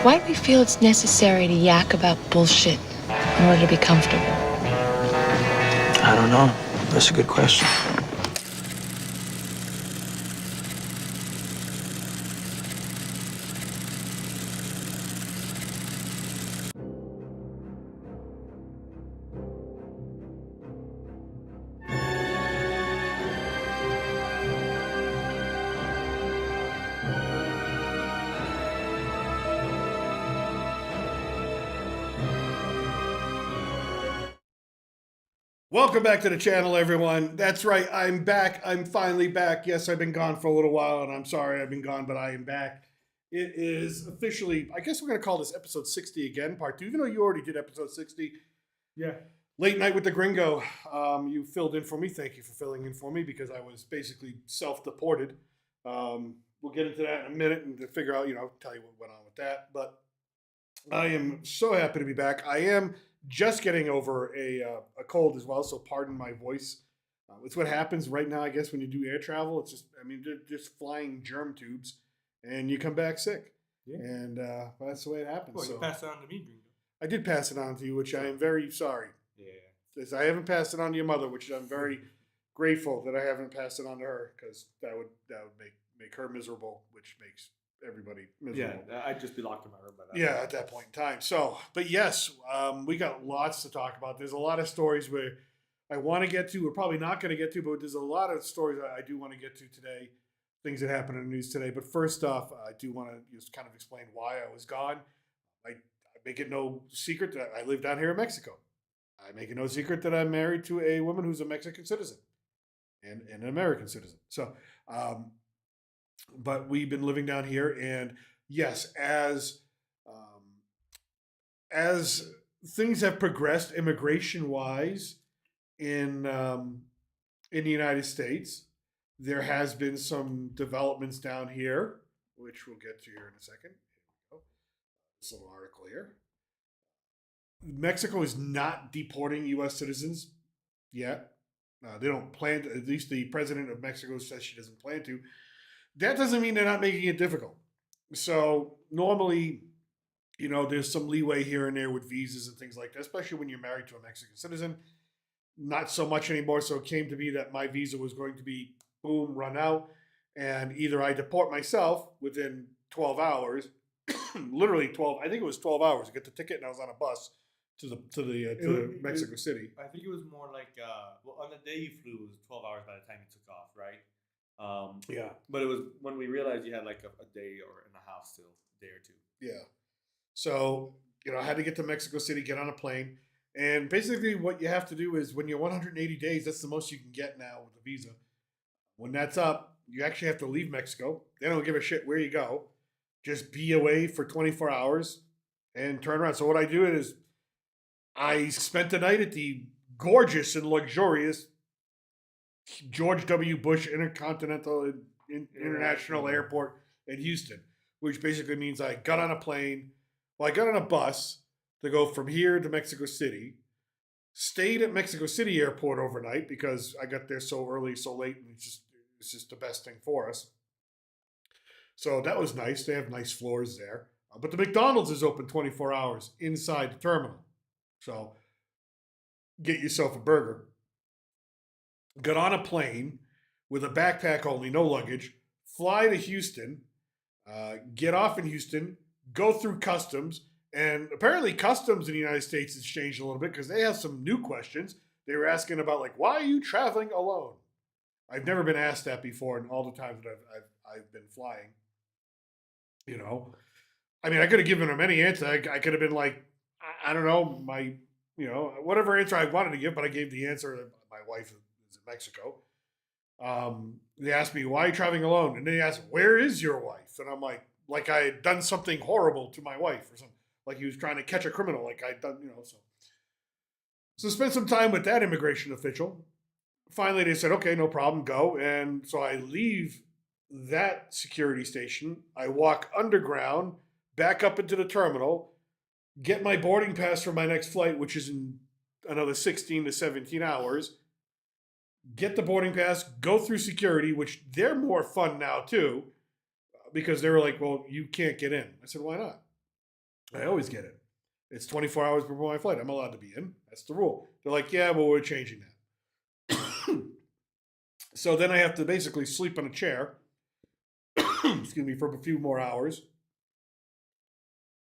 Why do we feel it's necessary to yak about bullshit in order to be comfortable? I don't know. That's a good question. Welcome back to the channel, everyone. That's right, I'm back. I'm finally back. Yes, I've been gone for a little while, and I'm sorry I've been gone, but I am back. It is officially, I guess we're going to call this episode 60 again, part 2, even though you already did episode 60. Yeah. Late Night with the Gringo. You filled in for me. Thank you for filling in for me because I was basically self-deported. We'll get into that in a minute and to figure out, tell you what went on with that. But I am so happy to be back. I am just getting over a cold as well, so pardon my voice. It's what happens right now, I guess, when you do air travel. It's just, they're just flying germ tubes, and you come back sick. Yeah. And that's the way it happens. Well, so you passed it on to me, Gringo. I did pass it on to you, which I am very sorry. Yeah. As I haven't passed it on to your mother, which I'm very grateful that I haven't passed it on to her, because that would make her miserable, which makes everybody miserable. Yeah, I'd just be locked in my room by that. Yeah, at that point in time. So, but yes, we got lots to talk about. There's a lot of stories where I want to get to. We're probably not going to get to, but there's a lot of stories I do want to get to today. Things that happened in the news today. But first off, I do want to just kind of explain why I was gone. I make it no secret that I live down here in Mexico. I make it no secret that I'm married to a woman who's a Mexican citizen and an American citizen. So, but we've been living down here, and yes, as things have progressed immigration wise in the United States, there has been some developments down here, which we'll get to here in a second. Here we go. This little article here. Mexico is not deporting U.S. citizens yet. They don't plan to, at least the president of Mexico says she doesn't plan to. That doesn't mean they're not making it difficult. So normally, there's some leeway here and there with visas and things like that, especially when you're married to a Mexican citizen. Not so much anymore. So it came to be that my visa was going to be, boom, run out. And either I deport myself within 12 hours, literally 12, I think it was 12 hours to get the ticket, and I was on a bus to Mexico City. I think it was more like, on the day you flew, it was 12 hours by the time you took off, right? Yeah. But it was when we realized you had like a day or and a half still, a day or two. Yeah. So, I had to get to Mexico City, get on a plane. And basically what you have to do is when you're 180 days, that's the most you can get now with a visa. When that's up, you actually have to leave Mexico. They don't give a shit where you go. Just be away for 24 hours and turn around. So what I do is I spent the night at the gorgeous and luxurious George W. Bush Intercontinental International Airport in Houston, which basically means I got on a plane. Well, I got on a bus to go from here to Mexico City, stayed at Mexico City Airport overnight because I got there so early, so late, and it's just the best thing for us. So that was nice. They have nice floors there. But the McDonald's is open 24 hours inside the terminal. So get yourself a burger. Got on a plane with a backpack only, no luggage, fly to Houston, get off in Houston, go through customs, and apparently customs in the United States has changed a little bit because they have some new questions. They were asking about why are you traveling alone? I've never been asked that before in all the times that I've been flying. I could have given them any answer. I could have been like, I don't know, whatever answer I wanted to give, but I gave the answer that my wife is in Mexico. They asked me, why are you traveling alone? And they asked, where is your wife? And I'm like I had done something horrible to my wife or something. Like he was trying to catch a criminal, like I'd done, So spent some time with that immigration official. Finally, they said, okay, no problem, go. And so I leave that security station. I walk underground, back up into the terminal, get my boarding pass for my next flight, which is in another 16 to 17 hours, get the boarding pass, go through security, which they're more fun now too, because they were like, well, you can't get in. I said, why not? I always get it. It's 24 hours before my flight. I'm allowed to be in. That's the rule. They're like, yeah, well, we're changing that. So then I have to basically sleep in a chair, excuse me, for a few more hours,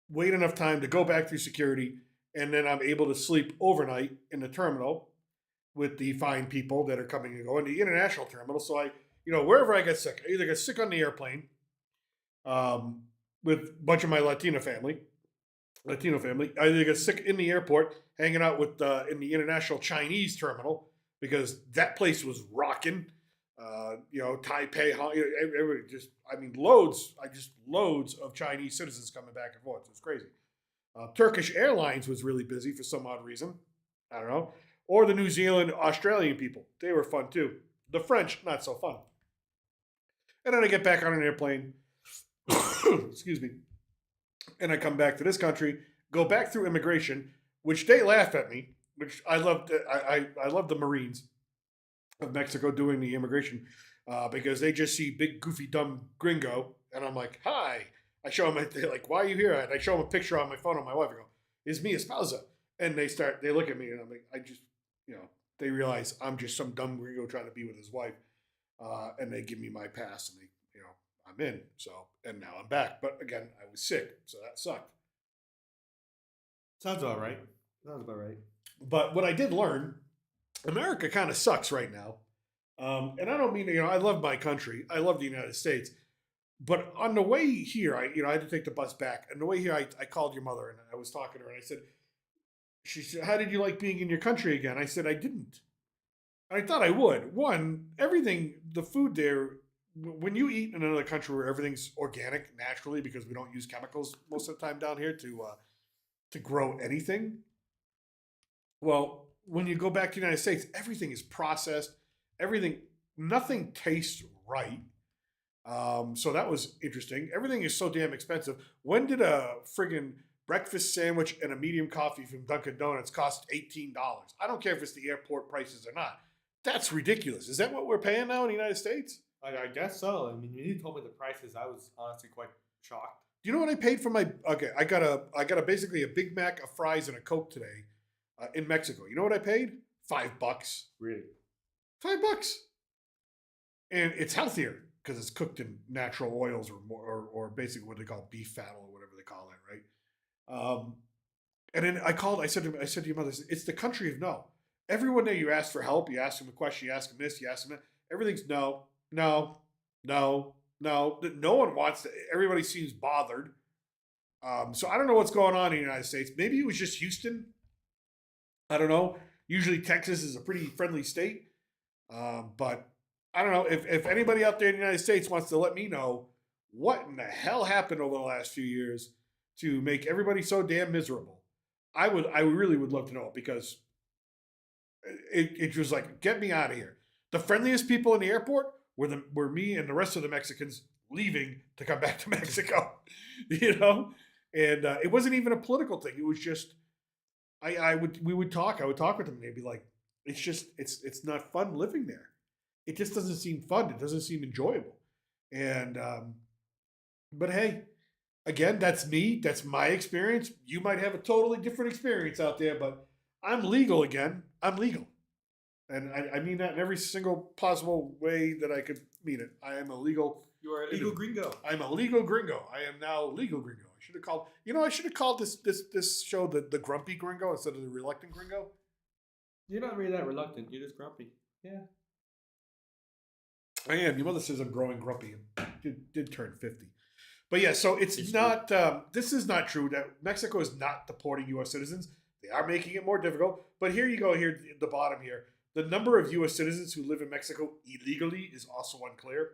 wait enough time to go back through security, and then I'm able to sleep overnight in the terminal with the fine people that are coming and going, the international terminal. So wherever I get sick, I either get sick on the airplane um, with a bunch of my Latino family. I either get sick in the airport, hanging out with in the international Chinese terminal because that place was rocking. Taipei, loads of Chinese citizens coming back and forth. It was crazy. Turkish Airlines was really busy for some odd reason. I don't know. Or the New Zealand, Australian people. They were fun too. The French, not so fun. And then I get back on an airplane. Excuse me. And I come back to this country, go back through immigration, which they laugh at me, which I loved. I love the Marines of Mexico doing the immigration because they just see big, goofy, dumb gringo. And I'm like, hi. I show them, they're like, why are you here? And I show them a picture on my phone of my wife. I go, is me esposa? And they look at me and I'm like, they realize I'm just some dumb gringo trying to be with his wife. And they give me my pass and I'm in. So, and now I'm back. But again, I was sick. So that sucked. Sounds about right. But what I did learn, America kind of sucks right now. And I don't mean, I love my country. I love the United States. But on the way here, I had to take the bus back. And the way here, I called your mother and I was talking to her and I said, she said, how did you like being in your country again? I said, I didn't. And I thought I would. One, everything, the food there, when you eat in another country where everything's organic naturally, because we don't use chemicals most of the time down here to grow anything. Well, when you go back to the United States, everything is processed. Nothing tastes right. So that was interesting. Everything is so damn expensive. When did a friggin' breakfast sandwich and a medium coffee from Dunkin' Donuts cost $18? I don't care if it's the airport prices or not. That's ridiculous. Is that what we're paying now in the United States? I guess so. I mean, when you told me the prices, I was honestly quite shocked. Do you know what I paid for my? Okay, I got a basically a Big Mac, a fries, and a Coke today in Mexico. You know what I paid? $5. Really? $5, and it's healthier because it's cooked in natural oils or basically what they call beef fat or whatever they call it, right? And then I called. I said to your mother, it's the country of no. Everyone there, you ask for help, you ask them a question, you ask them this, you ask them that. Everything's no. No one wants to. Everybody seems bothered. So I don't know what's going on in the United States. Maybe it was just Houston. I don't know. Usually Texas is a pretty friendly state. But I don't know. If anybody out there in the United States wants to let me know what in the hell happened over the last few years to make everybody so damn miserable, I really would love to know, because it was like, get me out of here. The friendliest people in the airport were me and the rest of the Mexicans leaving to come back to Mexico, And it wasn't even a political thing. It was just, we would talk. I would talk with them and they'd be like, it's not fun living there. It just doesn't seem fun. It doesn't seem enjoyable. And, but hey, again, that's me. That's my experience. You might have a totally different experience out there, but I'm legal again. I'm legal. And I mean that in every single possible way that I could mean it. I am a legal. You are a legal gringo. I'm a legal gringo. I am now legal gringo. I should have called this show the grumpy gringo instead of the reluctant gringo. You're not really that reluctant. You're just grumpy. Yeah. I am. Your mother says I'm growing grumpy. Did turn 50. But yeah, so it's not. This is not true. That Mexico is not deporting U.S. citizens. They are making it more difficult. But here you go. Here at the bottom here. The number of U.S. citizens who live in Mexico illegally is also unclear.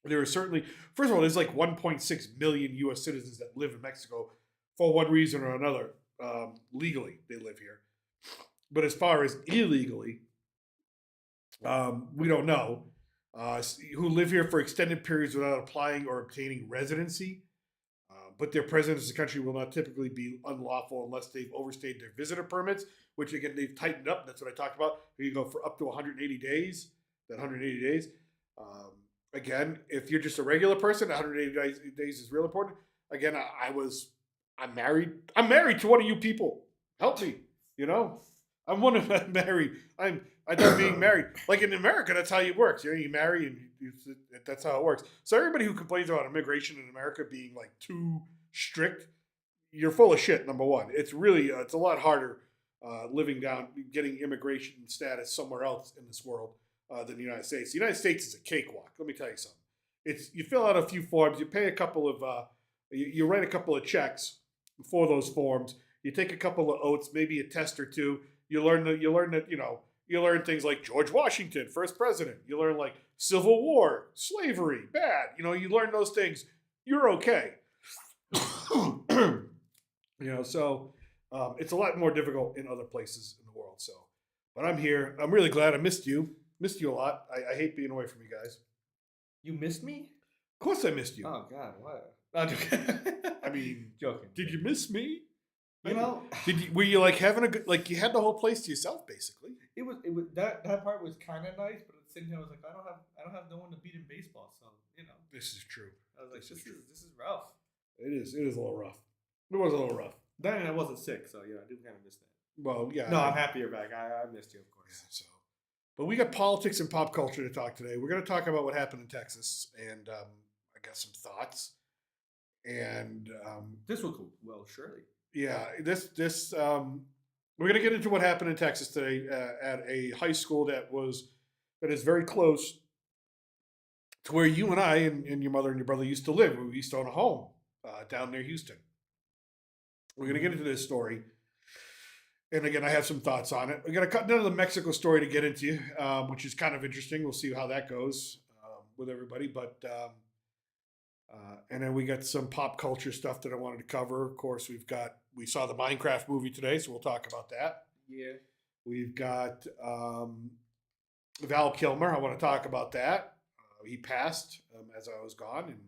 There are certainly, first of all, there's like 1.6 million U.S. citizens that live in Mexico for one reason or another. Legally, they live here. But as far as illegally, we don't know. Who live here for extended periods without applying or obtaining residency. But their presence in the country will not typically be unlawful unless they've overstayed their visitor permits, which again, they've tightened up. That's what I talked about. You go for up to 180 days. That 180 days. Again, if you're just a regular person, 180 days is real important. Again, I was I'm married. I'm married to one of you people. Help me. You know, I'm one of them married. I thought being married, like in America, that's how it works. You know, you marry and that's how it works. So everybody who complains about immigration in America being like too strict, you're full of shit. Number one, it's really it's a lot harder living down, getting immigration status somewhere else in this world than the United States. The United States is a cakewalk. Let me tell you something. It's you fill out a few forms, you pay a couple of, you write a couple of checks for those forms. You take a couple of oaths, maybe a test or two. You learn that you learn things like George Washington, first president. You learn like Civil War, slavery, bad. You learn those things. You're okay. So it's a lot more difficult in other places in the world. So, but I'm here. I'm really glad. I missed you. Missed you a lot. I hate being away from you guys. You missed me? Of course I missed you. Oh God, what? I'm joking. I mean, joking. Did you miss me? You were you like having a good, like you had the whole place to yourself basically? it was that part was kind of nice, but at the same time I was like, I don't have no one to beat in baseball, so This is true. I was like, this is rough. It is a little rough. It was a little rough. Then I wasn't sick, so I do kind of miss that. Well, yeah. No, I'm happy you're back. I missed you, of course. Yeah, so, but we got politics and pop culture to talk today. We're going to talk about what happened in Texas, and I got some thoughts. And this will go well, surely. Yeah, this we're going to get into what happened in Texas today at a high school that is very close to where you and I and your mother and your brother used to live. We used to own a home down near Houston. We're going to get into this story. And again, I have some thoughts on it. We're going to cut down to the Mexico story to get into, which is kind of interesting. We'll see how that goes with everybody. But and then we got some pop culture stuff that I wanted to cover. Of course, we saw the MineCraft movie today, so we'll talk about that. Yeah. We've got Val Kilmer. I want to talk about that. He passed as I was gone, and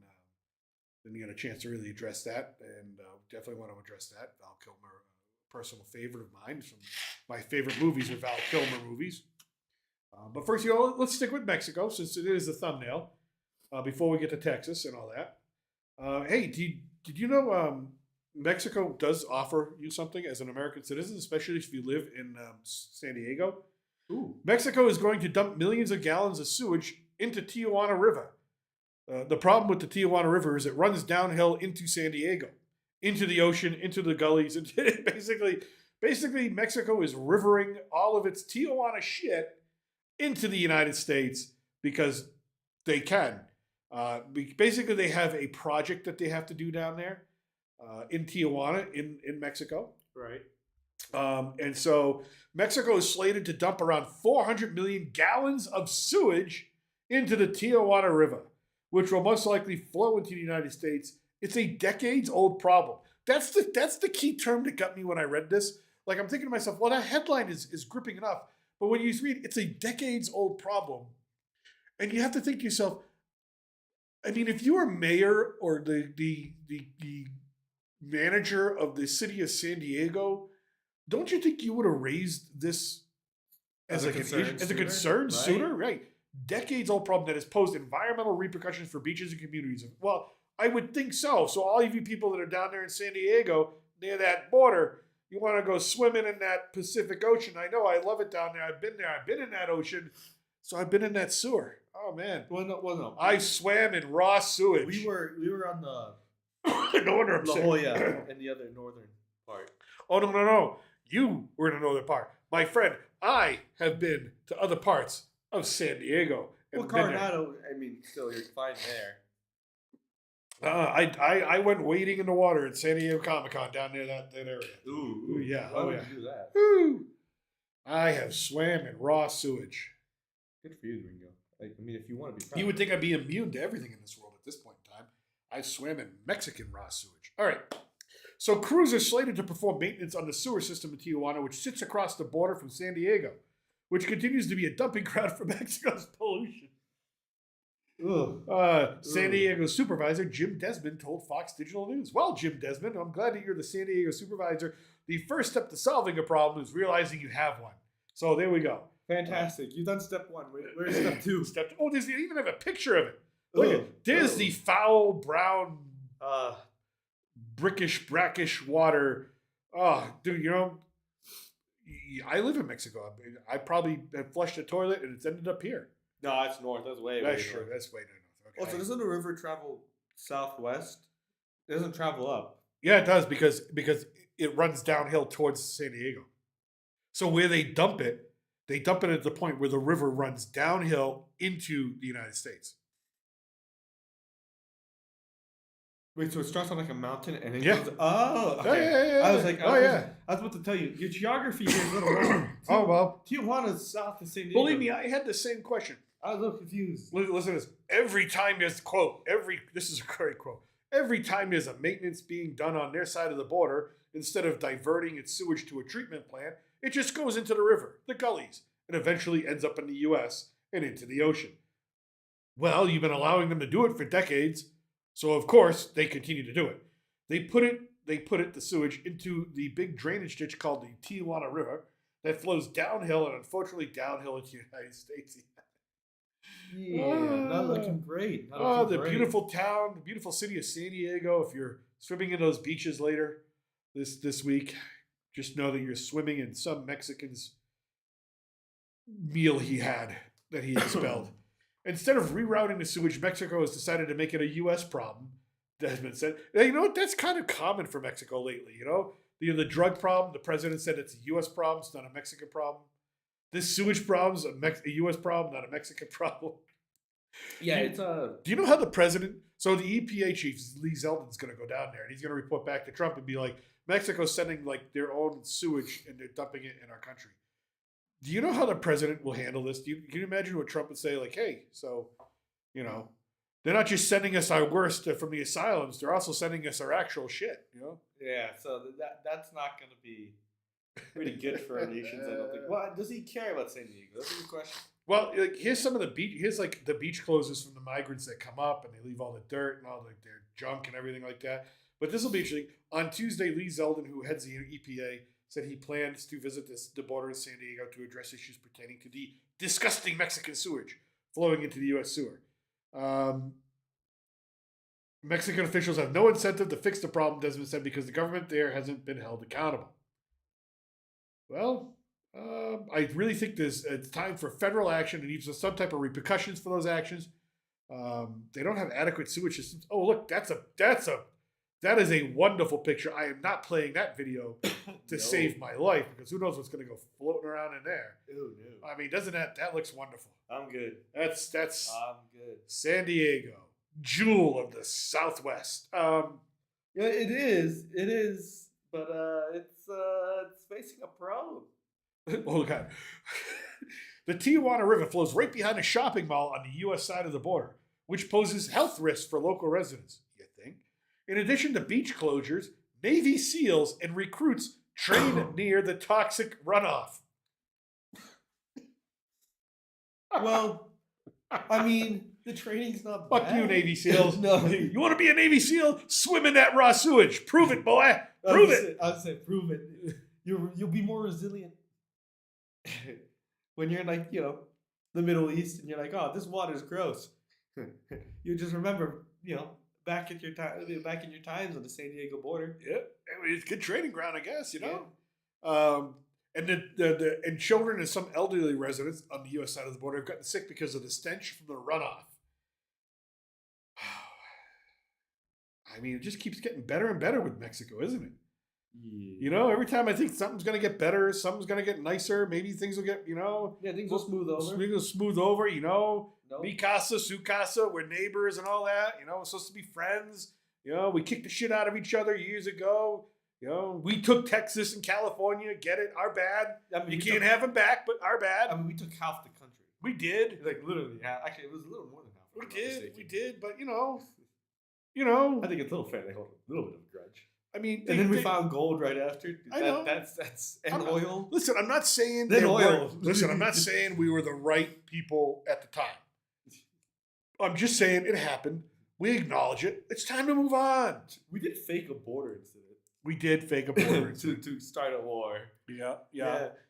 didn't get a chance to really address that. And definitely want to address that. Val Kilmer, a personal favorite of mine. Some my favorite movies are Val Kilmer movies. But first, let's stick with Mexico since it is the thumbnail. Before we get to Texas and all that. Hey, did you know Mexico does offer you something as an American citizen, especially if you live in San Diego? Ooh. Mexico is going to dump millions of gallons of sewage into Tijuana River. The problem with the Tijuana River is it runs downhill into San Diego, into the ocean, into the gullies. Basically, Mexico is rivering all of its Tijuana shit into the United States because they can. Basically, they have a project that they have to do down there in Tijuana, in Mexico. Right. And so Mexico is slated to dump around 400 million gallons of sewage into the Tijuana River, which will most likely flow into the United States. It's a decades-old problem. That's the key term that got me when I read this. Like, I'm thinking to myself, well, that headline is gripping enough. But when you read, it's a decades-old problem. And you have to think to yourself, I mean, if you were mayor or the manager of the city of San Diego, don't you think you would have raised this as a concern sooner? Right. Decades old problem that has posed environmental repercussions for beaches and communities. Well, I would think so. So all of you people that are down there in San Diego, near that border, you want to go swimming in that Pacific Ocean. I know, I love it down there. I've been there. I've been in that ocean. So I've been in that sewer. Oh man. Well, no. I swam in raw sewage. We were on the northern La Jolla and the other northern part. Oh no. You were in the northern part. My friend, I have been to other parts of San Diego. Well, Coronado, I mean, still you're fine there. I went wading in the water at San Diego Comic-Con down near that area. Ooh, yeah. Why would you do that? Ooh. I have swam in raw sewage. Good for you, Gringo. I mean, if you want to be proud. You would think I'd be immune to everything in this world at this point in time. I swam in Mexican raw sewage. All right. So crews are slated to perform maintenance on the sewer system in Tijuana, which sits across the border from San Diego, which continues to be a dumping ground for Mexico's pollution. San Diego supervisor Jim Desmond told Fox Digital News, "Well, Jim Desmond, I'm glad that you're the San Diego supervisor. The first step to solving a problem is realizing you have one." So there we go. Fantastic. You've done step one. Where's step two? Oh, they even have a picture of it. Look at there's the foul brown brackish water. Oh, dude, you know, I live in Mexico. I probably have flushed a toilet and it's ended up here. No, it's north. That's way That's north. true. That's way north. Okay. Also, doesn't the river travel southwest? It doesn't travel up. Yeah, it does because it runs downhill towards San Diego. So where they dump it at the point where the river runs downhill into the United States. Wait, so it starts on like a mountain and then Yeah. goes. Oh, okay. Yeah. I was like, yeah. I was about to tell you, your geography here is a little wrong. Oh, well. Tijuana's south of San Diego. Believe me, I had the same question. I was a little confused. Listen to this. Every time there's this is a great quote. Every time there's a maintenance being done on their side of the border, instead of diverting its sewage to a treatment plant, it just goes into the river, the gullies, and eventually ends up in the U.S. and into the ocean. Well, you've been allowing them to do it for decades, so of course they continue to do it. They put the sewage into the big drainage ditch called the Tijuana River that flows downhill and unfortunately downhill into the United States. Yeah, not looking great. The beautiful town, the beautiful city of San Diego. If you're swimming in those beaches later this week, just know that you're swimming in some Mexican's meal he had that he expelled. Instead of rerouting the sewage, Mexico has decided to make it a U.S. problem. That has been said. You know what? That's kind of common for Mexico lately. You know, the drug problem. The president said it's a U.S. problem. It's not a Mexican problem. This sewage problem is a U.S. problem, not a Mexican problem. Yeah, it's a. Do you know how the president? So the EPA chief Lee Zeldin's going to go down there, and he's going to report back to Trump and be like, "Mexico's sending like their own sewage and they're dumping it in our country." Do you know how the president will handle this? Can you imagine what Trump would say? Like, "Hey, so, you know, they're not just sending us our worst from the asylums; they're also sending us our actual shit." You know? Yeah, so that's not going to be pretty good for our nations. I don't think. Well, does he care about San Diego? That's a good question. Well, like, here's some of the beach. Here's like the beach closures from the migrants that come up and they leave all the dirt and all their junk and everything like that. But this will be interesting. On Tuesday, Lee Zeldin, who heads the EPA, said he plans to visit the border of San Diego to address issues pertaining to the disgusting Mexican sewage flowing into the U.S. sewer. Mexican officials have no incentive to fix the problem, Desmond said, because the government there hasn't been held accountable. Well, I really think it's time for federal action and even some type of repercussions for those actions. They don't have adequate sewage systems. Oh, look, that is a wonderful picture. I am not playing that video to save my life because who knows what's going to go floating around in there. Ew, no. I mean, doesn't that looks wonderful? I'm good. That's I'm good. San Diego, jewel of the Southwest. Yeah, it is, but it's facing a problem. Oh God. The Tijuana River flows right behind a shopping mall on the U.S. side of the border, which poses health risks for local residents, you think. In addition to beach closures, Navy SEALs and recruits train near the toxic runoff. Well, I mean, the training's not bad. Fuck you, Navy SEAls. No. You want to be a Navy SEAL? Swim in that raw sewage. Prove it, boy. Prove it. I would say prove it. You'll be more resilient when you're in, like, you know, the Middle East and you're like, oh, this water's gross. You just remember, you know, back in your times on the San Diego border. Yeah, I mean, it's a good training ground, I guess. You know. And and children and some elderly residents on the U.S. side of the border have gotten sick because of the stench from the runoff. I mean, it just keeps getting better and better with Mexico, isn't it? Yeah. You know, every time I think something's going to get better, something's going to get nicer, maybe things will get, you know. Yeah, things will smooth over. Things will smooth over, you know. No. Mi casa, su casa, we're neighbors and all that. You know, we're supposed to be friends. You know, we kicked the shit out of each other years ago. You know, we took Texas and California. Get it? Our bad. I mean, you can't have them back, but our bad. I mean, we took half the country. We did. Like, literally. Yeah, actually, it was a little more than half. We did. But, you know. I think it's a little fair. They hold a little bit of a grudge. I mean, and then we found gold right after. I know. That's and oil. Listen, I'm not saying Listen, I'm not saying we were the right people at the time. I'm just saying it happened. We acknowledge it. It's time to move on. We did fake a border incident. We did fake a border. to start a war. Yeah.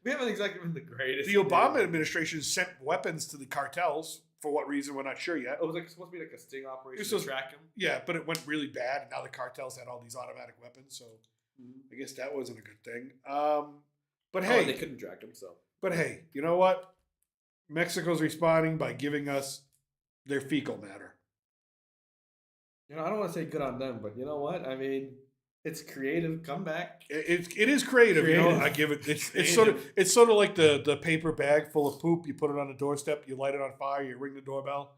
We haven't exactly been the greatest. The Obama administration sent weapons to the cartels. For what reason, we're not sure yet. It was like supposed to be like a sting operation This to was- track him. Yeah, but it went really bad, and now the cartels had all these automatic weapons, so I guess that wasn't a good thing. But hey, they couldn't track him, so. But hey, you know what? Mexico's responding by giving us their fecal matter. You know, I don't want to say good on them, but you know what? I mean, it's creative comeback. It is creative, you know. Creative. I give it. It's sort of like the paper bag full of poop. You put it on the doorstep, you light it on fire, you ring the doorbell.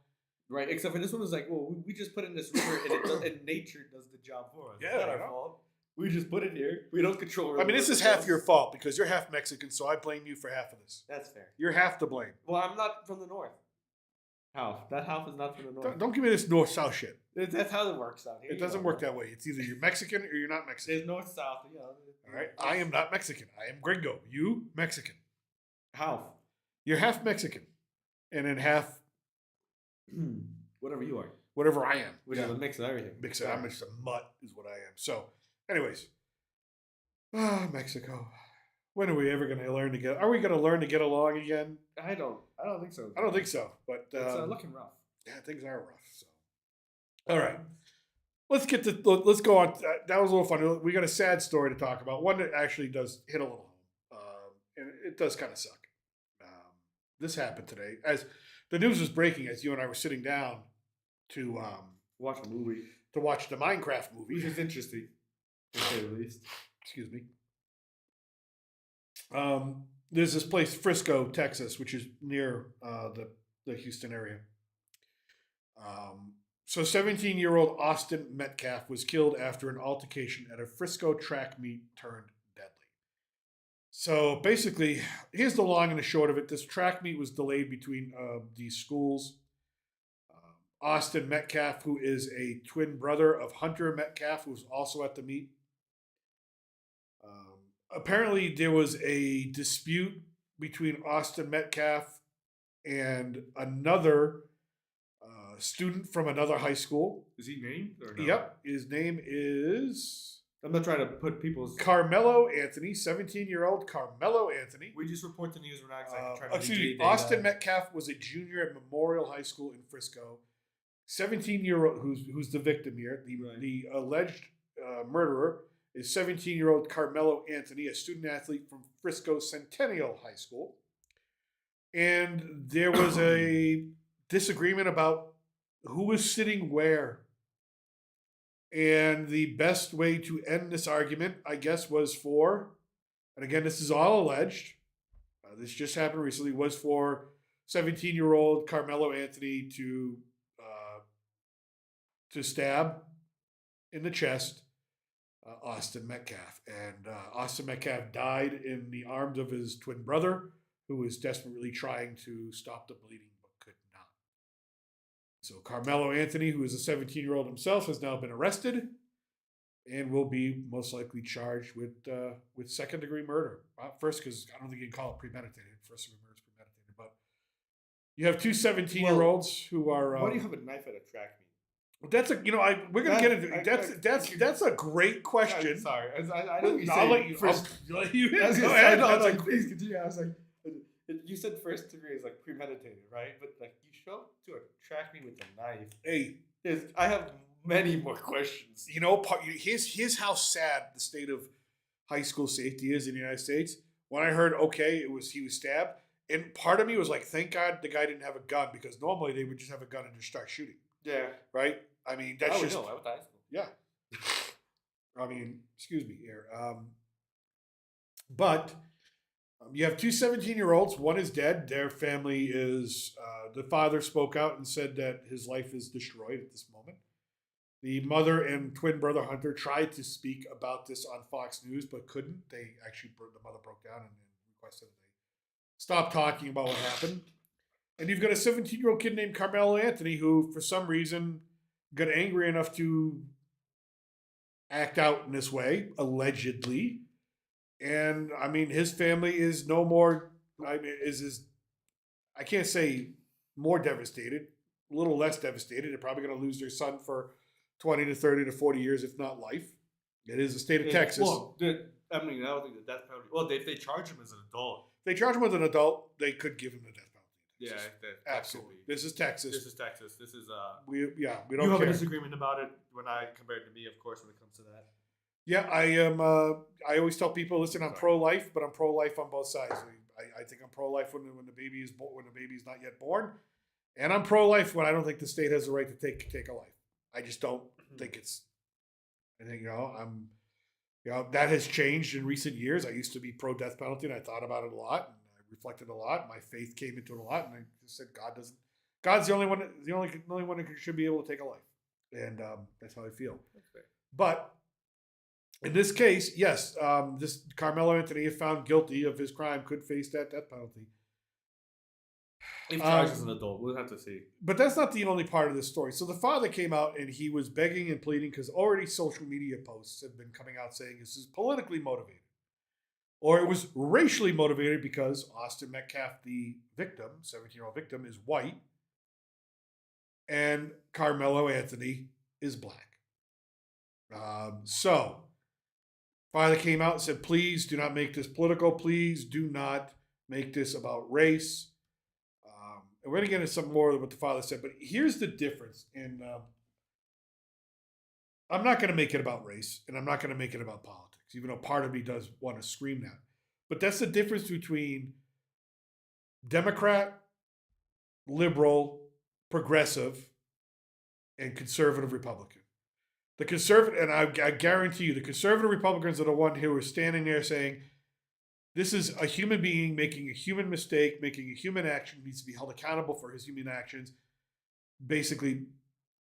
Right, except for this one was like, well, we just put it in this river, and nature does the job for us. Yeah, It's not I our know. fault. We just put it here. We don't control. I mean, this is half your fault because you're half Mexican, so I blame you for half of this. That's fair. You're half to blame. Well, I'm not from the north. Half. That half is not from the north. Don't give me this north-south shit. That's how it works out here. It doesn't work that way. It's either you're Mexican or you're not Mexican. There's north south. You know. All right. I am not Mexican. I am gringo. You Mexican. Half. You're half Mexican, and then half Whatever you are. whatever I am. Which is a mix of everything. Mix it. I'm just a mutt, is what I am. So, anyways, Mexico. When are we ever going to learn to get? Are we going to learn to get along again? I don't think so. I don't think so. But It's looking rough. yeah, things are rough. So, all right, let's go on. That was a little fun. We got a sad story to talk about. One that actually does hit a little home, and it does kind of suck. This happened today as the news was breaking. As you and I were sitting down to Watch a movie. to watch the MineCraft movie. Which is interesting, to say the least. Excuse me. There's this place, Frisco, Texas, which is near the Houston area. So 17-year-old Austin Metcalf was killed after an altercation at a Frisco track meet turned deadly. So basically, here's the long and the short of it. This track meet was delayed between these schools. Austin Metcalf, who is a twin brother of Hunter Metcalf, who was also at the meet. Apparently, there was a dispute between Austin Metcalf and another student from another high school. Is he named? Or no? Yep, his name is I'm not trying to put people's. Carmelo Anthony, 17-year-old Carmelo Anthony. We just report the news. We're not exactly trying to. Excuse me, negate data. Austin Metcalf was a junior at Memorial High School in Frisco. 17-year-old, who's the victim here, the alleged murderer is 17-year-old Carmelo Anthony, a student athlete from Frisco Centennial High School. And there was a disagreement about who was sitting where. And the best way to end this argument, I guess, was for, and again, this is all alleged, this just happened recently, was for 17-year-old Carmelo Anthony to stab in the chest Austin Metcalf. And Austin Metcalf died in the arms of his twin brother, who was desperately trying to stop the bleeding but could not. So Carmelo Anthony, who is a 17-year-old himself, has now been arrested and will be most likely charged with second-degree murder. First, because I don't think you can call it premeditated. First-degree murder is premeditated. But you have two 17-year-olds who are... Why do you have a knife at a track meet? That's we're gonna get into that's a great question. I'm sorry, I know you I'll said let you. first. I'll let you. I was Go gonna ahead. say, no, That's no, a- please continue. I was like, you said first degree is like premeditated, right? But like you show up to a track meet with a knife. Hey, I have many more questions. you know, here's how sad the state of high school safety is in the United States. When I heard, he was stabbed, and part of me was like, thank God the guy didn't have a gun, because normally they would just have a gun and just start shooting, Yeah, right? I mean, that's I would just know. I went to high school. yeah. I mean, excuse me here. But you have two 17-year-olds. One is dead. Their family is, the father spoke out and said that his life is destroyed at this moment. The mother and twin brother Hunter tried to speak about this on Fox News, but couldn't. The mother broke down and requested that they stop talking about what happened. And you've got a 17-year-old kid named Carmelo Anthony who, for some reason, got angry enough to act out in this way, allegedly. And I mean, his family is no more, I can't say more devastated, a little less devastated. They're probably going to lose their son for 20 to 30 to 40 years, if not life. It is the state of And, Texas. well, I mean, I don't think the death penalty. Well, if they charge him as an adult, If they charge him with an adult, they could give him the death penalty. yeah, Absolutely. This is Texas. This is Texas. This is we don't you care. have a disagreement about it compared to me, of course, when it comes to that. Yeah, I am. I always tell people, listen, I'm pro-life, but I'm pro-life on both sides. I think I'm pro-life when the baby is born, when the baby is not yet born, and I'm pro-life when I don't think the state has the right to take a life. I just don't think it's. I think that has changed in recent years. I used to be pro-death penalty, and I thought about it a lot, and I reflected a lot. My faith came into it a lot, and I just said, God's the only one, the only one who should be able to take a life, and that's how I feel. That's fair. But in this case, yes, this Carmelo Anthony, if found guilty of his crime, could face that death penalty. If charged as an adult, we'll have to see. But that's not the only part of this story. So the father came out and he was begging and pleading because already social media posts have been coming out saying this is politically motivated. Or it was racially motivated because Austin Metcalf, the victim, 17-year-old victim, is white. And Carmelo Anthony is black. So father came out and said, please do not make this political. Please do not make this about race. And we're going to get into some more of what the father said, but here's the difference. And I'm not going to make it about race, and I'm not going to make it about politics, even though part of me does want to scream that. But that's the difference between Democrat, liberal, progressive, and conservative Republican. The conservative, and I guarantee you, the conservative Republicans are the one who are standing there saying, this is a human being making a human mistake, making a human action, needs to be held accountable for his human actions. Basically,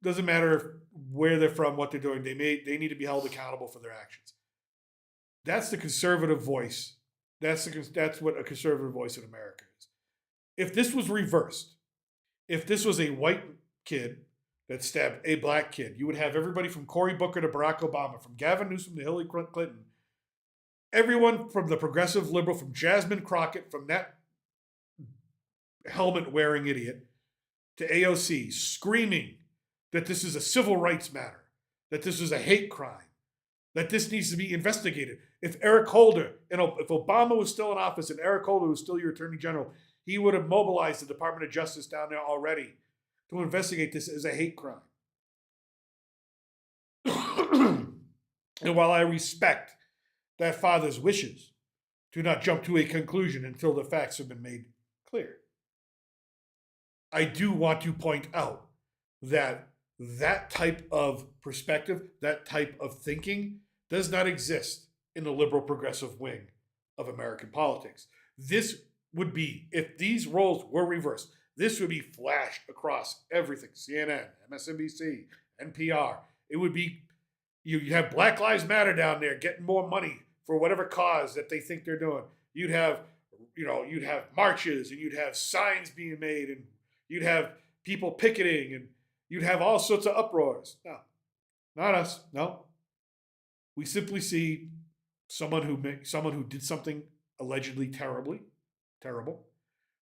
doesn't matter where they're from, what they're doing, they need to be held accountable for their actions. That's the conservative voice. That's what a conservative voice in America is. If this was reversed, if this was a white kid that stabbed a black kid, you would have everybody from Cory Booker to Barack Obama, from Gavin Newsom to Hillary Clinton, everyone from the progressive liberal, from Jasmine Crockett, from that helmet-wearing idiot, to AOC, screaming that this is a civil rights matter, that this is a hate crime, that this needs to be investigated. If Eric Holder, if Obama was still in office and Eric Holder was still your attorney general, he would have mobilized the Department of Justice down there already to investigate this as a hate crime. And while I respect that father's wishes, do not jump to a conclusion until the facts have been made clear. I do want to point out that that type of perspective, that type of thinking does not exist in the liberal progressive wing of American politics. This would be, if these roles were reversed, this would be flashed across everything. CNN, MSNBC, NPR. It would be, you have Black Lives Matter down there getting more money for whatever cause that they think they're doing. You'd have marches, and you'd have signs being made, and you'd have people picketing, and you'd have all sorts of uproars. No, not us. No, we simply see someone who did something allegedly terrible,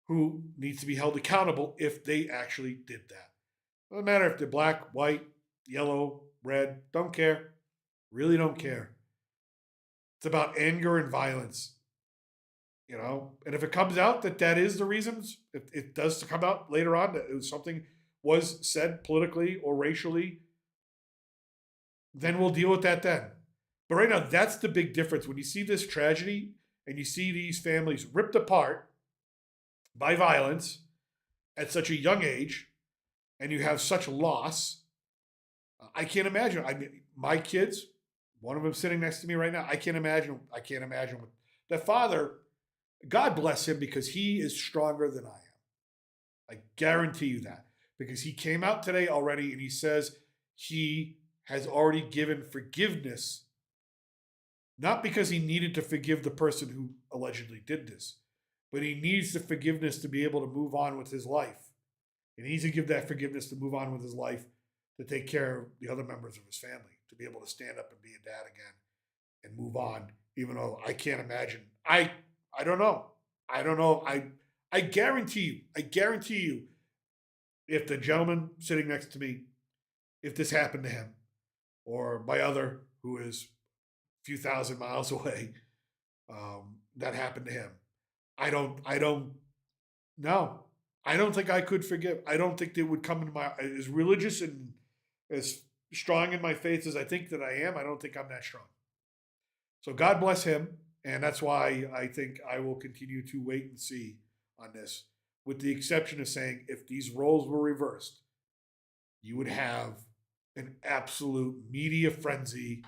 who needs to be held accountable if they actually did that. Doesn't matter if they're black, white, yellow, red. Don't care. Really don't care. It's about anger and violence, And if it comes out that is the reasons, if it does come out later on that something was said politically or racially, then we'll deal with that then. But right now, that's the big difference. When you see this tragedy and you see these families ripped apart by violence at such a young age, and you have such loss, I can't imagine. I mean, my kids, one of them sitting next to me right now, I can't imagine what the father, God bless him, because he is stronger than I am. I guarantee you that. Because he came out today already and he says he has already given forgiveness, not because he needed to forgive the person who allegedly did this, but he needs the forgiveness to be able to move on with his life. He needs to give that forgiveness to move on with his life, to take care of the other members of his family, to be able to stand up and be a dad again and move on, even though I can't imagine. I don't know. I guarantee you, if the gentleman sitting next to me, if this happened to him, or my other, who is few thousand miles away. That happened to him. I don't no. I don't think I could forgive. I don't think they would come into my, as religious and as strong in my faith as I think that I am. I don't think I'm that strong. So God bless him. And that's why I think I will continue to wait and see on this, with the exception of saying if these roles were reversed, you would have an absolute media frenzy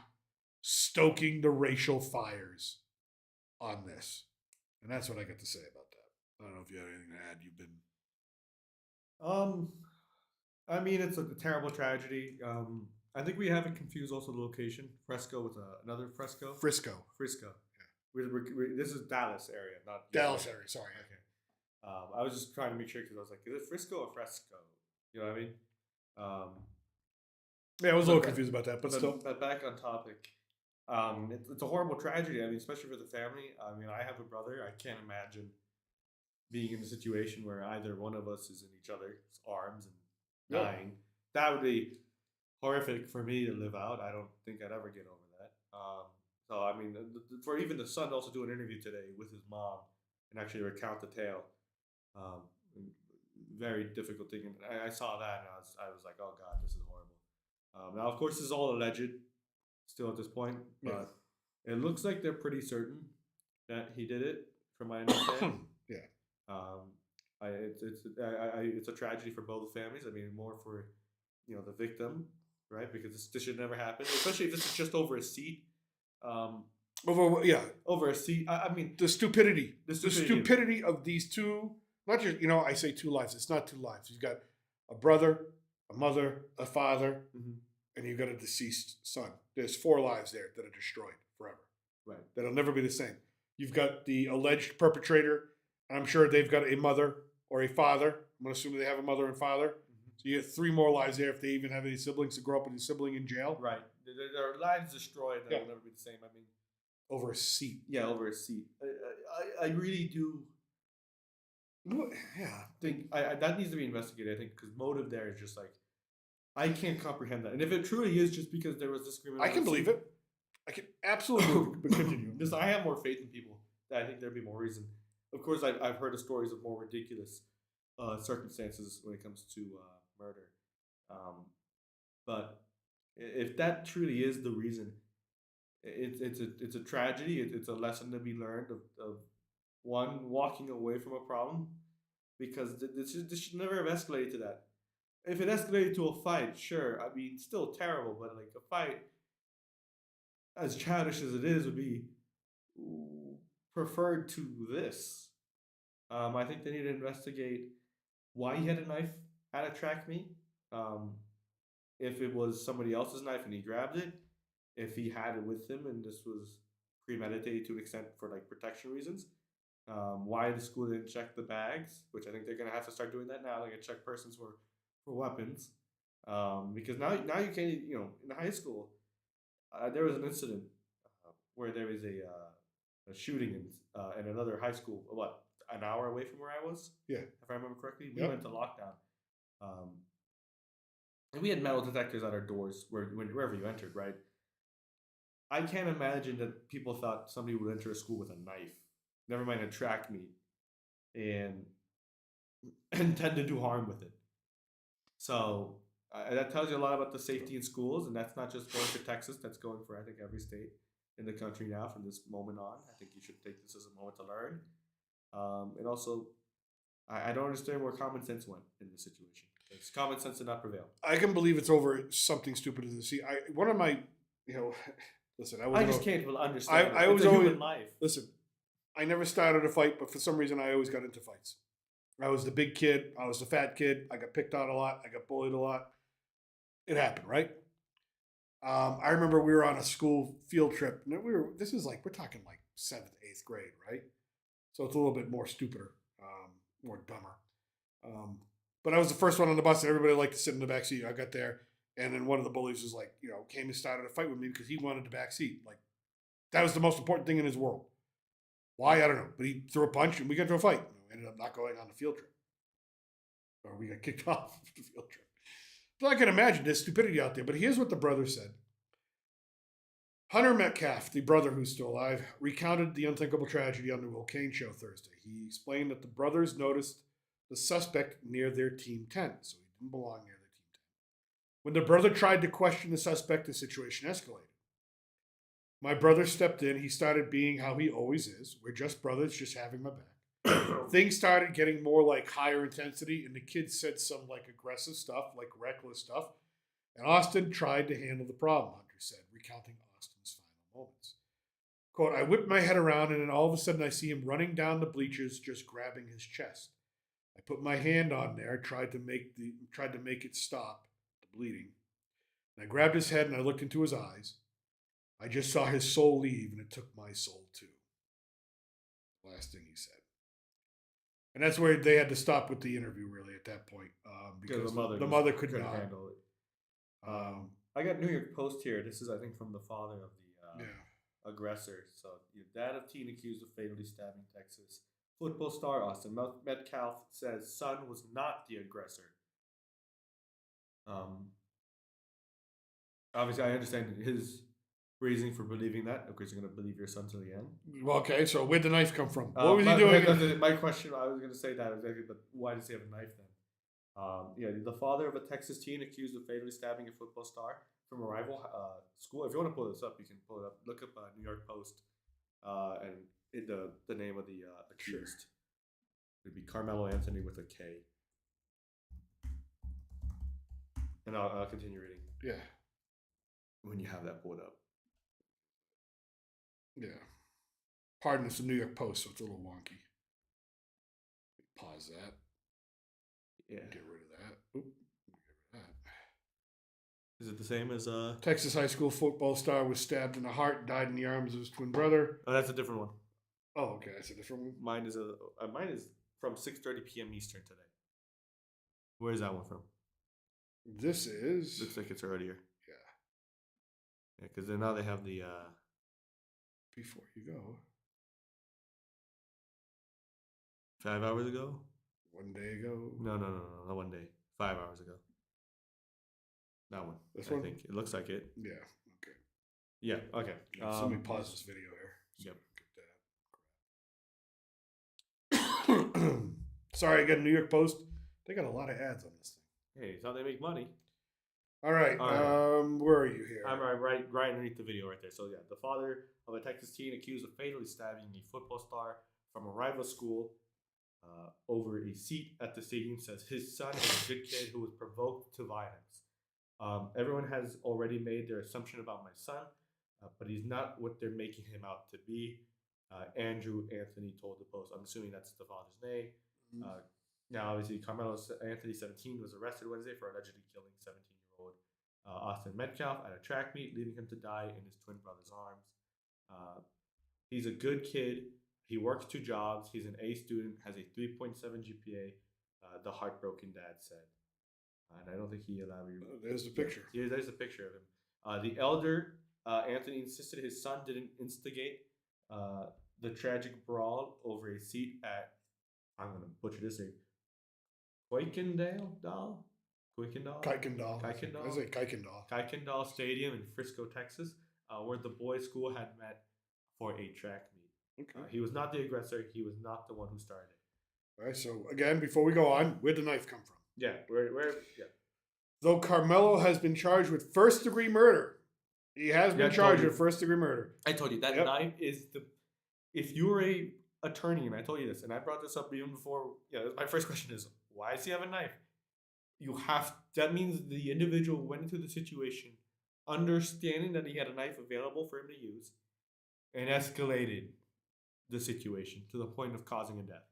stoking the racial fires on this. And that's what I got to say about that. I don't know if you have anything to add. You've been. I mean, it's a terrible tragedy. I think we haven't confused also the location. Fresco with another Fresco. Frisco. Frisco. This is Dallas area, not Dallas area. Sorry. Okay. I was just trying to make sure because I was like, is it Frisco or Fresco? You know what I mean? Yeah, I was a little confused about that, but still. But back on topic. It's a horrible tragedy. I mean, especially for the family. I mean, I have a brother. I can't imagine being in a situation where either one of us is in each other's arms and dying. That would be horrific for me to live out. I don't think I'd ever get over that. So, I mean, for even the son to also do an interview today with his mom and actually recount the tale, very difficult thing. And I saw that and I was like, oh God, this is horrible. Now, of course, this is all alleged still at this point, but it looks like they're pretty certain that he did it, from my understanding. It's a tragedy for both families. I mean, more for the victim, right? Because this should never happen, especially if this is just over a seat. Over a seat. I mean, the stupidity of these two. Not just I say two lives. It's not two lives. You've got a brother, a mother, a father, and you've got a deceased son. There's 4 lives there that are destroyed forever. Right. That'll never be the same. You've got the alleged perpetrator. I'm sure they've got a mother or a father. I'm going to assume they have a mother and father. So you get 3 more lives there if they even have any siblings to grow up with a sibling in jail. Right. There are lives destroyed that will never be the same. I mean, over a seat. Yeah, over a seat. I really do. Yeah. Think that needs to be investigated. I think because motive there is just like, I can't comprehend that. And if it truly is just because there was discrimination, I can believe it. I can absolutely continue. Because I have more faith in people that I think there'd be more reason. Of course, I've heard of stories of more ridiculous circumstances when it comes to murder. But if that truly is the reason, it's a tragedy. It's a lesson to be learned of one, walking away from a problem, because this should never have escalated to that. If it escalated to a fight, sure, I mean, still terrible, but like a fight, as childish as it is, would be preferred to this. I think they need to investigate why he had a knife at a track meet. If it was somebody else's knife and he grabbed it, if he had it with him and this was premeditated to an extent for like protection reasons. Why the school didn't check the bags, which I think they're gonna have to start doing that now. They're gonna check persons for weapons, because now you can't. In high school, there was an incident where there was a shooting in another high school. What, an hour away from where I was? Yeah, if I remember correctly, we went to lockdown, and we had metal detectors at our doors wherever you entered. Right. I can't imagine that people thought somebody would enter a school with a knife, never mind a track meet, and intend to do harm with it. So that tells you a lot about the safety in schools, and that's not just going for Texas. That's going for, I think, every state in the country now from this moment on. I think you should take this as a moment to learn. And also, I don't understand where common sense went in this situation. It's common sense did not prevail. I can believe it's over something stupid as the sea. One of my, listen, I just can't understand. I was a always, human life. Listen, I never started a fight, but for some reason I always got into fights. I was the big kid. I was the fat kid. I got picked on a lot. I got bullied a lot. It happened, right? I remember we were on a school field trip. And we're talking like 7th, 8th grade, right? So it's a little bit more stupider, more dumber. But I was the first one on the bus, and everybody liked to sit in the back seat. I got there, and then one of the bullies was like, came and started a fight with me because he wanted the back seat. Like, that was the most important thing in his world. Why? I don't know. But he threw a punch, and we got into a fight. We ended up not going on the field trip. Or we got kicked off the field trip. So I can imagine there's stupidity out there. But here's what the brother said. Hunter Metcalf, the brother who's still alive, recounted the unthinkable tragedy on the Will Kane show Thursday. He explained that the brothers noticed the suspect near their team tent, so he didn't belong near their team tent. When the brother tried to question the suspect, the situation escalated. My brother stepped in. He started being how he always is. We're just brothers, just having my back. Things started getting more like higher intensity, and the kids said some like aggressive stuff, like reckless stuff. And Austin tried to handle the problem, Hunter said, recounting Austin's final moments. Quote, I whipped my head around, and then all of a sudden I see him running down the bleachers, just grabbing his chest. I put my hand on there, tried to make it stop the bleeding. And I grabbed his head and I looked into his eyes. I just saw his soul leave, and it took my soul too. Last thing he said. And that's where they had to stop with the interview, really, at that point, because the mother could not handle it. I got New York Post here. This is, I think, from the father of the aggressor. So, your dad of teen accused of fatally stabbing Texas football star Austin Metcalf says son was not the aggressor. Obviously, I understand his reasoning for believing that. Of course, you're going to believe your son till the end. Well, okay, so where'd the knife come from? What was he doing? My question, I was going to say that exactly, but why does he have a knife then? The father of a Texas teen accused of fatally stabbing a football star from a rival school. If you want to pull this up, you can pull it up. Look up New York Post and the name of the accused. Sure. It'd be Carmelo Anthony with a K. And I'll continue reading. Yeah. When you have that pulled up. Yeah. Pardon, it's the New York Post, so it's a little wonky. Pause that. Yeah. Get rid of that. Oop. Get rid of that. Is it the same as Texas high school football star was stabbed in the heart, died in the arms of his twin brother. Oh, that's a different one. Oh, okay, that's a different one. Mine is from 6:30 p.m. Eastern today. Where is that one from? This is looks like it's earlier. Yeah. Yeah, because now they have the before you go. 5 hours ago? 1 day ago? No, not 1 day. 5 hours ago. That one. This one? I think it looks like it. Yeah. Okay. Yeah. Okay. Yeah, so let me pause this video here. Yep. Get that. Sorry, again, New York Post. They got a lot of ads on this thing. Hey, it's how they make money. All right. Where are you here? I'm right underneath the video right there. So yeah, the father of a Texas teen accused of fatally stabbing a football star from a rival school over a seat at the stadium says his son is a good kid who was provoked to violence. Everyone has already made their assumption about my son, but he's not what they're making him out to be. Andrew Anthony told the Post. I'm assuming that's the father's name. Mm-hmm. Now, obviously, Carmelo Anthony, 17, was arrested Wednesday for allegedly killing 17-year-old Austin Metcalf at a track meet, leaving him to die in his twin brother's arms. He's a good kid. He works 2 jobs. He's an A student, has a 3.7 GPA, the heartbroken dad said. And I don't think he allowed you. There's the picture. Yeah, there's a picture of him. The elder, Anthony, insisted his son didn't instigate the tragic brawl over a seat at, I'm going to butcher this name, Kuykendall Stadium in Frisco, Texas, where the boys' school had met for a track meet. Okay. He was not the aggressor. He was not the one who started it. All right. So again, before we go on, where'd the knife come from? Yeah. Yeah. Though Carmelo has been charged with first-degree murder, he has been charged with first-degree murder. I told you that knife is the. If you're a attorney, and I told you this, and I brought this up even before. Yeah, my first question is, why does he have a knife? That means the individual went into the situation understanding that he had a knife available for him to use and escalated the situation to the point of causing a death.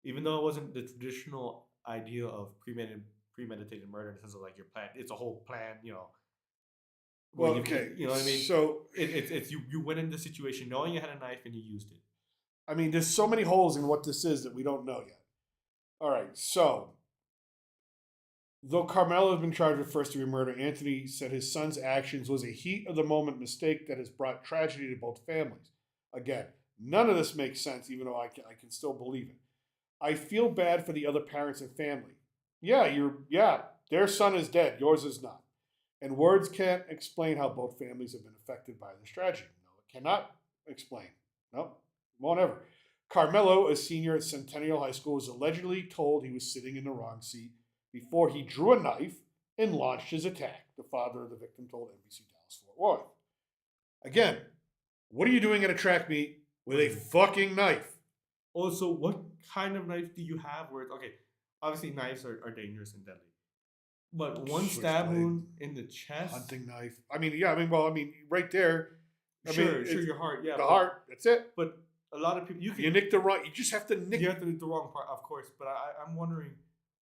Even though it wasn't the traditional idea of premeditated murder in the sense of like your plan, it's a whole plan, Well, okay. You know what I mean? So it's you went into the situation knowing you had a knife and you used it. I mean, there's so many holes in what this is that we don't know yet. All right, so though Carmelo has been charged with first-degree murder, Anthony said his son's actions was a heat-of-the-moment mistake that has brought tragedy to both families. Again, none of this makes sense, even though I can still believe it. I feel bad for the other parents and family. Yeah, their son is dead. Yours is not. And words can't explain how both families have been affected by this tragedy. No, it cannot explain. No, won't ever. Carmelo, a senior at Centennial High School, was allegedly told he was sitting in the wrong seat before he drew a knife and launched his attack, the father of the victim told NBC Dallas Fort Worth. Again, what are you doing at a track meet with a fucking knife? Also, what kind of knife do you have where okay, obviously knives are dangerous and deadly. But one stab Switchblade, wound in the chest. hunting knife. I mean, yeah, I mean, right there. Sure, your heart, yeah. The heart, that's it. But a lot of people You nick the wrong. You just have to nick. You have to nick the wrong part, of course. But I'm wondering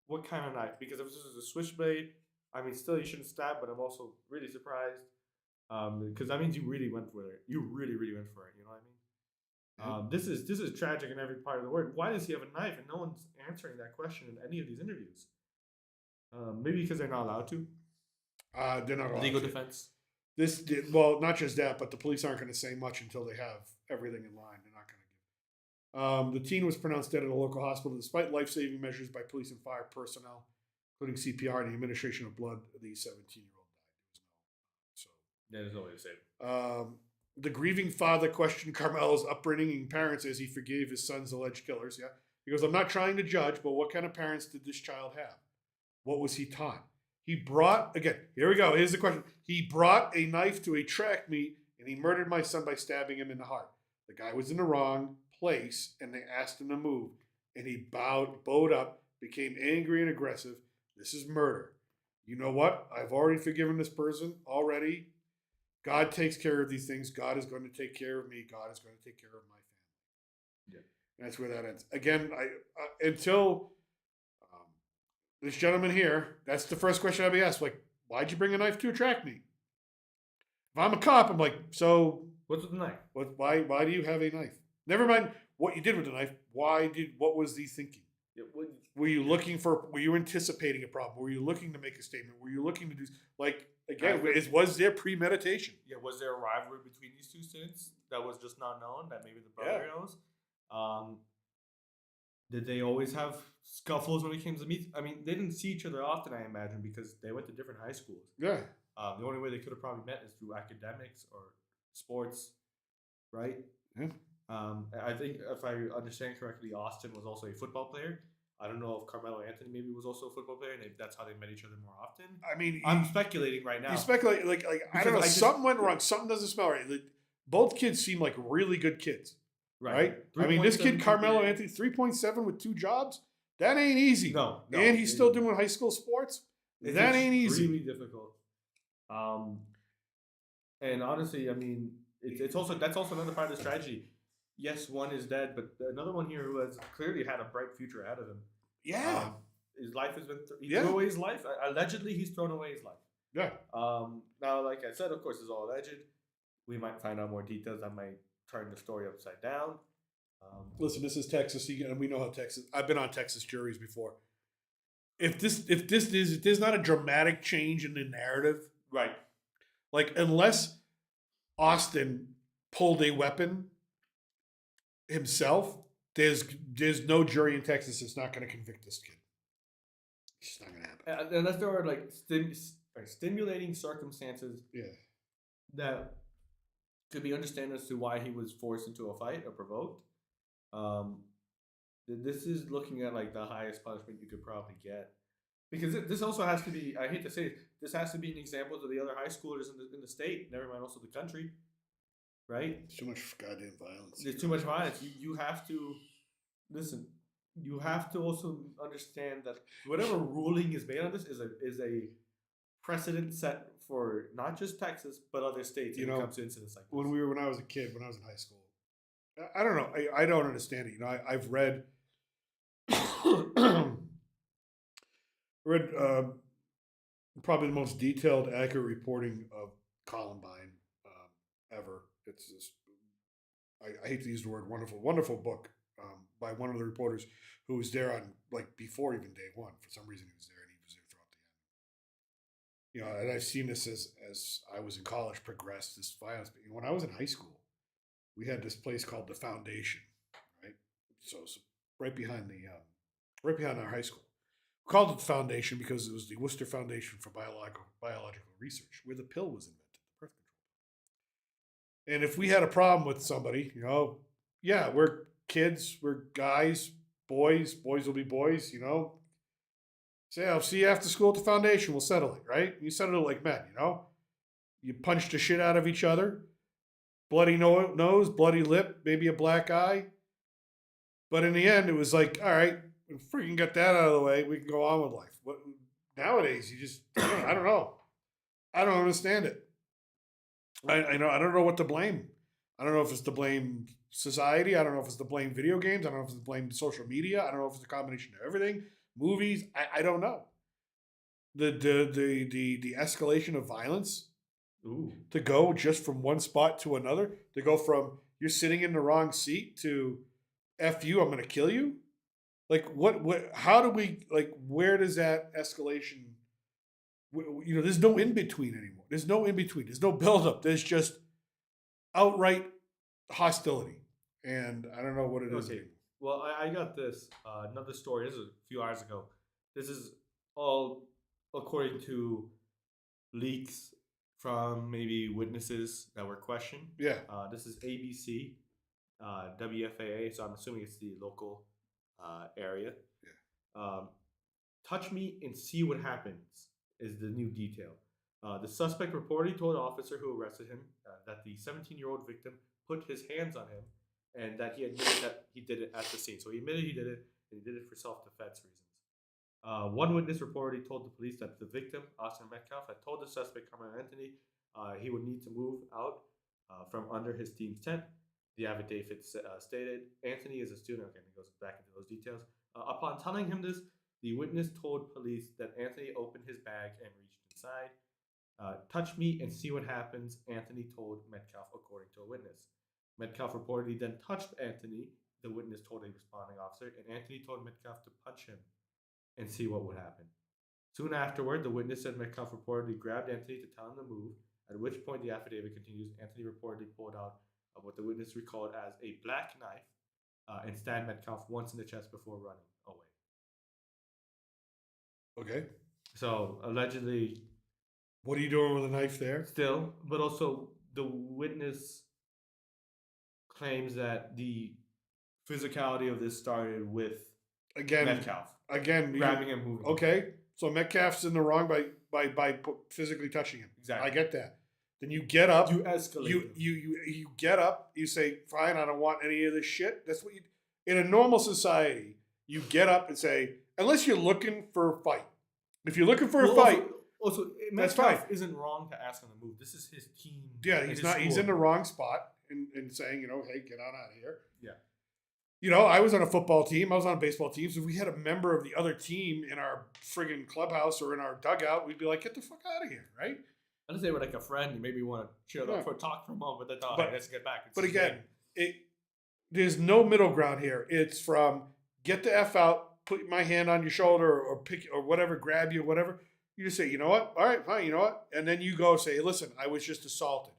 what kind of knife, because if this is a switchblade, I mean, still you shouldn't stab. But I'm also really surprised, because that means you really went for it. You really went for it. You know what I mean? This is tragic in every part of the word. Why does he have a knife? And no one's answering that question in any of these interviews. Maybe because they're not allowed to. They're not allowed legal to. defense. This did well. Not just that, but the police aren't going to say much until they have everything in line. They're not going to give. The teen was pronounced dead at a local hospital despite life-saving measures by police and fire personnel, including CPR and the administration of blood. The 17-year-old died. So there's no way to say it. The grieving father questioned Carmelo's upbringing and parents as he forgave his son's alleged killers. Yeah, he goes, "I'm not trying to judge, but what kind of parents did this child have? What was he taught? He brought, again, here we go. Here's the question. He brought a knife to a track meet and he murdered my son by stabbing him in the heart. The guy was in the wrong place and they asked him to move. And he bowed up, became angry and aggressive. This is murder. You know what? I've already forgiven this person already. God takes care of these things. God is going to take care of me. God is going to take care of my family." Yeah. And that's where that ends. Again, until this gentleman here, that's the first question I'll be asked. Like, why'd you bring a knife to a track meet? If I'm a cop, I'm like, so what's with the knife? Why do you have a knife? Never mind what you did with the knife. What was the thinking? Were you anticipating a problem? Were you looking to make a statement? Were you looking to do, like, again, was there premeditation? Yeah, was there a rivalry between these two students that was just not known, that maybe the brother knows? Did they always have scuffles when it came to meet? I mean, they didn't see each other often, I imagine, because they went to different high schools. Yeah. The only way they could have probably met is through academics or sports, right? Yeah. I think if I understand correctly, Austin was also a football player. I don't know if Carmelo Anthony maybe was also a football player, and that's how they met each other more often. I mean, I'm speculating right now. You speculate like I don't know. Something went wrong. Something doesn't smell right. Like, both kids seem like really good kids. Right? I mean, this kid, Carmelo Anthony, 3.7 with 2 jobs, that ain't easy. No. And he's still doing high school sports. That ain't easy. It's really difficult. And honestly, I mean, that's also another part of this tragedy. Yes, one is dead, but another one here who has clearly had a bright future ahead of him. Yeah. His life has been, he threw away his life. Allegedly, he's thrown away his life. Yeah. Now, like I said, of course, it's all alleged. We might find out more details that might turn the story upside down. Listen, this is Texas, and we know how Texas. I've been on Texas juries before. If there's not a dramatic change in the narrative, right? Like, unless Austin pulled a weapon himself, there's no jury in Texas that's not going to convict this kid. It's just not going to happen. Unless there are like stimulating circumstances, that could be understood as to why he was forced into a fight or provoked. This is looking at like the highest punishment you could probably get, because this also has to be, I hate to say it, this has to be an example to the other high schoolers in the state, never mind also the country, right? There's too much goddamn violence. There's too much violence. You have to listen. You have to also understand that whatever ruling is made on this is a precedent set for not just Texas but other states when it comes to incidents like this. When I was a kid, when I was in high school, I don't know. I don't understand it. You know, I've read probably the most detailed, accurate reporting of Columbine ever. It's just, I hate to use the word wonderful, wonderful book by one of the reporters who was there on, like, before even day one. For some reason, he was there, and he was there throughout the end. You know, and I've seen this as I was in college progress, this violence. But when I was in high school, we had this place called the Foundation, right? So right behind our high school. called it the foundation because it was the Worcester Foundation for Biological Research, where the pill was invented, the birth control. And if we had a problem with somebody, yeah, we're kids, we're guys, boys will be boys, say, I'll see you after school at the foundation, we'll settle it, right? You settle it like men, you punch the shit out of each other, bloody nose, bloody lip, maybe a black eye. But in the end, it was like, all right, we freaking got that out of the way. We can go on with life. What nowadays? You just, I don't know. I don't understand it. I don't know what to blame. I don't know if it's to blame society. I don't know if it's to blame video games. I don't know if it's to blame social media. I don't know if it's a combination of everything. Movies. I don't know. The escalation of violence. Ooh. To go just from one spot to another. To go from you're sitting in the wrong seat to F you, I'm going to kill you. Like what? How do we like? Where does that escalation? There's no in between anymore. There's no in between. There's no buildup. There's just outright hostility, and I don't know what it is. Okay. Well, I got this another story. This is a few hours ago. This is all according to leaks from maybe witnesses that were questioned. Yeah. This is ABC, WFAA. So I'm assuming it's the local area. Yeah. Touch me and see what happens is the new detail. The suspect reportedly told an officer who arrested him that the 17-year-old victim put his hands on him and that he admitted that he did it at the scene. So he admitted he did it, and he did it for self-defense reasons. One witness reportedly told the police that the victim, Austin Metcalf, had told the suspect, Carmelo Anthony, he would need to move out from under his team's tent. The affidavit stated, Anthony is a student. Okay, and it goes back into those details. Upon telling him this, the witness told police that Anthony opened his bag and reached inside. Touch me and see what happens, Anthony told Metcalf, according to a witness. Metcalf reportedly then touched Anthony, the witness told a responding officer, and Anthony told Metcalf to punch him and see what would happen. Soon afterward, the witness said Metcalf reportedly grabbed Anthony to tell him to move, at which point the affidavit continues, Anthony reportedly pulled out what the witness recalled as a black knife and stabbed Metcalf once in the chest before running away. Okay. So allegedly, what are you doing with a knife there? Still, but also the witness claims that the physicality of this started with Metcalf. Again, grabbing him, moving. Okay, so Metcalf's in the wrong by physically touching him. Exactly. I get that. Then you get up. You escalate. You get up. You say, "Fine, I don't want any of this shit." That's what you. In a normal society, you get up and say, unless you're looking for a fight. If you're looking for a fight, also that's fine. Isn't wrong to ask him to move. This is his team. Yeah, he's not. He's in the wrong spot and saying, hey, get on out of here. Yeah. I was on a football team. I was on a baseball team. So if we had a member of the other team in our friggin' clubhouse or in our dugout, we'd be like, get the fuck out of here, right? I'd say we're like a friend. You maybe want to chill up for a talk for a moment, but then let's get back. But again, there's no middle ground here. It's from get the F out, put my hand on your shoulder or pick or whatever, grab you, whatever. You just say, you know what? All right, fine, you know what? And then you go say, listen, I was just assaulted.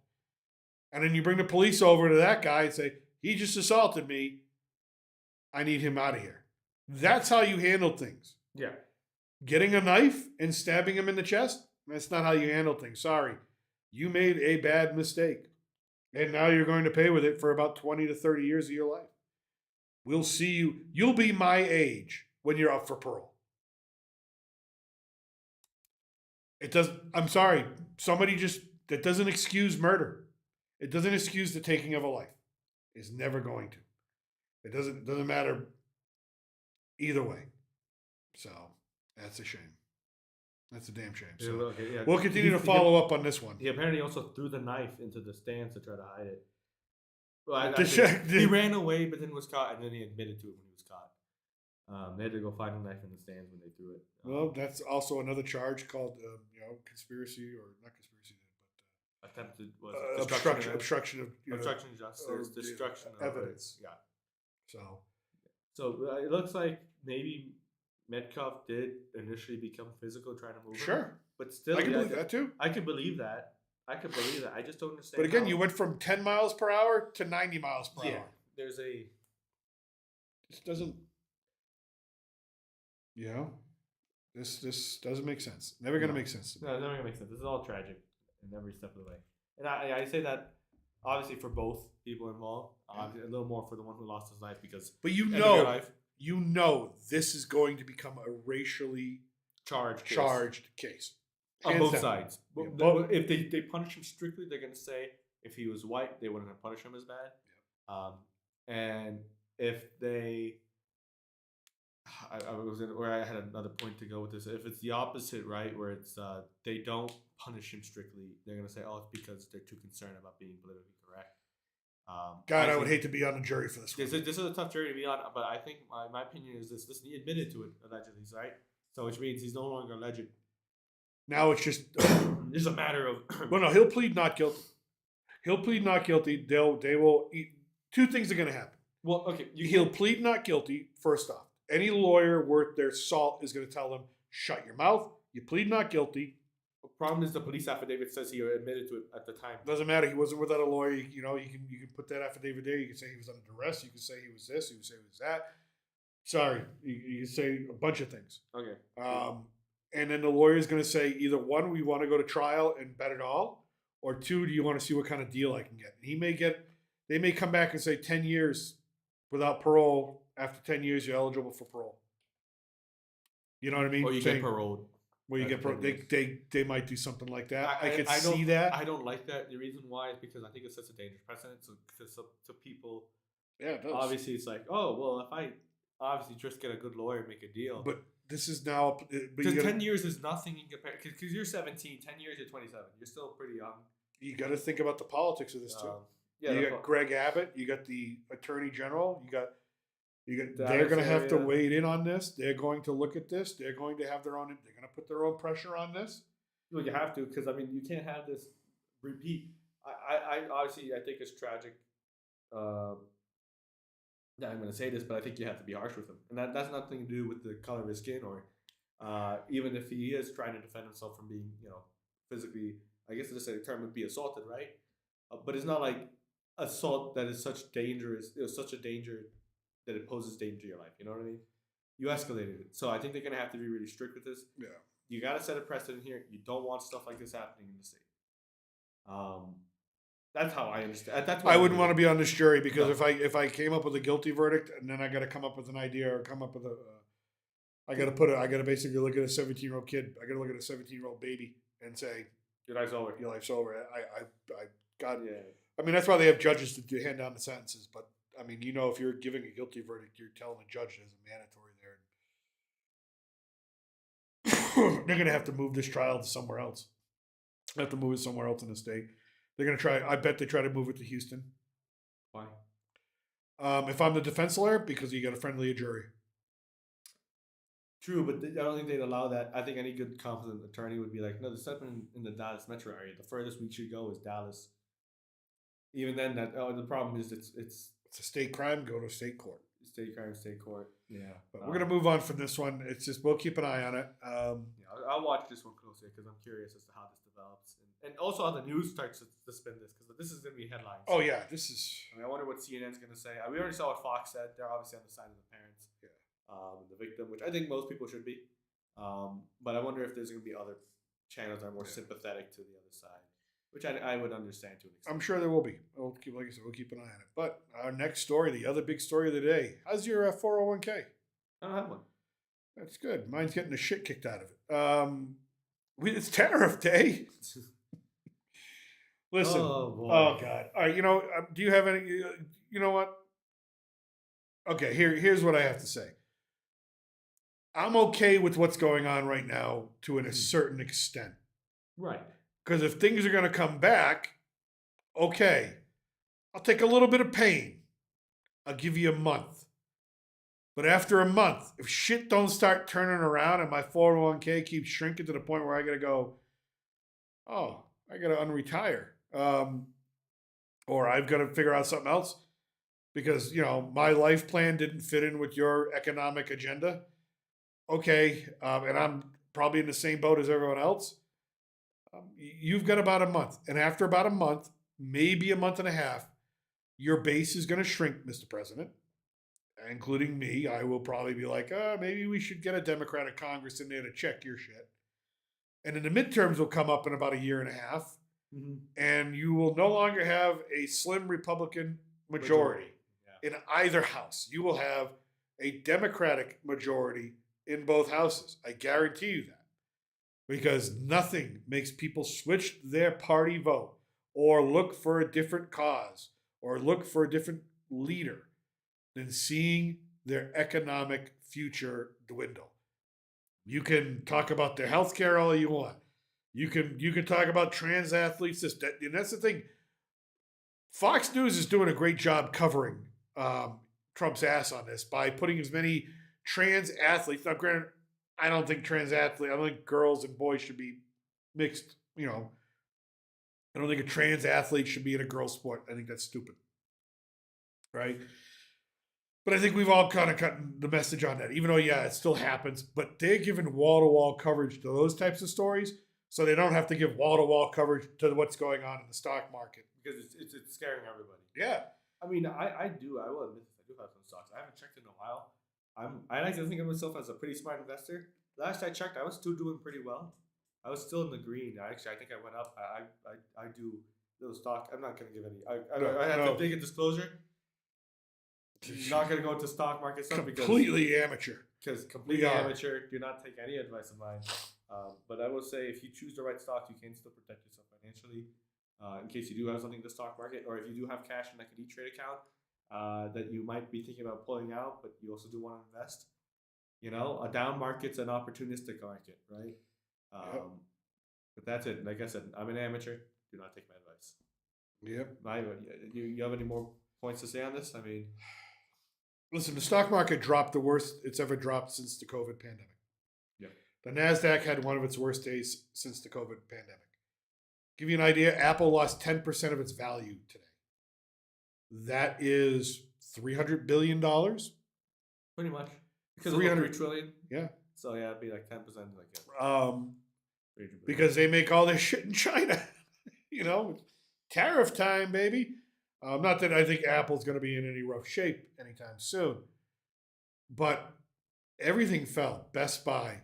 And then you bring the police over to that guy and say, he just assaulted me. I need him out of here. That's how you handle things. Yeah. Getting a knife and stabbing him in the chest, that's not how you handle things. Sorry. You made a bad mistake. And now you're going to pay with it for about 20 to 30 years of your life. We'll see you. You'll be my age when you're up for parole. I'm sorry. That doesn't excuse murder. It doesn't excuse the taking of a life. It's never going to. It doesn't matter either way. So that's a shame. That's a damn shame. So we'll continue to follow up on this one. He apparently also threw the knife into the stands to try to hide it. Well, he ran away, but then was caught, and then he admitted to it when he was caught. They had to go find a knife in the stands when they threw it. Well, that's also another charge called conspiracy or not conspiracy, but attempted obstruction of justice, destruction of evidence. Yeah. So it looks like maybe Metcalf did initially become physical trying to move him. Sure. But still, I can believe that too. I can believe that. I just don't understand. But again, you went from 10 miles per hour to 90 miles per hour. There's This doesn't, This doesn't make sense. Never gonna make sense. No, it's never gonna make sense. This is all tragic in every step of the way. And I say that obviously for both people involved. A little more for the one who lost his life because. But you know, this is going to become a racially charged case. On Hands both down. sides. Yeah, If they punish him strictly, they're gonna say if he was white, they wouldn't have punished him as bad. And if they, I had another point to go with this. If it's the opposite, right, where it's they don't punish him strictly, they're gonna say, oh, it's because they're too concerned about being politically correct. God, I would hate to be on a jury for this one. This is a tough jury to be on, but I think my opinion is this. He admitted to it allegedly, right? So which means he's no longer alleged. Now it's just It's a matter of well, no, he'll plead not guilty. He'll plead not guilty. They will. Two things are going to happen. well, okay, He'll plead not guilty. First off, any lawyer worth their salt is going to tell him, "Shut your mouth. You plead not guilty." The problem is the police affidavit says he admitted to it at the time. Doesn't matter. He wasn't without a lawyer. You can put that affidavit there. You can say he was under duress. You can say he was this. You can say he was that. Sorry, you can say a bunch of things. Okay. And then the lawyer is going to say either one, we want to go to trial and bet it all, or two, do you want to see what kind of deal I can get? They may come back and say 10 years without parole. After 10 years, you're eligible for parole. You know what I mean? Or you get paroled. Well, you get paroled. They might do something like that. I could see don't, that. I don't like that. The reason why is because I think it sets a dangerous precedent to people. Yeah, it does. Obviously, it's like, oh, well, if I obviously just get a good lawyer and make a deal. But this is now. Because 10 years is nothing in comparison. Because you're 17, 10 years, you're 27. You're still pretty young. You got to think about the politics of this too. Yeah, you got Greg Abbott. You got the Attorney General. You got. Dallas They're going to have to area. wade in on this. They're going to look at this. They're going to have their own. They're going to put their own pressure on this. Well, you have to, because I mean, you can't have this repeat. I obviously I think it's tragic. That I'm going to say this, but I think you have to be harsh with him, and that's nothing to do with the color of his skin, or even if he is trying to defend himself from being, physically. I guess just the term would be assaulted, right? But it's not like assault that is such such a danger that it poses danger to your life. You know what I mean? You escalated it, so I think they're going to have to be really strict with this. Yeah. You got to set a precedent here. You don't want stuff like this happening in the state. That's how I understand. That's I wouldn't want to be on this jury because if I came up with a guilty verdict and then I got to come up with an idea or come up with I got to basically look at a 17-year-old kid. I got to look at a 17-year-old baby and say, your life's over. Your life's over. Yeah. I mean, that's why they have judges to hand down the sentences. But I mean, if you're giving a guilty verdict, you're telling the judge there's a mandatory there. They're going to have to move this trial to somewhere else. They have to move it somewhere else in the state. They're going to try. I bet they try to move it to Houston. Why? If I'm the defense lawyer, because you got a friendly jury. True, but I don't think they'd allow that. I think any good competent attorney would be like, no, this happened in the Dallas metro area. The furthest we should go is Dallas. Even then, the problem is it's a state crime. Go to state court. State crime, state court. Yeah, but we're gonna move on from this one. It's just we'll keep an eye on it. I'll watch this one closely because I'm curious as to how this develops and also how the news starts to spin this because this is gonna be headlines. Oh yeah, this is. I wonder what CNN's gonna say. We already saw what Fox said. They're obviously on the side of the parents. Yeah. The victim, which I think most people should be. But I wonder if there's going to be other channels that are more sympathetic to the other side, which I would understand to an extent. I'm sure there will be. Like I said, we'll keep an eye on it. But our next story, the other big story of the day, how's your 401k? I don't have one. That's good. Mine's getting the shit kicked out of it. It's tariff day. Listen. Oh, God. All right, do you have any, you know what? Okay, here's what I have to say. I'm okay with what's going on right now to a certain extent. Right. Because if things are going to come back, okay, I'll take a little bit of pain. I'll give you a month. But after a month, if shit don't start turning around and my 401k keeps shrinking to the point where I got to go, oh, I got to unretire. Or I've got to figure out something else because, my life plan didn't fit in with your economic agenda. Okay, and I'm probably in the same boat as everyone else. You've got about a month. And after about a month, maybe a month and a half, your base is going to shrink, Mr. President. including me, I will probably be like, maybe we should get a Democratic Congress in there to check your shit. And then the midterms will come up in about a year and a half, and you will no longer have a slim Republican majority in either house. You will have a Democratic majority in both houses. I guarantee you that. Because nothing makes people switch their party vote or look for a different cause or look for a different leader than seeing their economic future dwindle. You can talk about their health care all you want. You can talk about trans athletes. And that's the thing. Fox News is doing a great job covering Trump's ass on this by putting as many trans athletes. Now, granted, I don't think I don't think girls and boys should be mixed. I don't think a trans athlete should be in a girl sport. I think that's stupid. Right? But I think we've all kind of gotten the message on that, even though, yeah, it still happens. But they're giving wall-to-wall coverage to those types of stories, so they don't have to give wall-to-wall coverage to what's going on in the stock market. Because it's scaring everybody. Yeah. I mean, I will admit this. I do have some stocks. I haven't checked in a while. I like to think of myself as a pretty smart investor. Last I checked, I was still doing pretty well. I was still in the green. I think I went up. I do little stock. I'm not going to give any. I have to make a disclosure. Not going to go into stock market stuff completely amateur. Because completely amateur. Do not take any advice of mine. But I will say, if you choose the right stock, you can still protect yourself financially. In case you do have something in the stock market, or if you do have cash in like an E-Trade account that you might be thinking about pulling out, but you also do want to invest. A down market's an opportunistic market, right? But that's it. Like I said, I'm an amateur. Do not take my advice. Yep. You have any more points to say on this? I mean, listen, the stock market dropped the worst it's ever dropped since the COVID pandemic. Yeah. The NASDAQ had one of its worst days since the COVID pandemic. Give you an idea, Apple lost 10% of its value today. That is $300 billion. Pretty much. Because 300 trillion. Yeah. So yeah, it'd be like 10%. Because they make all this shit in China. Tariff time, baby. Not that I think Apple's going to be in any rough shape anytime soon. But everything fell. Best Buy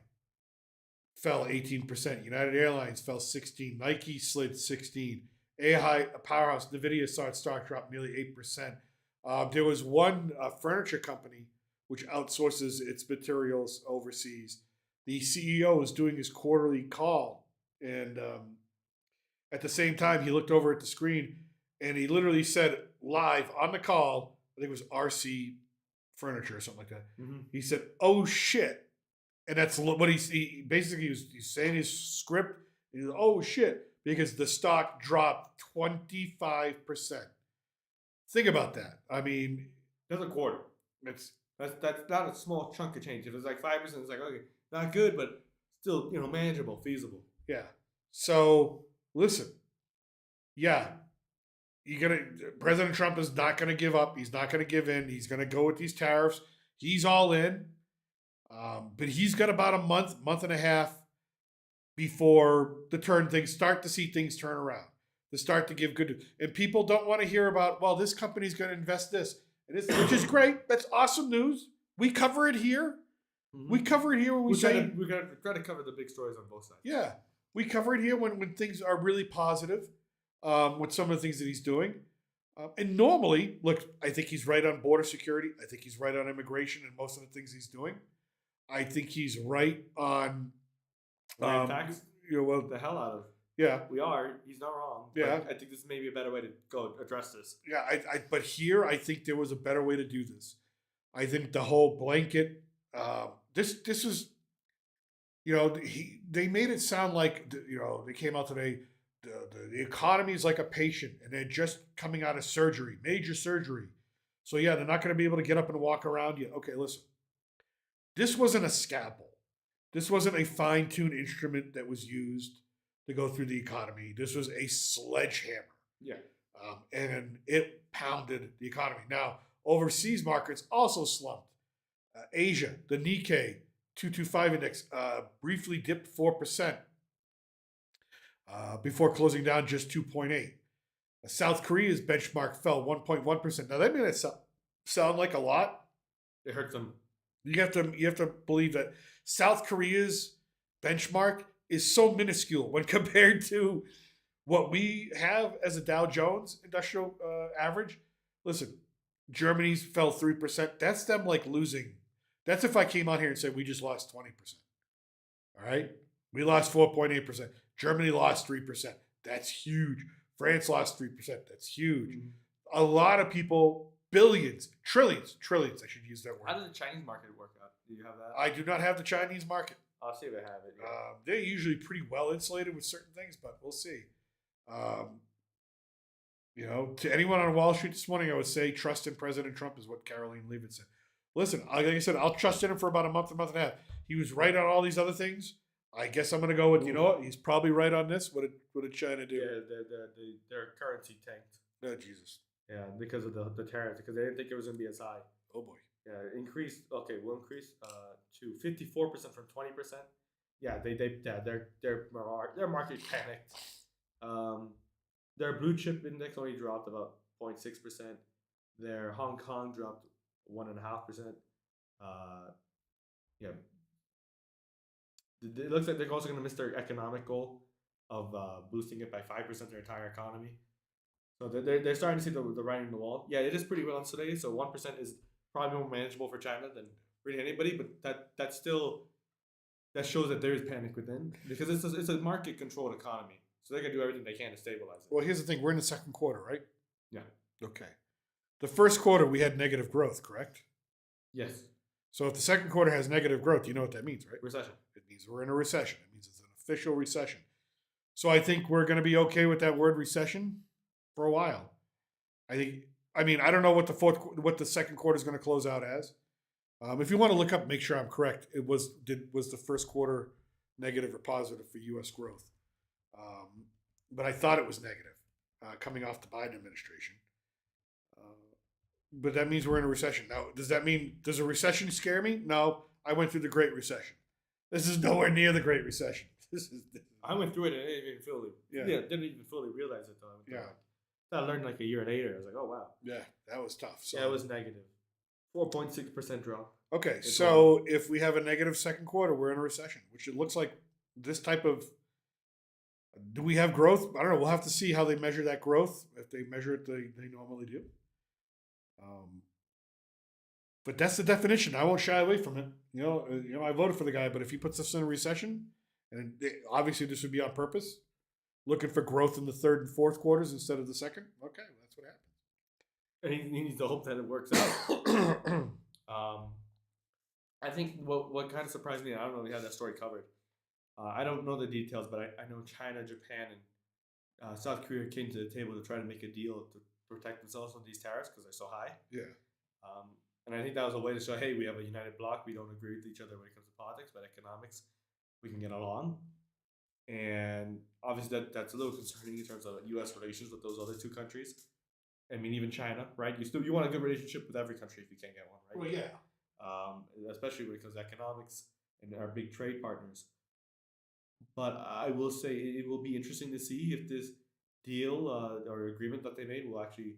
fell 18%. United Airlines fell 16%. Nike slid 16%. A powerhouse, NVIDIA saw its stock drop nearly 8%. There was one furniture company which outsources its materials overseas. The CEO was doing his quarterly call, and at the same time, he looked over at the screen, and he literally said live on the call, I think it was RC Furniture or something like that. Mm-hmm. He said, "Oh shit," and that's what he basically he's saying his script. He said, "Oh shit," because the stock dropped 25%. Think about that. I mean, that's a quarter. That's not a small chunk of change. If it's like 5%, it's like, okay, not good, but still, manageable, feasible. Yeah. So listen, yeah, President Trump is not gonna give up. He's not gonna give in. He's gonna go with these tariffs. He's all in. But he's got about a month and a half before start to see things turn around. To start to give good, and people don't want to hear about, well, this company's going to invest this, which is great. That's awesome news. We cover it here. Mm-hmm. We cover it here when we try to cover the big stories on both sides. Yeah, we cover it here when things are really positive with some of the things that he's doing. And normally, look, I think he's right on border security. I think he's right on immigration and most of the things he's doing. I think he's right on tax. The hell out of. Yeah, we are. He's not wrong. Yeah, I think this may be a better way to go address this. Yeah, but here I think there was a better way to do this. I think the whole blanket. This was, they made it sound like they came out today. The economy is like a patient, and they're just coming out of surgery, major surgery. So yeah, they're not going to be able to get up and walk around yet. Okay, listen. This wasn't a scalpel. This wasn't a fine-tuned instrument that was used to go through the economy. This was a sledgehammer. Yeah. And it pounded the economy. Now, overseas markets also slumped. Asia, the Nikkei 225 index briefly dipped 4% before closing down just 2.8. South Korea's benchmark fell 1.1%. Now, that may not sound like a lot, It hurts them. You have to believe that South Korea's benchmark is so minuscule when compared to what we have as a Dow Jones industrial average. Listen, Germany's fell 3%. That's them like losing. That's if I came out here and said we just lost 20%. All right, we lost 4.8%. Germany lost 3%. That's huge. France lost 3%. That's huge. A lot of people, billions, trillions. I should use that word. How does the Chinese market work out? Do you have that? I do not have the Chinese market. I'll see if I have it. Yeah. They're usually pretty well insulated with certain things, but we'll see. To anyone on Wall Street this morning, I would say trust in President Trump is what Caroline Leavitt said. Listen, like I said, I'll trust in him for about a month and a half. He was right on all these other things. I guess I'm going to go with, you know what? He's probably right on this. What did China do? Yeah, their currency tanked. Oh, Jesus. Yeah, because of the tariffs, because they didn't think it was going to be as high. Oh, boy. Yeah, increased. Okay, will increase to 54% from 20%. Yeah, their market panicked. Their blue chip index only dropped about 0.6%. Their Hong Kong dropped 1.5%. Yeah, it looks like they're also going to miss their economic goal of boosting it by 5% their entire economy. So they're starting to see the writing on the wall. Yeah, it is pretty well insulated. So 1% is probably more manageable for China than really anybody. But that shows that there is panic within, because it's a market controlled economy. So they're gonna do everything they can to stabilize it. Well, here's the thing: we're in the second quarter, right? Yeah. Okay. The first quarter we had negative growth, correct? Yes. So if the second quarter has negative growth, you know what that means, right? Recession. It means we're in a recession. It means it's an official recession. So I think we're going to be okay with that word recession for a while. I don't know what the second quarter is going to close out as. If you want to look up, make sure I'm correct. Was the first quarter negative or positive for U.S. growth? But I thought it was negative coming off the Biden administration. But that means we're in a recession. Now, does a recession scare me? No, I went through the Great Recession. This is nowhere near the Great Recession. I went through it and I didn't even fully realize it though. Yeah. I learned like a year later. I was like, oh wow. Yeah, that was tough. So yeah, it was negative. 4.6% drop. Okay, so if we have a negative second quarter, we're in a recession, which it looks like this type of. Do we have growth? I don't know. We'll have to see how they measure that growth. If they measure it, they normally do. But that's the definition. I won't shy away from it. I voted for the guy, but if he puts us in a recession, and obviously this would be on purpose, looking for growth in the third and fourth quarters instead of the second. Okay, that's what happens. And he needs to hope that it works out. I think what kind of surprised me, I don't know if we had that story covered. I don't know the details, but I know China, Japan, and South Korea came to the table to try to make a deal to protect themselves from these tariffs because they're so high. Yeah. And I think that was a way to show, hey, we have a united bloc. We don't agree with each other when it comes to politics, but economics, we can get along. And obviously that's a little concerning in terms of U.S. relations with those other two countries. I mean, even China, right? You want a good relationship with every country if you can't get one, right? Well, yeah. Especially when it comes to economics and our big trade partners. But I will say it will be interesting to see if this deal or agreement that they made will actually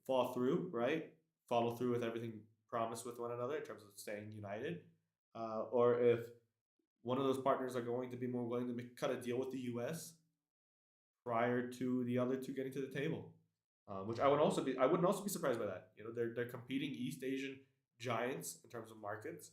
fall through, right? Follow through with everything promised with one another in terms of staying united, or if one of those partners are going to be more willing to cut a deal with the U.S. prior to the other two getting to the table, which I wouldn't also be surprised by that. They're competing East Asian giants in terms of markets.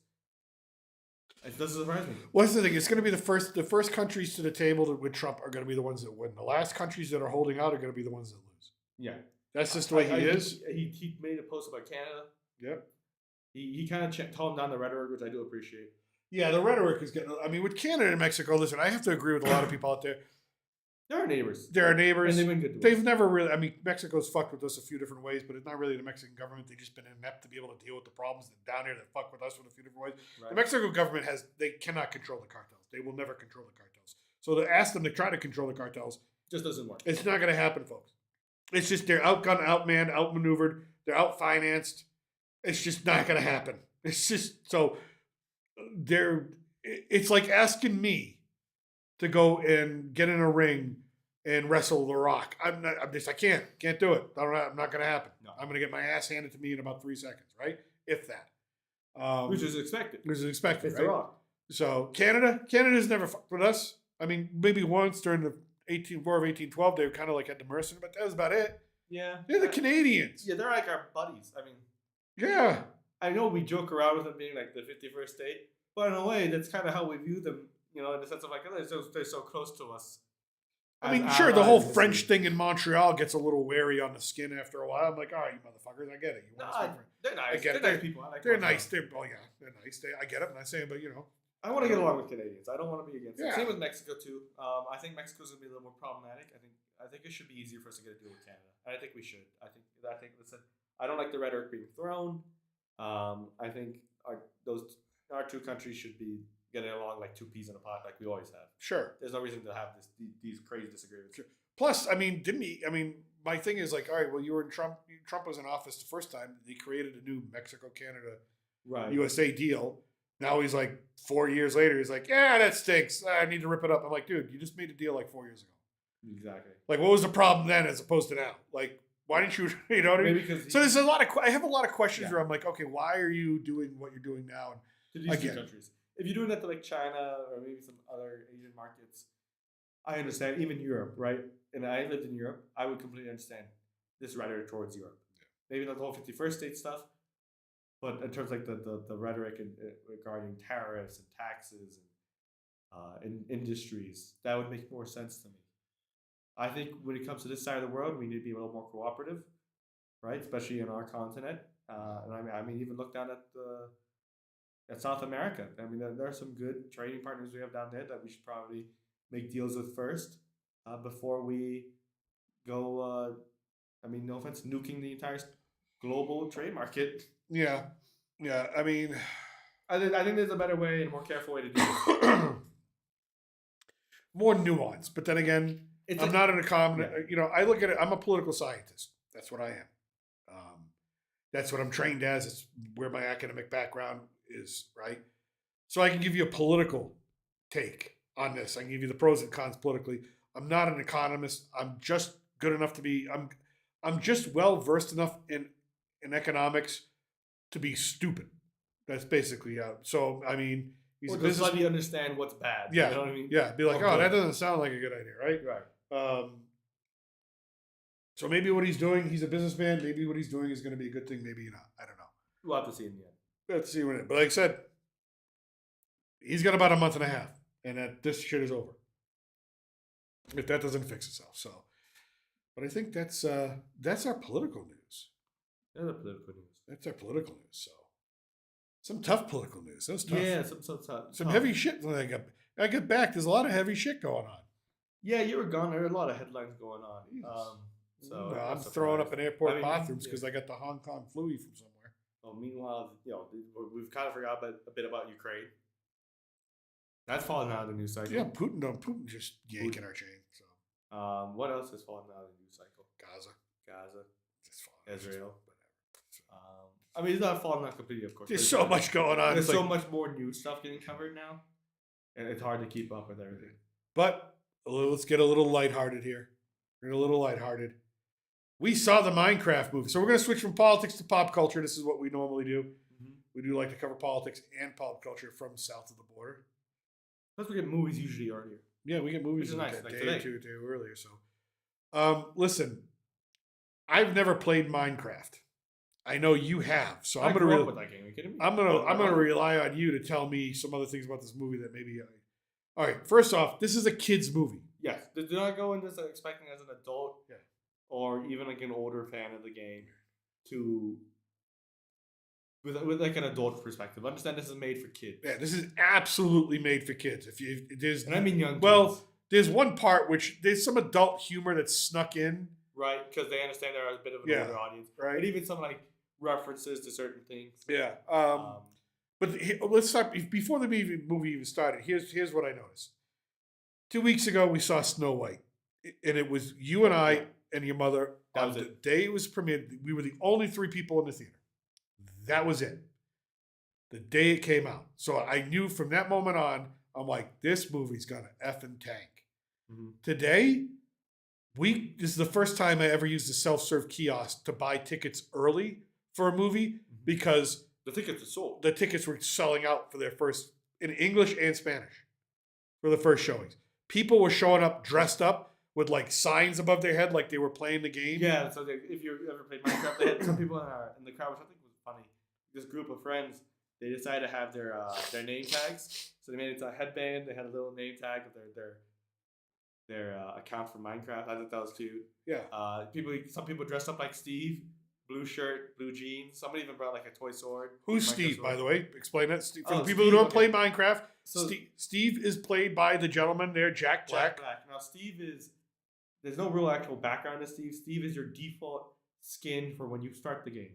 It doesn't surprise me. What's the thing? It's going to be the first countries to the table with Trump are going to be the ones that win. The last countries that are holding out are going to be the ones that lose. Yeah. That's just the way he is. He made a post about Canada. Yep. He kind of toned down the rhetoric, which I do appreciate. Yeah, the rhetoric is getting. I mean, with Canada and Mexico, listen, I have to agree with a lot of people out there. They're our neighbors. They're our neighbors. And they've been good to us. They've never really. I mean, Mexico's fucked with us a few different ways, but it's not really the Mexican government. They've just been inept to be able to deal with the problems down here that fuck with us in a few different ways. Right. The Mexican government they cannot control the cartels. They will never control the cartels. So to ask them to try to control the cartels just doesn't work. It's not going to happen, folks. It's just they're outgunned, outmanned, outmaneuvered. They're outfinanced. It's just not going to happen. It's just so it's like asking me to go and get in a ring and wrestle The Rock. I can't do it. I'm not going to happen. No. I'm going to get my ass handed to me in about 3 seconds, right? If that. Which is expected. Which is expected, It's right? The Rock. So Canada's never fucked with us. I mean, maybe once during the War of 1812, they kind of like had the mercenary, but that was about it. Yeah. They're the Canadians. Yeah, they're like our buddies. I mean, Yeah. I know we joke around with them being like the 51st state, but in a way, that's kind of how we view them, in the sense of like, oh, they're so close to us. I mean, sure, the whole French thing in Montreal gets a little wary on the skin after a while. I'm like, all right, you motherfuckers, I get it. You want to speak French. They're nice. I get it. They're nice people. I like They're Montreal. nice. They're nice. I get it. I'm not saying, but I want to get along with Canadians. I don't want to be against them. Yeah. Same with Mexico too. I think Mexico's gonna be a little more problematic. I think it should be easier for us to get a deal with Canada. I think we should. I think listen. I don't like the rhetoric being thrown. I think our two countries should be getting along like two peas in a pod, like we always have. Sure. There's no reason to have these crazy disagreements. Sure. Plus, I mean, my thing is like, all right, well, you were in Trump was in office the first time. He created a new Mexico-Canada USA deal. Now he's like 4 years later, he's like, yeah, that stinks. I need to rip it up. I'm like, dude, you just made a deal like 4 years ago. Exactly. Like, what was the problem then as opposed to now? Like, why didn't you, you know what I mean? So there's a lot of, I have a lot of questions where I'm like, okay, why are you doing what you're doing now? And to these two countries. If you're doing that to like China or maybe some other Asian markets, I understand. Even Europe, right? And I lived in Europe. I would completely understand this rhetoric towards Europe. Yeah. Maybe not the whole 51st state stuff, but in terms of like the rhetoric regarding tariffs and taxes and industries, that would make more sense to me. I think when it comes to this side of the world, we need to be a little more cooperative, right? Especially in our continent. And I mean, even look down at South America. I mean, there are some good trading partners we have down there that we should probably make deals with first before we go. I mean, no offense, nuking the entire global trade market. Yeah. I mean, I think there's a better way and a more careful way to do it. More nuance, but then again, I'm not an economist. Yeah. I look at it. I'm a political scientist. That's what I am. That's what I'm trained as. It's where my academic background is, right? So I can give you a political take on this. I can give you the pros and cons politically. I'm not an economist. I'm just good enough to be. I'm just well versed enough in economics to be stupid. That's basically so. I mean, just let me understand what's bad. Yeah, you know what I mean. Yeah, be like, that doesn't sound like a good idea, right? Right. So maybe what he's doing, he's a businessman. Maybe what he's doing is going to be a good thing. Maybe not. I don't know. We'll have to see in the end. We'll have to see when it. But like I said, he's got about a month and a half, and this shit is over. If that doesn't fix itself, so. But I think that's our political news. That's our political news. That's our political news. So, some tough political news. That was tough. Yeah, some tough. Some heavy shit. When I get back, there's a lot of heavy shit going on. Yeah, you were gone. There were a lot of headlines going on. So I'm throwing up in airport bathrooms because I got the Hong Kong flu from somewhere. Oh, meanwhile, we've kind of forgot a bit about Ukraine. That's fallen out of the news cycle. Yeah, Putin just yanking our chain. So, what else has fallen out of the news cycle? Gaza, Israel. I mean, it's not falling out completely, of course. There's so much going on. There's so much more new stuff getting covered now, and it's hard to keep up with everything. But let's get a little lighthearted here. We're a little lighthearted. We saw the MineCraft movie. So we're going to switch from politics to pop culture. This is what we normally do. Mm-hmm. We do like to cover politics and pop culture from south of the border. Plus, we get movies usually earlier. Yeah, we get movies nice, a like day today. or two earlier. So, listen, I've never played MineCraft. I know you have, so I'm going to with that game. Are you kidding me? I'm going to rely on you to tell me some other things about this movie that maybe. All right, first off, this is a kids movie. Yes, do not go into this expecting as an adult or even like an older fan of the game with like an adult perspective. Understand this is made for kids. Yeah, this is absolutely made for kids. And I mean young kids. Well, there's one part which there's some adult humor that's snuck in. Right, because they understand they're a bit of an older audience. Right. And even some like references to certain things. Yeah. But let's start before the movie even started. Here's what I noticed. 2 weeks ago, we saw Snow White, and it was you and I and your mother on the day it was premiered. We were the only 3 people in the theater. That was it. The day it came out. So I knew from that moment on, I'm like, this movie's gonna effing tank. Mm-hmm. Today, this is the first time I ever used a self-serve kiosk to buy tickets early for a movie because The tickets are sold. The tickets were selling out for their first, in English and Spanish, for the first showings. People were showing up dressed up with like signs above their head, like they were playing the game. Yeah, so if you ever played Minecraft, they had some people in the crowd, which I think was funny. This group of friends, they decided to have their name tags. So they made it into a headband. They had a little name tag of their account for Minecraft. I thought that was cute. Yeah. Some people dressed up like Steve, blue shirt, blue jeans. Somebody even brought like a toy sword. Who's Steve, sword. by the way? Explain that. For the people Steve, who don't okay. play Minecraft, So Steve is played by the gentleman there, Jack Black. Now Steve is. There's no real actual background to Steve. Steve is your default skin for when you start the game.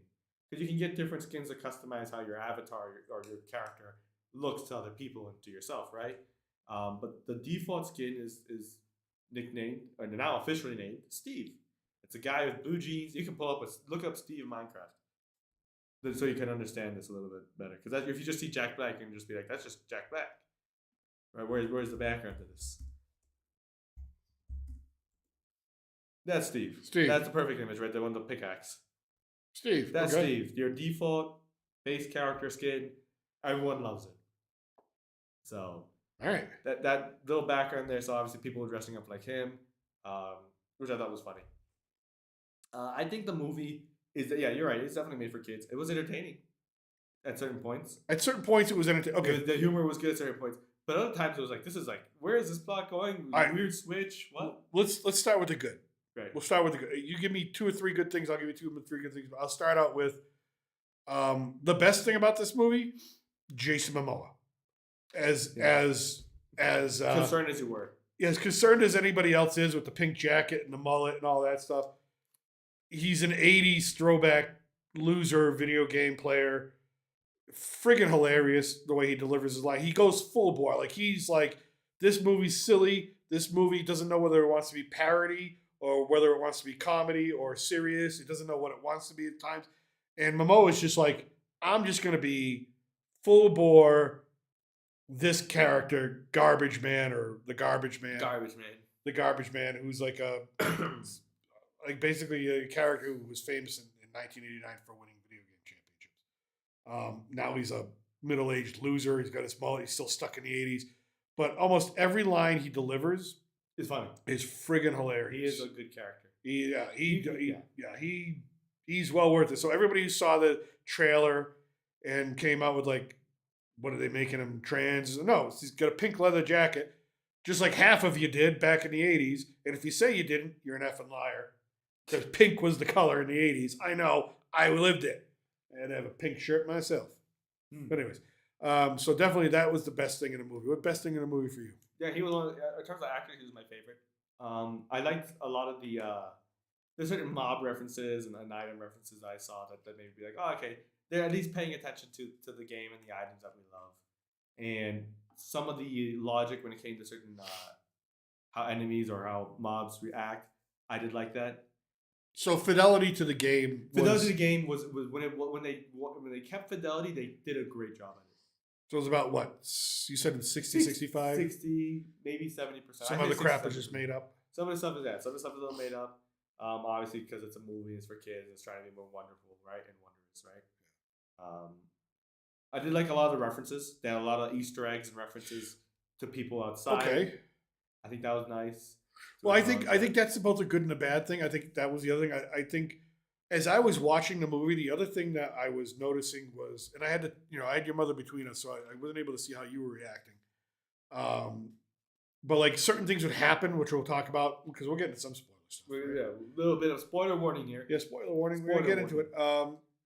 Because you can get different skins to customize how your avatar or your character looks to other people and to yourself, right? But the default skin is nicknamed, or now officially named, Steve. It's a guy with blue jeans. You can look up Steve Minecraft. So you can understand this a little bit better. Because if you just see Jack Black, you can just be like, that's just Jack Black. Right? Where's the background to this? That's Steve. Steve. That's the perfect image right there on the pickaxe. Steve. That's okay. Steve. Your default base character skin. Everyone loves it. So All right. that little background there. So obviously people were dressing up like him, which I thought was funny. I think the movie is you're right. It's definitely made for kids. It was entertaining at certain points. At certain points, it was entertaining. Okay. The humor was good at certain points. But other times it was like, this is like, where is this plot going? All right. Weird switch. What? Let's start with the good. Right. We'll start with the good. You give me 2 or 3 good things. I'll give you 2 or 3 good things. But I'll start out with the best thing about this movie, Jason Momoa, as concerned as you were. As concerned as anybody else is with the pink jacket and the mullet and all that stuff. He's an 80s throwback loser video game player. Friggin' hilarious the way he delivers his line. He goes full bore. Like he's like, this movie's silly. This movie doesn't know whether it wants to be parody or whether it wants to be comedy or serious. It doesn't know what it wants to be at times. And Momoa is just like, I'm just going to be full bore this character, Garbage Man or the Garbage Man. Garbage Man. The Garbage Man, who's like like basically a character who was famous in 1989 for winning video game championships. Now he's a middle-aged loser. He's got his mullet. He's still stuck in the 80s. But almost every line he delivers is funny. Is friggin' hilarious. He is a good character. He's well worth it. So everybody who saw the trailer and came out with like, what are they making him trans? No, he's got a pink leather jacket, just like half of you did back in the 80s. And if you say you didn't, you're an effing liar. Because pink was the color in the 80s. I know. I lived it. And I have a pink shirt myself. But anyways, so definitely that was the best thing in the movie. What best thing in the movie for you? Yeah, he was one. In terms of actors, he was my favorite. I liked a lot of there's certain mob references and item references I saw that made me be like, oh, okay, they're at least paying attention to the game and the items that we love, and some of the logic when it came to certain how enemies or how mobs react, I did like that. So fidelity to the game. Fidelity to the game was when they kept fidelity, they did a great job at it. So it was about what? You said 60, 65? 60, maybe 70%. Some of the crap was just made up. Some of the stuff is that. Some of the stuff is a little made up. Obviously, because it's a movie, it's for kids, it's trying to be more wonderful, right? And wondrous, right? I did like a lot of the references. They had a lot of Easter eggs and references to people outside. Okay. I think that was nice. Well, I think that's both a good and a bad thing. I think that was the other thing. I think as I was watching the movie, the other thing that I was noticing was, and I had to, I had your mother between us, so I wasn't able to see how you were reacting. But like certain things would happen, which we'll talk about because we'll get into some spoilers. Right? Yeah, a little bit of spoiler warning here. Yeah, spoiler warning. We're gonna get into it.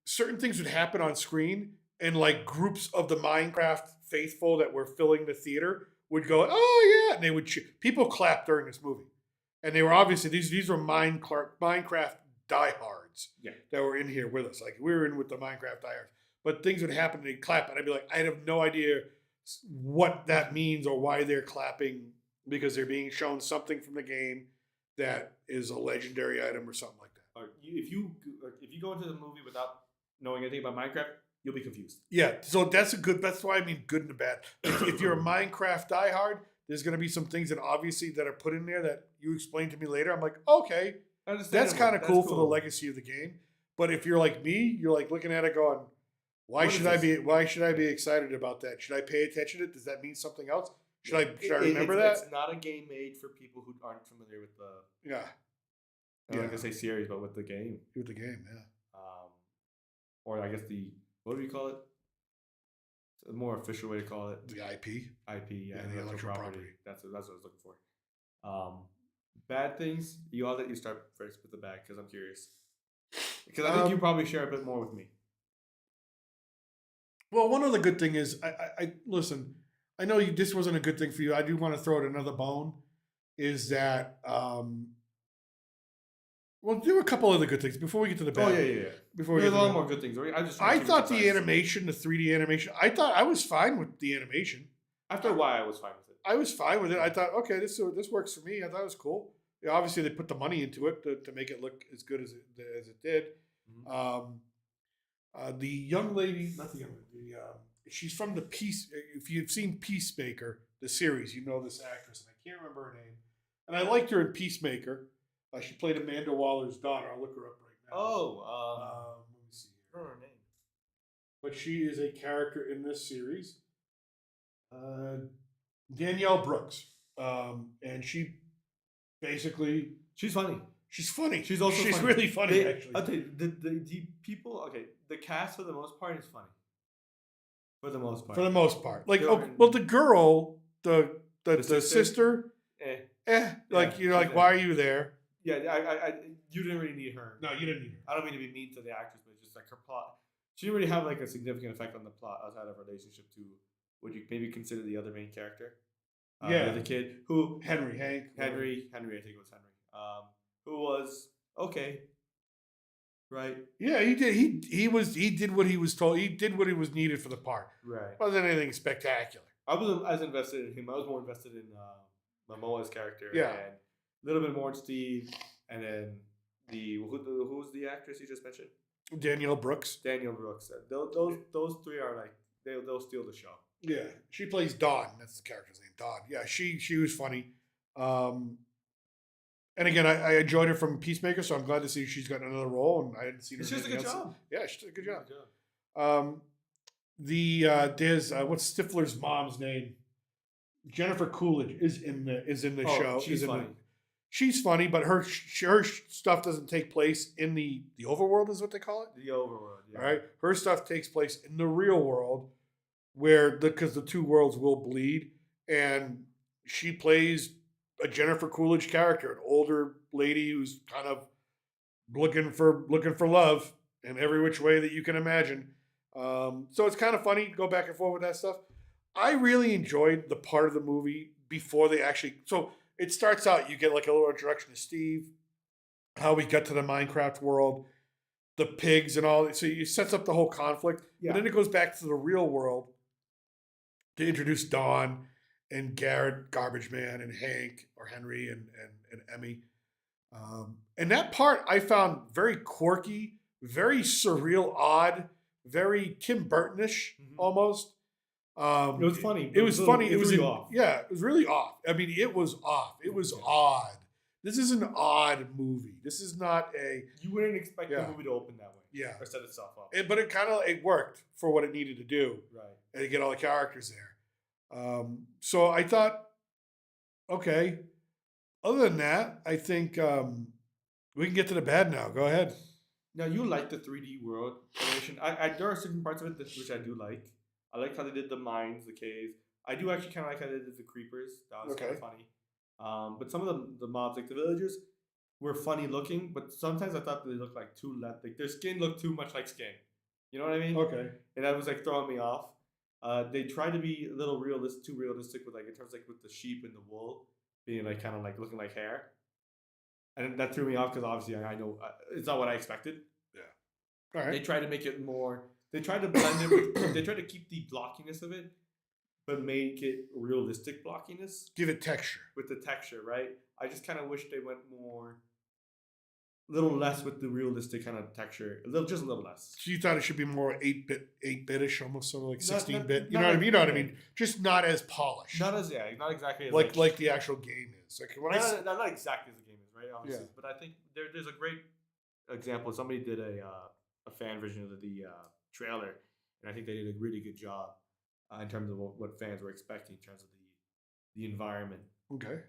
Certain things would happen on screen, and like groups of the Minecraft faithful that were filling the theater would go, "Oh yeah," and they would people clap during this movie, and they were obviously these were Minecraft diehards that were in here with us. Like we were in with the Minecraft diehards, but things would happen and they'd clap, and I'd be like, I have no idea what that means or why they're clapping because they're being shown something from the game that is a legendary item or something like that. If you go into the movie without knowing anything about Minecraft, you'll be confused. Yeah, so that's why I mean good and bad. If you're a Minecraft diehard, there's going to be some things that obviously that are put in there that you explain to me later. I'm like, okay, that's kind of cool for the legacy of the game. But if you're like me, you're like looking at it going, Why What is should I this? be? Why should I be excited about that? Should I pay attention to it? Does that mean something else? Should I remember that? It's not a game made for people who aren't familiar with the. Yeah, I'm not yeah. gonna say series, but with the game. With the game, yeah. Or I guess the what do you call it? A more official way to call it. The IP. IP, yeah, the intellectual property. That's what I was looking for. Bad things. I'll let you start first with the bad because I'm curious. Because I think you probably share a bit more with me. Well, one other good thing is, I listen. I know this wasn't a good thing for you. I do want to throw it another bone. Is that well, do a couple other good things before we get to the bad. Oh yeah. Before we There's get a to lot more good things. I thought the animation, the 3D animation. I thought I was fine with the animation. After a while, I was fine with it. I was fine with it. I thought, okay, this works for me. I thought it was cool. Yeah, obviously, they put the money into it to make it look as good as it did. Mm-hmm. The young lady, not the young lady, she's from the Peace. If you've seen Peacemaker, the series, you know this actress, and I can't remember her name. And I liked her in Peacemaker. She played Amanda Waller's daughter. I'll look her up right now. Oh, let me see I here. don't know her name. But she is a character in this series. Danielle Brooks, and she basically She's funny. she's funny. She's also funny. really funny actually. I'll tell you, the people. Okay, the cast for the most part is funny. For the most part. For the most part, like They're- well, the girl, the sister? sister, like Yeah, like she's why in. are you there? Yeah, I you didn't really need her. No, you didn't need her. I don't mean to be mean to the actress, but it's just like her plot. She didn't really have like a significant effect on the plot outside of her relationship to would you maybe consider the other main character? Yeah. The kid who Henry, I think it was Henry. Who was okay. Right. Yeah, he did. He did what he was told. He did what he was needed for the part. Right. Wasn't anything spectacular. I wasn't as invested in him. I was more invested in Momoa's character. Yeah. And a little bit more in Steve, and then who's the actress you just mentioned? Danielle Brooks. Daniel Brooks. Those three are like they'll steal the show. Yeah, she plays Dawn. That's the character's name, Dawn. Yeah, she was funny. And again, I enjoyed her from Peacemaker, so I'm glad to see she's got another role. And I hadn't seen her. She does a in anything good else. job. Yeah, she did a good job. There's what's Stifler's mom's name? Jennifer Coolidge is in the show. She's funny. She's funny, but her stuff doesn't take place in the overworld, is what they call it. The overworld. Yeah. All right, her stuff takes place in the real world, where because the two worlds will bleed, and she plays a Jennifer Coolidge character, an older lady who's kind of looking for love in every which way that you can imagine. So it's kind of funny to go back and forth with that stuff. I really enjoyed the part of the movie before they actually. So it starts out, you get like a little introduction to Steve, how we got to the Minecraft world, the pigs and all. So it sets up the whole conflict. Yeah. But then it goes back to the real world to introduce Dawn and Garrett, Garbage Man, and Hank or Henry and Emmy. And that part I found very quirky, very surreal, odd, very Tim Burtonish almost. It was funny. It was funny. It was really off. Yeah, it was really off. I mean, it was off. It was odd. This is an odd movie. This is not a. You wouldn't expect the movie to open that way. Yeah. Or set itself up. But it worked for what it needed to do. Right. And to get all the characters there. So I thought, okay. Other than that, I think we can get to the bad now. Go ahead. Now you like the 3D world animation. There are certain parts of it which I do like. I like how they did the mines, the caves. I do actually kind of like how they did the creepers. That was kind of funny. But some of the mobs, like the villagers, were funny looking. But sometimes I thought they looked like like their skin looked too much like skin. You know what I mean? Okay. And that was like throwing me off. They tried to be a little too realistic with like in terms like with the sheep and the wool being like kind of like looking like hair, and that threw me off because obviously I know it's not what I expected. Yeah. All right. They tried to make it more. They tried to blend it. With, they tried to keep the blockiness of it, but make it realistic blockiness. Give it texture. With the texture, right? I just kind of wish they went more. A little less with the realistic kind of texture. Just a little less. So you thought it should be more 8-bit-ish, almost sort of like 16-bit. You not know what I like- mean? You know what I mean? Just not as polished. Not exactly as like the actual game is. Like when not exactly as the game is, right? Obviously, Yeah. but I think there's a great example. Somebody did a fan version of the trailer, and I think they did a really good job in terms of what fans were expecting in terms of the environment. Okay.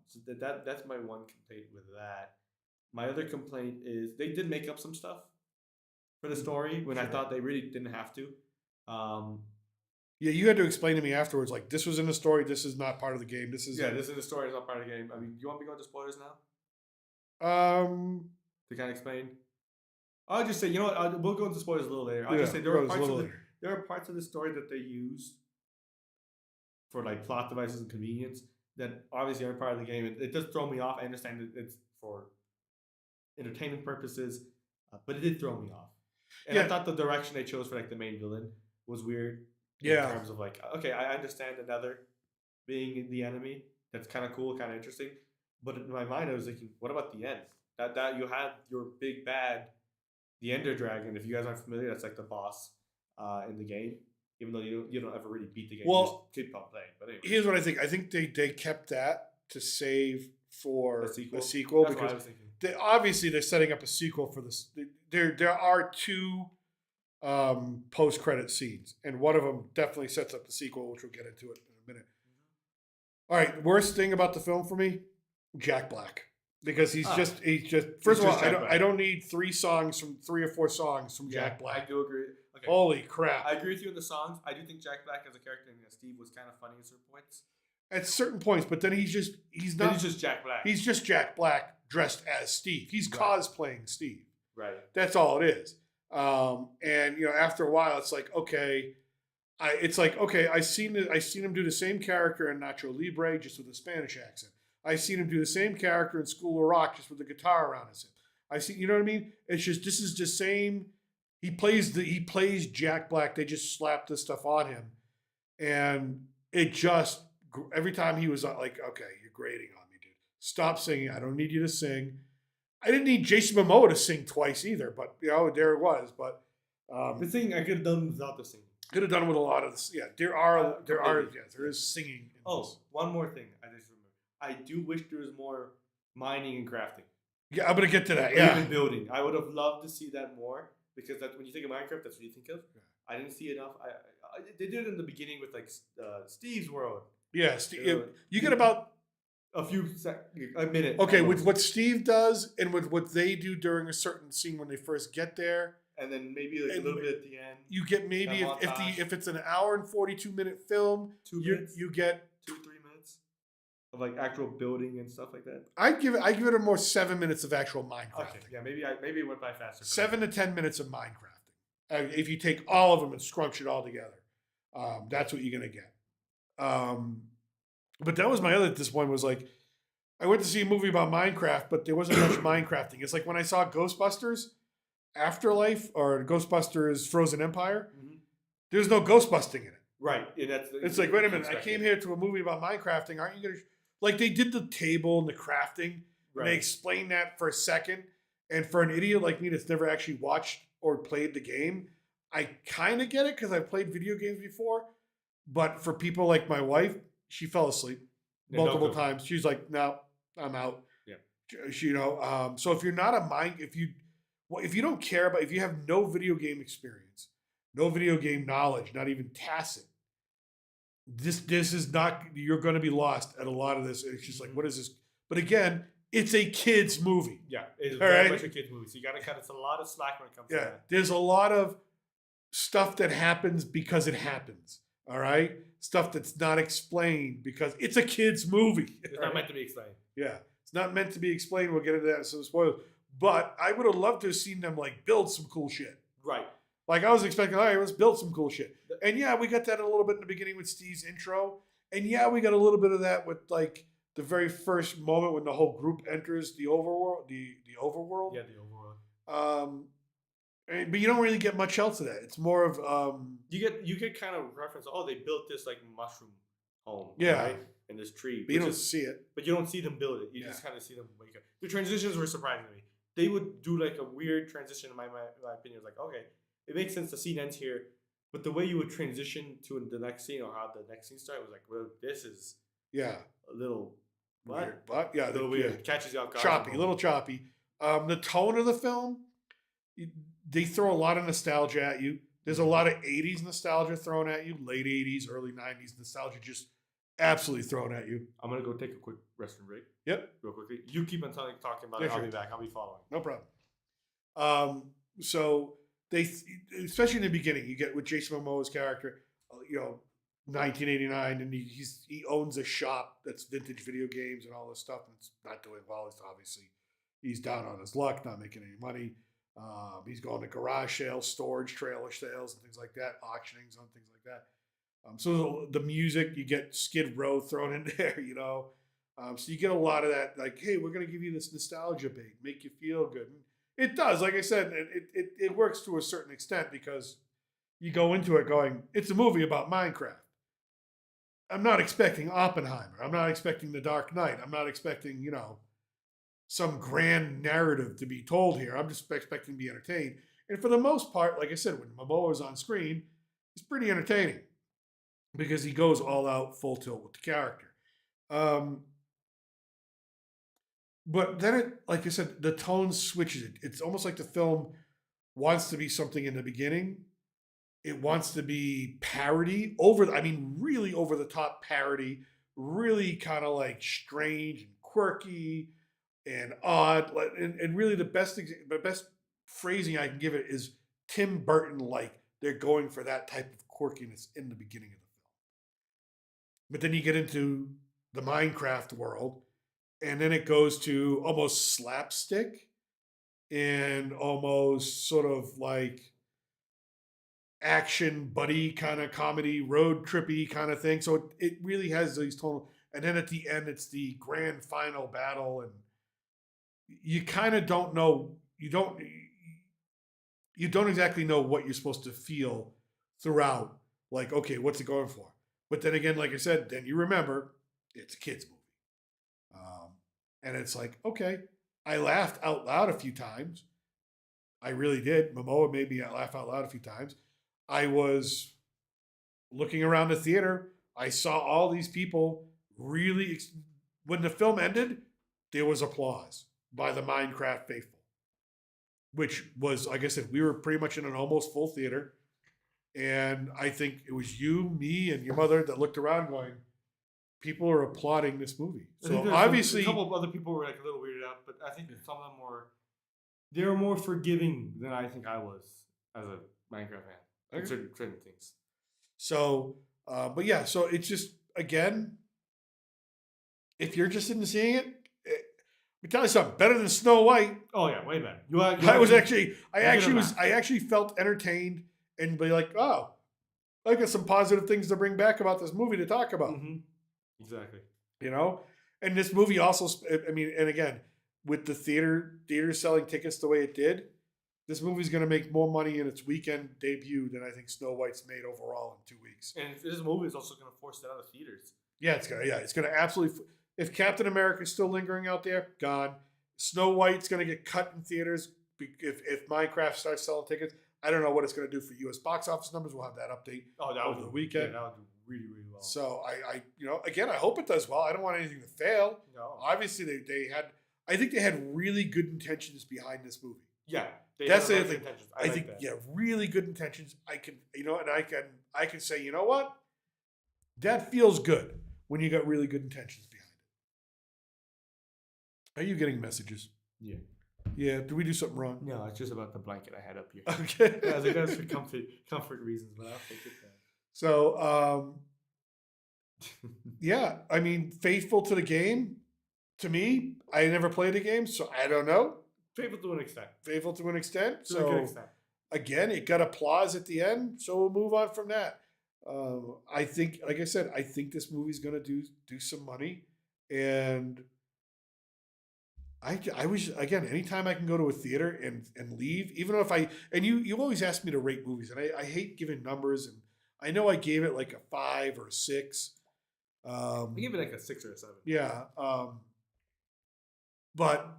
So that's my one complaint with that. My other complaint is they did make up some stuff for the story when I thought they really didn't have to. Yeah, you had to explain to me afterwards, like, this was in the story, this is not part of the game. This is this is the story, it's not part of the game. I mean, do you want me to go into spoilers now? To kind of explain? I'll just say, you know what, we'll go into spoilers a little later. I'll just say there are parts of the story that they use for like plot devices and convenience that obviously aren't part of the game. It does throw me off. I understand that it's for entertainment purposes, but it did throw me off. And I thought the direction they chose for like the main villain was weird. In terms of like, okay, I understand another being the enemy. That's kind of cool, kind of interesting. But in my mind, I was thinking, what about the end? That you had your big bad, the Ender Dragon. If you guys aren't familiar, that's like the boss in the game. Even though you don't ever really beat the game, you just keep on playing. But anyway. Here's what I think. I think they kept that to save for a sequel. That's because what I was thinking. Obviously they're setting up a sequel for this. There are two post-credit scenes, and one of them definitely sets up the sequel, which we'll get into it in a minute. All right, worst thing about the film for me, Jack Black, because he's just first of all, I don't need 3 or 4 songs from Jack Black. I do agree. Okay. Holy crap! I agree with you in the songs. I do think Jack Black as a character and Steve was kind of funny at certain points. At certain points, but then he's just Jack Black. He's just Jack Black dressed as Steve. He's cosplaying Steve. Right. That's all it is. And after a while, it's like, okay, I seen him do the same character in Nacho Libre, just with a Spanish accent. I seen him do the same character in School of Rock, just with the guitar around his hip. You know what I mean? It's just this is the same. He plays Jack Black. They just slapped this stuff on him, and it just every time he was like, okay, you're grating on me, dude. Stop singing. I don't need you to sing. I didn't need Jason Momoa to sing twice either, but there it was. But the thing I could have done without the singing. Could have done with a lot of this. Yeah, there is singing. One more thing I just remember. I do wish there was more mining and crafting. Yeah, I'm gonna get to that. Even building. I would have loved to see that more because when you think of Minecraft, that's what you think of. Yeah. I didn't see enough. They did it in the beginning with like Steve's world. Yeah, you get about a minute. Okay, with what Steve does and with what they do during a certain scene when they first get there, and then maybe like a little bit at the end. You get maybe if it's an hour and 42-minute film, you get 2-3 minutes of like actual building and stuff like that. I give it a more 7 minutes of actual Minecraft. Okay, yeah, maybe it went by faster. 7 to 10 minutes of Minecrafting. If you take all of them and scrunch it all together, that's what you're gonna get. But that was my other disappointment. Was like, I went to see a movie about Minecraft, but there wasn't much Minecrafting. It's like when I saw Ghostbusters Afterlife or Ghostbusters Frozen Empire. Mm-hmm. There's no ghostbusting in it. Right. It's like, wait a minute, I came here to a movie about Minecrafting. Aren't you gonna like they did the table and the crafting? Right. And they explained that for a second. And for an idiot like me that's never actually watched or played the game, I kind of get it because I've played video games before. But for people like my wife, she fell asleep multiple times. She's like, "No, I'm out." Yeah. So if you're not if you don't care about, if you have no video game experience, no video game knowledge, not even tacit, this is not. You're going to be lost at a lot of this. It's just like, what is this? But again, it's a kids movie. Yeah, it's very much a kids movie. So you got to cut. It's a lot of slack when it comes to that. There's a lot of stuff that happens because it happens. All right, stuff that's not explained because it's a kids movie. It's not meant to be explained. Yeah, it's not meant to be explained. We'll get into that in some spoilers. But I would have loved to have seen them like build some cool shit. Right. Like I was expecting, all right, let's build some cool shit. And yeah, we got that a little bit in the beginning with Steve's intro. And yeah, we got a little bit of that with like the very first moment when the whole group enters the overworld. The overworld. Yeah, the overworld. But you don't really get much else of that. It's more of you get kind of reference. Oh, they built this like mushroom home. Yeah. Right? And this tree. But you don't see it. But you don't see them build it. You just kind of see them wake up. The transitions were surprising to me. They would do like a weird transition. In my opinion, it was like, okay, it makes sense. The scene ends here, but the way you would transition to the next scene or how the next scene started was like, well, this is a little weird, but a little weird. It catches you off guard. Choppy, a little choppy. The tone of the film, they throw a lot of nostalgia at you. There's a lot of 80s nostalgia thrown at you, late 80s, early 90s nostalgia just absolutely thrown at you. I'm gonna go take a quick restroom break. Yep. Real quickly. You keep on talking about Yeah, it. I'll sure. be back. I'll be following. No problem. So they, especially in the beginning, you get with Jason Momoa's character, 1989, and he owns a shop that's vintage video games and all this stuff, and it's not doing well. It's obviously he's down on his luck, not making any money. He's going to garage sales, storage trailer sales, and things like that, auctionings on things like that. So the music, you get Skid Row thrown in there, so you get a lot of that, like, hey, we're going to give you this nostalgia bait, make you feel good. And it does, like I said, it works to a certain extent because you go into it going, it's a movie about Minecraft. I'm not expecting Oppenheimer. I'm not expecting The Dark Knight. I'm not expecting, some grand narrative to be told here. I'm just expecting to be entertained. And for the most part, like I said, when Momoa is on screen, it's pretty entertaining because he goes all out full tilt with the character. But then it, like I said, the tone switches. It's almost like the film wants to be something in the beginning. It wants to be parody really over the top parody, really kind of like strange and quirky and odd. And really the best phrasing I can give it is Tim Burton like. They're going for that type of quirkiness in the beginning of the film. But then you get into the Minecraft world, and then it goes to almost slapstick and almost sort of like action buddy kind of comedy, road trippy kind of thing. So it really has these tonal. And then at the end, it's the grand final battle, and you kind of don't know. You don't exactly know what you're supposed to feel throughout. Like, okay, what's it going for? But then again, like I said, then you remember it's a kids movie. And it's like, okay, I laughed out loud a few times. I really did. Momoa made me laugh out loud a few times. I was looking around the theater. I saw all these people really. When the film ended, there was applause by the Minecraft faithful, which was, like I said, we were pretty much in an almost full theater. And I think it was you, me, and your mother that looked around going, people are applauding this movie. So obviously, a couple of other people were like a little weirded out, but I think some of them they were more forgiving than I think I was as a Minecraft fan. Okay. Certain things. So, but yeah, so it's just, again, if you're interested in seeing it, let me tell you something, better than Snow White. Oh yeah, way better. I actually felt entertained and be like, oh, I got some positive things to bring back about this movie to talk about. Mm-hmm. Exactly. And this movie also, and again, with the theater selling tickets the way it did, this movie's going to make more money in its weekend debut than I think Snow White's made overall in 2 weeks. And this movie is also going to force it out of theaters. Yeah, it's going to absolutely. If Captain America's still lingering out there, gone. Snow White's going to get cut in theaters if Minecraft starts selling tickets. I don't know what it's going to do for U.S. box office numbers. We'll have that update over the weekend. Yeah, that would do really, really well. So again, I hope it does well. I don't want anything to fail. No. Obviously, I think they had really good intentions behind this movie. Yeah, that's the other thing. I think really good intentions. I can say, you know what, that feels good when you got really good intentions behind it. Are you getting messages? Yeah. Yeah. Did we do something wrong? No, it's just about the blanket I had up here. Okay. Yeah, I was like, that's for comfort reasons, but I'll take it then. So, yeah, I mean, faithful to the game. To me, I never played the game, so I don't know. Faithful to an extent. Faithful to an extent. To a good extent. Again, it got applause at the end, so we'll move on from that. I think, like I said, I think this movie's going to do some money, and I wish, again, anytime I can go to a theater and leave, even though you always ask me to rate movies, and I hate giving numbers, and I know I gave it like a 5 or a 6. I give it like a 6 or a 7. Yeah. But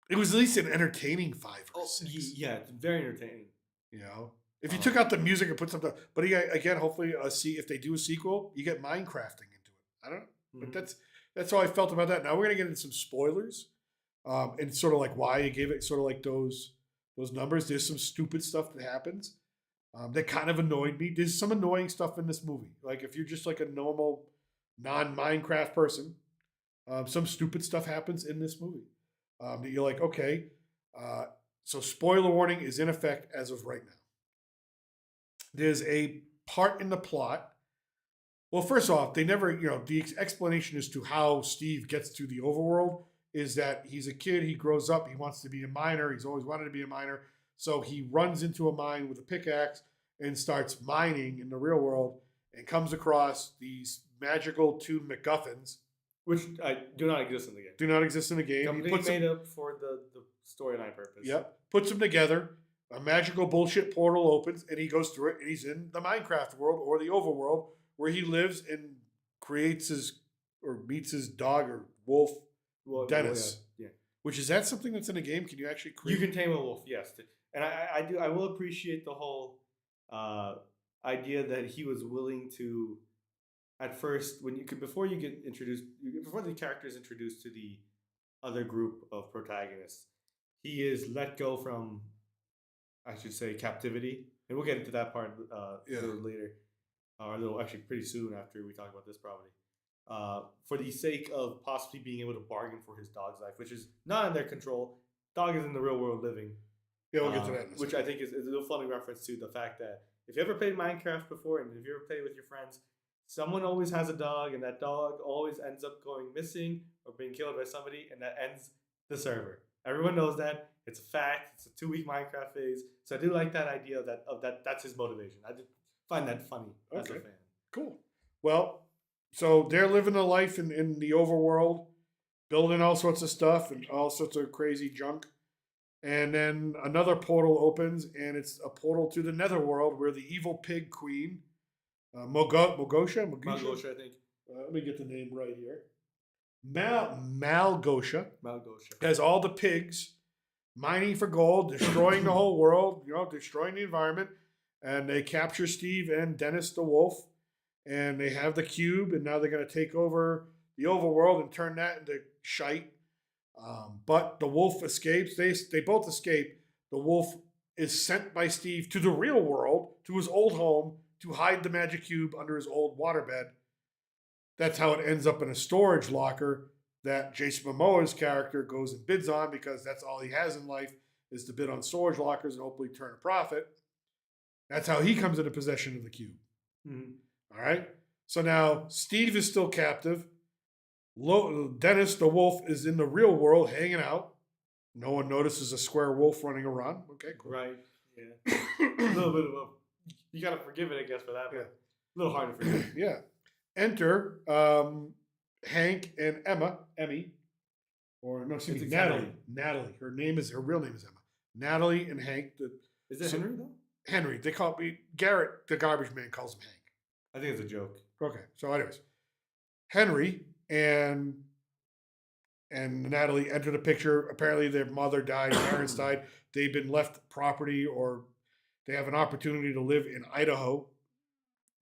it was at least an entertaining 5 or 6. Yeah, it's very entertaining. If you took out the music and put something, but again, hopefully, see if they do a sequel, you get Minecrafting into it. I don't know, but that's how I felt about that. Now we're gonna get into some spoilers, and sort of like why you gave it, sort of like those numbers. There's some stupid stuff that happens. that kind of annoyed me. There's some annoying stuff in this movie. Like if you're just like a normal non-Minecraft person, some stupid stuff happens in this movie that you're like, okay. So spoiler warning is in effect as of right now. There's a part in the plot. Well, first off, they never, the explanation as to how Steve gets to the overworld is that he's a kid, he grows up, he wants to be a miner, he's always wanted to be a miner. So he runs into a mine with a pickaxe and starts mining in the real world and comes across these magical two MacGuffins. Which do not exist in the game. Do not exist in the game. Completely made up for the storyline purpose. Yep. Puts them together. A magical bullshit portal opens and he goes through it and he's in the Minecraft world or the overworld where he lives and creates his or meets his dog or wolf, Dennis. Yeah. Which is that something that's in a game? Can you actually create? You can tame a wolf, yes. And I will appreciate the whole idea that he was willing to, at first, before the character is introduced to the other group of protagonists, he is let go from, I should say, captivity, and we'll get into that part a little later, or a little actually pretty soon after we talk about this probably. For the sake of possibly being able to bargain for his dog's life, which is not in their control. Dog is in the real world living. Yeah, we'll get to that. Which I think is a little funny reference to the fact that if you ever played Minecraft before, and if you ever played with your friends, someone always has a dog, and that dog always ends up going missing or being killed by somebody, and that ends the server. Everyone knows that. It's a fact. It's a 2-week Minecraft phase. So I do like that idea of that. That's his motivation. I just find that funny as a fan. Cool. Well, so they're living a life in the overworld, building all sorts of stuff and all sorts of crazy junk. And then another portal opens, and it's a portal to the netherworld where the evil pig queen, Malgosha, I think. Let me get the name right here. Malgosha has all the pigs mining for gold, destroying the whole world, destroying the environment. And they capture Steve and Dennis the wolf, and they have the cube, and now they're going to take over the overworld and turn that into shite. But the wolf escapes. They both escape. The wolf is sent by Steve to the real world, to his old home, to hide the magic cube under his old waterbed. That's how it ends up in a storage locker that Jason Momoa's character goes and bids on, because that's all he has in life is to bid on storage lockers and hopefully turn a profit. That's how he comes into possession of the cube. Mm-hmm. All right? So now Steve is still captive. Dennis the wolf is in the real world hanging out. No one notices a square wolf running around. Okay, cool. Right. Yeah. A little bit of you got to forgive it, I guess, for that. Yeah. A little hard to forgive. Yeah. Enter Hank and Emmy, or no, excuse me, Natalie. Natalie. Her real name is Emma. Natalie and Hank. Is it Henry though? Henry. They call me Garrett. The garbage man calls him Hank. I think it's a joke. Okay. So, anyways, Henry and Natalie enter the picture. Apparently, their mother died, parents died. They've been left property, or they have an opportunity to live in Idaho,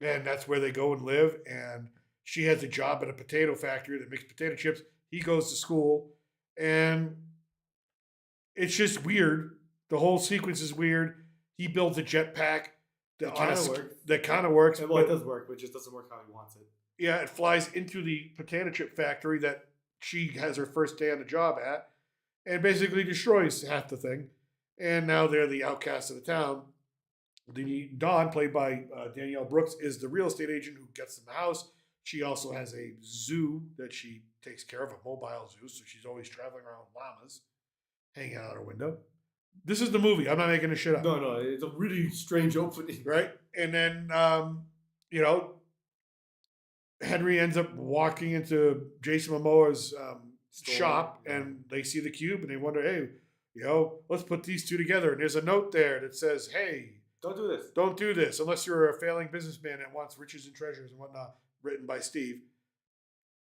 and that's where they go and live. And she has a job at a potato factory that makes potato chips. He goes to school, and it's just weird. The whole sequence is weird. He builds a jetpack that kind of works. Well, it does work, but it just doesn't work how he wants it. Yeah, it flies into the potato chip factory that she has her first day on the job at, and destroys half the thing. And now they're the outcasts of the town. Dawn, played by Danielle Brooks, is the real estate agent who gets them the house. She also has a zoo that she takes care of, a mobile zoo, so she's always traveling around with llamas, hanging out her window. This is the movie. I'm not making this shit up. No, it's a really strange opening. Right? And then, Henry ends up walking into Jason Momoa's shop, and they see the cube, and they wonder, hey, let's put these two together. And there's a note there that says, hey, don't do this. Don't do this unless you're a failing businessman that wants riches and treasures and whatnot, written by Steve.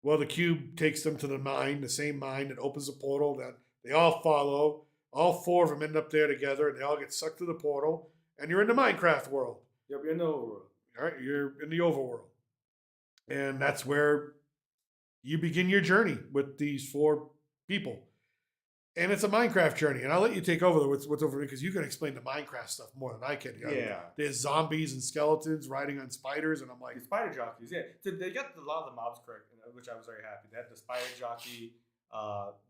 Well, the cube takes them to the mine, the same mine that opens a portal that they all follow. All four of them end up there together, and they all get sucked through the portal, and you're in the Minecraft world. Yep, you're in the overworld. All right, you're in the overworld. And that's where you begin your journey with these four people. And it's a Minecraft journey, and I'll let you take over what's over because you can explain the Minecraft stuff more than I can. You know, Yeah. there's zombies and skeletons riding on spiders, and I'm like, The spider jockeys, yeah. So they got a lot of the mobs correct, which I was very happy. They had the spider jockey.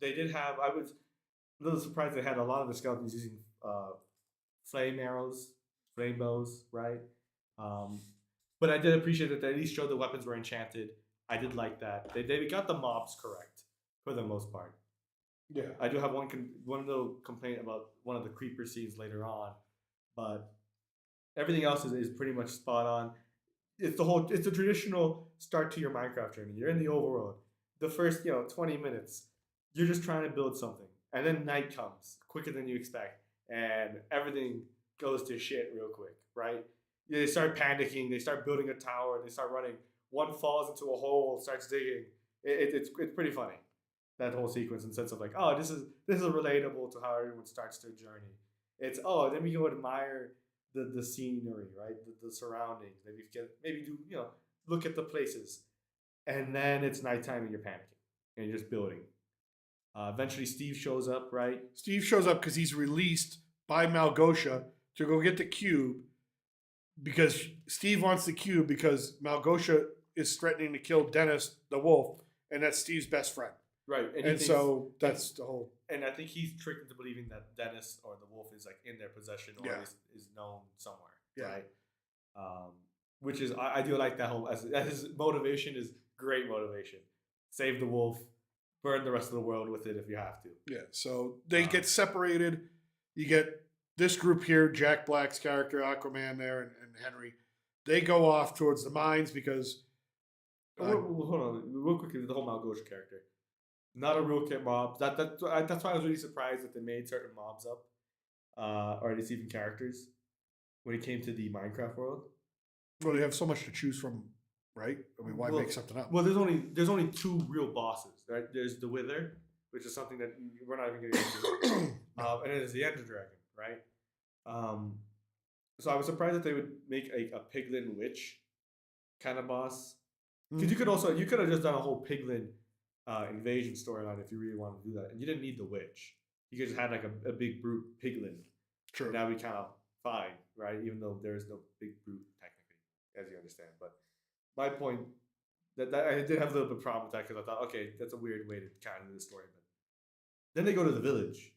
They did have. I was a little surprised they had a lot of the skeletons using flame arrows, flame bows, right? Um, but I did appreciate that they at least showed the weapons were enchanted. I did like that. They got the mobs correct for the most part. yeah, I do have one little complaint about one of the creeper scenes later on, but everything else is pretty much spot on. It's the traditional start to your Minecraft journey. You're in the overworld. The first 20 minutes, you're just trying to build something, and then night comes quicker than you expect, and everything goes to shit real quick, right? They start panicking. They start building a tower. They start running. One falls into a hole, starts digging. It's pretty funny, that whole sequence, in the sense of like, oh, this is relatable to how everyone starts their journey. It's then we go admire the scenery, right? The surroundings. Maybe do look at the places, and then it's nighttime and you're panicking and you're just building. Eventually, Steve shows up, right? Steve shows up because he's released by Malgosha to go get the cube because Steve wants the cube because Malgosha is threatening to kill Dennis the wolf, and that's Steve's best friend. Right, And so that's the whole. And I think he's tricked into believing that Dennis or the wolf is like in their possession or Yeah. is known somewhere, Yeah. right? Which is I do like that whole as his motivation is great motivation. Save the wolf, burn the rest of the world with it if you have to. Yeah, so they get separated. You get this group here, Jack Black's character, Aquaman there, and Henry. They go off towards the mines because. Hold on, real quickly, the whole Malgosha character. Not a real kid mob. That's why I was really surprised that they made certain mobs up, or at least even characters, when it came to the Minecraft world. Well, they have so much to choose from, right? I mean, why make something up? Well, there's only two real bosses, right? There's the Wither, which is something that we're not even going to get into, and then there's the Ender Dragon, right? So I was surprised that they would make a Piglin Witch kind of boss, because you could have just done a whole Piglin invasion storyline if you really wanted to do that, and you didn't need the witch. You could just had like a big brute piglin. True. And that would be kind of fine, right? Even though there is no big brute technically, as you understand. But my point that I did have a little bit of problem with that because I thought, okay, that's a weird way to kind of do the story. But then they go to the village.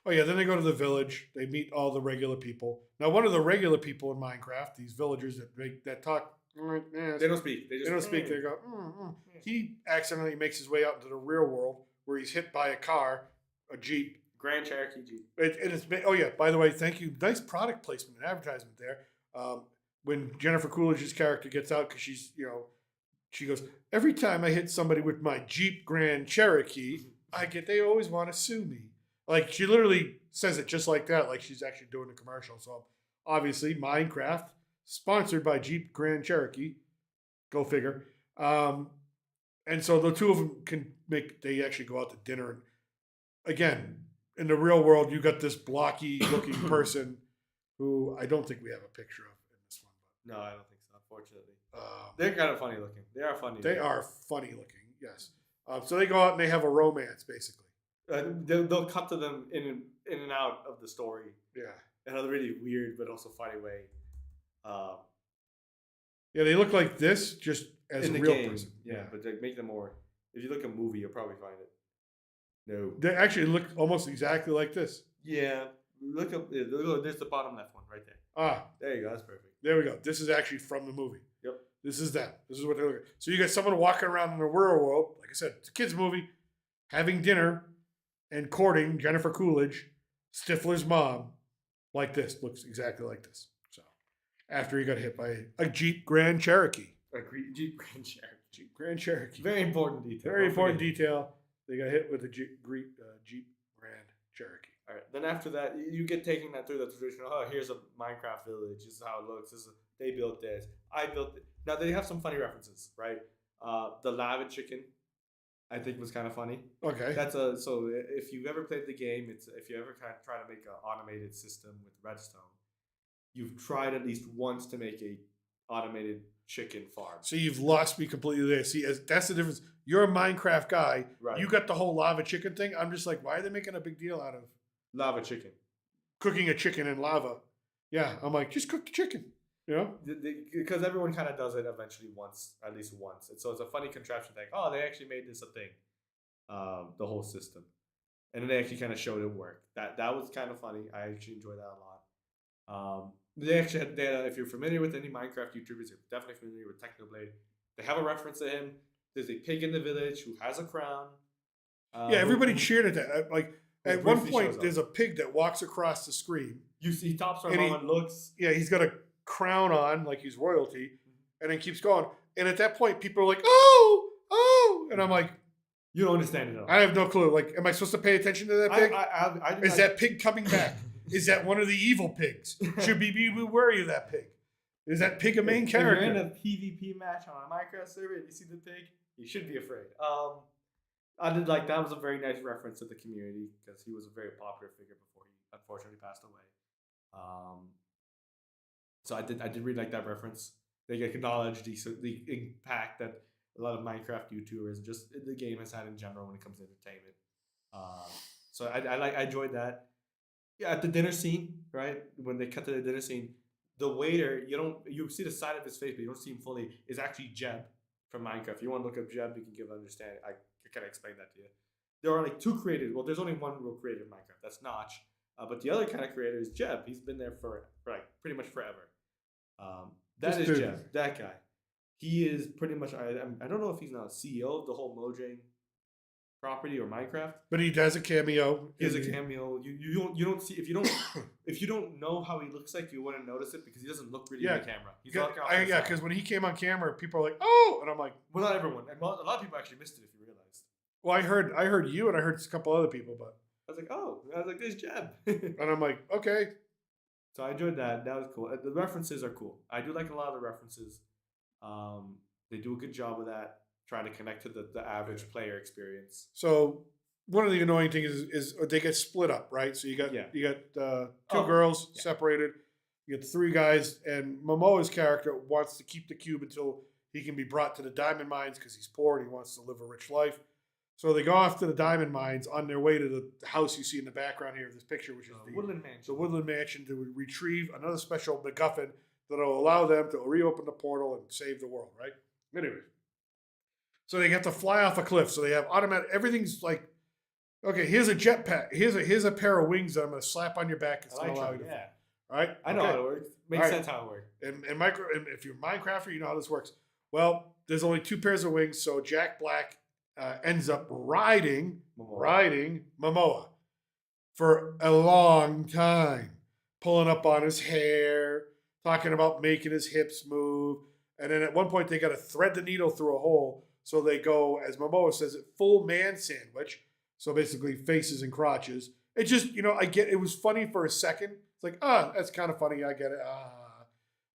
Oh yeah, then they go to the village. They meet all the regular people. Now, one of the regular people in Minecraft, these villagers that talk. They don't speak. They don't speak. They go. He accidentally makes his way out into the real world where he's hit by a car, a Jeep, Grand Cherokee Jeep. Oh yeah. By the way, thank you. Nice product placement and advertisement there. When Jennifer Coolidge's character gets out, because she goes, every time I hit somebody with my Jeep Grand Cherokee, they always want to sue me. Like she literally says it just like that, like she's actually doing a commercial. So obviously, Minecraft. Sponsored by Jeep Grand Cherokee. Go figure. And so the two of them they actually go out to dinner. And again, in the real world, you got this blocky looking person who I don't think we have a picture of in this one. No, I don't think so, unfortunately. They're kind of funny looking. They are funny. They are funny looking, yes. So they go out and they have a romance, basically. They'll cut to them in and out of the story. Yeah. In a really weird but also funny way. Yeah, they look like this just as in a the real game, person. yeah, but they make them more. If you look at a movie, you'll probably find it. No, They actually look almost exactly like this. yeah. Look up. There's the bottom left one right there. Ah, There you go. That's perfect. there we go. This is actually from the movie. Yep. This is them. This is what they look like. So you got someone walking around in the real world. Like I said, it's a kids' movie, having dinner and courting Jennifer Coolidge, Stifler's mom, like this. Looks exactly like this. So after he got hit by a Jeep Grand Cherokee. Jeep Grand Cherokee. Jeep Grand Cherokee. Very important detail. Very important detail. They got hit with a Jeep Grand Cherokee. All right. Then after that, you get taking that through the traditional. Oh, here's a Minecraft village. This is how it looks. They built this. I built it. Now they have some funny references, right? The lava chicken, I think, was kind of funny. Okay. So if you've ever played the game, if you ever kind of try to make an automated system with redstone, you've tried at least once to make a automated chicken farm. So you've lost me completely there. See, that's the difference. You're a Minecraft guy. Right. You got the whole lava chicken thing. I'm just like, why are they making a big deal out of Lava chicken. cooking a chicken in lava? Yeah, I'm like, just cook the chicken. You know? Because everyone kind of does it eventually once, at least once. And so it's a funny contraption thing. Oh, they actually made this a thing. The whole system. And then they actually kind of showed it work. That was kind of funny. I actually enjoyed that a lot. They actually had, if you're familiar with any Minecraft YouTubers, you're definitely familiar with Technoblade. They have a reference to him. There's a pig in the village who has a crown. Yeah, everybody cheered at that. Like at one briefly shows point, up. there's a pig that walks across the screen. You see, he tops her And mom and looks. Yeah, he's got a crown on, like he's royalty, and then keeps going. And at that point, people are like, "Oh, oh," and I'm like, You don't understand it at all. I have no clue. Like, am I supposed to pay attention to that pig? I Is that pig coming back? Is that one of the evil pigs? Should we be wary of that pig? Is that pig a main character? If you're in a PvP match on a Minecraft server and you see the pig, you should be afraid. I did like that was a very nice reference to the community because he was a very popular figure before he unfortunately passed away. So I did really like that reference. They acknowledged the impact that a lot of Minecraft YouTubers and just the game has had in general when it comes to entertainment. So I enjoyed that. Yeah, at the dinner scene, right? When they cut to the dinner scene, the waiter, you see the side of his face, but you don't see him fully, is actually Jeb from Minecraft. If you want to look up Jeb, you can give an understanding. I kind of explain that to you. There are like two creators. Well, there's only one real creator in Minecraft. That's Notch. But the other kind of creator is Jeb. He's been there for like pretty much forever. That is Jeb. That guy. He is pretty much. I don't know if he's now CEO of the whole Mojang property or Minecraft. But he does a cameo. He has a cameo. You don't see if you don't know how he looks like, you wouldn't notice it because he doesn't look really in the camera. He's because when he came on camera, people are like, "Oh," and I'm like, well, not everyone. And a lot of people actually missed it if you realized. Well, I heard you and I heard a couple other people, but I was like, oh, there's Jeb. And I'm like, okay. So I enjoyed that. That was cool. The references are cool. I do like a lot of the references. They do a good job of that, trying to connect to the average player experience. So one of the annoying things is they get split up, right? So you got two girls separated. You get 3 guys, and Momoa's character wants to keep the cube until he can be brought to the diamond mines because he's poor and he wants to live a rich life. So they go off to the diamond mines on their way to the house you see in the background here of this picture, which is the Woodland Mansion. The Woodland Mansion, to retrieve another special MacGuffin that will allow them to reopen the portal and save the world, right? Anyway. So they have to fly off a cliff. So they have automatic, everything's like, okay, here's a jetpack. Here's a pair of wings that I'm going to slap on your back. It's going to allow you to fly. All right? I know how it works. Makes sense how it works. And if you're a Minecrafter, you know how this works. Well, there's only 2 pairs of wings, so Jack Black ends up riding Momoa for a long time, pulling up on his hair, talking about making his hips move. And then at one point, they got to thread the needle through a hole. So they go, as Momoa says it, full man sandwich. So basically faces and crotches. It just, I get it was funny for a second. It's like, that's kind of funny. I get it.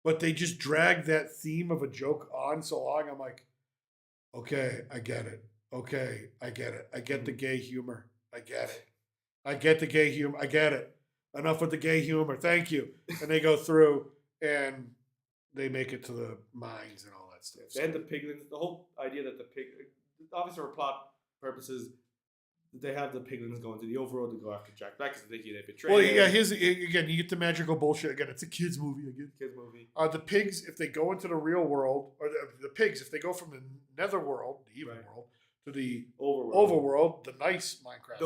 But they just dragged that theme of a joke on so long. I'm like, okay, I get it. Okay, I get it. I get the gay humor. I get it. I get the gay humor. I get it. Enough with the gay humor. Thank you. And they go through and they make it to the mines and all that stuff. They had the piglins. The whole idea that obviously for plot purposes, they have the piglins going to the overworld to go after Jack Black because they think they betrayed him. Well, yeah, again, you get the magical bullshit. Again, it's a kid's movie. The pigs, if they go into the real world, or the pigs, if they go from the netherworld, the evil world, to the overworld, the nice Minecraft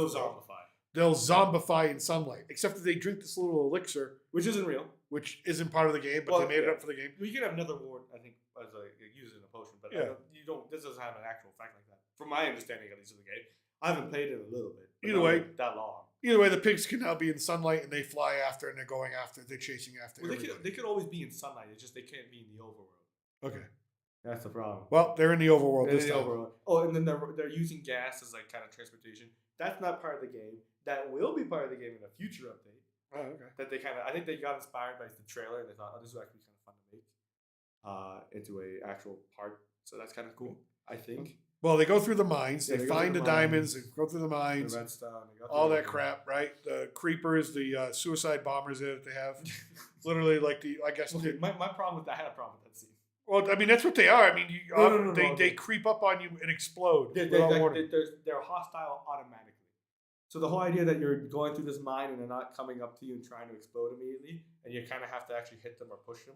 they'll zombify in sunlight. Except that they drink this little elixir. Which isn't real. Which isn't part of the game, but they made it up for the game. You can have netherworld, I think, as use it in a potion, but you don't. This doesn't have an actual effect like that. From my understanding, at least, of the game. I haven't played it a little bit. Either way, that long. Either way, the pigs can now be in sunlight and they fly after and they're going after. They're chasing after. Well, they could always be in sunlight. It's just they can't be in the overworld. Okay, that's the problem. Well, they're in the overworld this time. Oh, and then they're using gas as like kind of transportation. That's not part of the game. That will be part of the game in a future update. Oh, okay. That I think they got inspired by the trailer and they thought, this is actually kind of fun to make into a actual part. So that's kind of cool. I think. Well, they go through the mines. They find the diamonds. They go through the mines. The redstone. All that crap, right? The creepers, the suicide bombers that they have. Literally, like I guess. Okay, my problem with that, I had a problem with that scene. Well, I mean, that's what they are. I mean, No. they creep up on you and explode They, without like, warning. they're hostile automatically. So the whole idea that you're going through this mine and they're not coming up to you and trying to explode immediately, and you kind of have to actually hit them or push them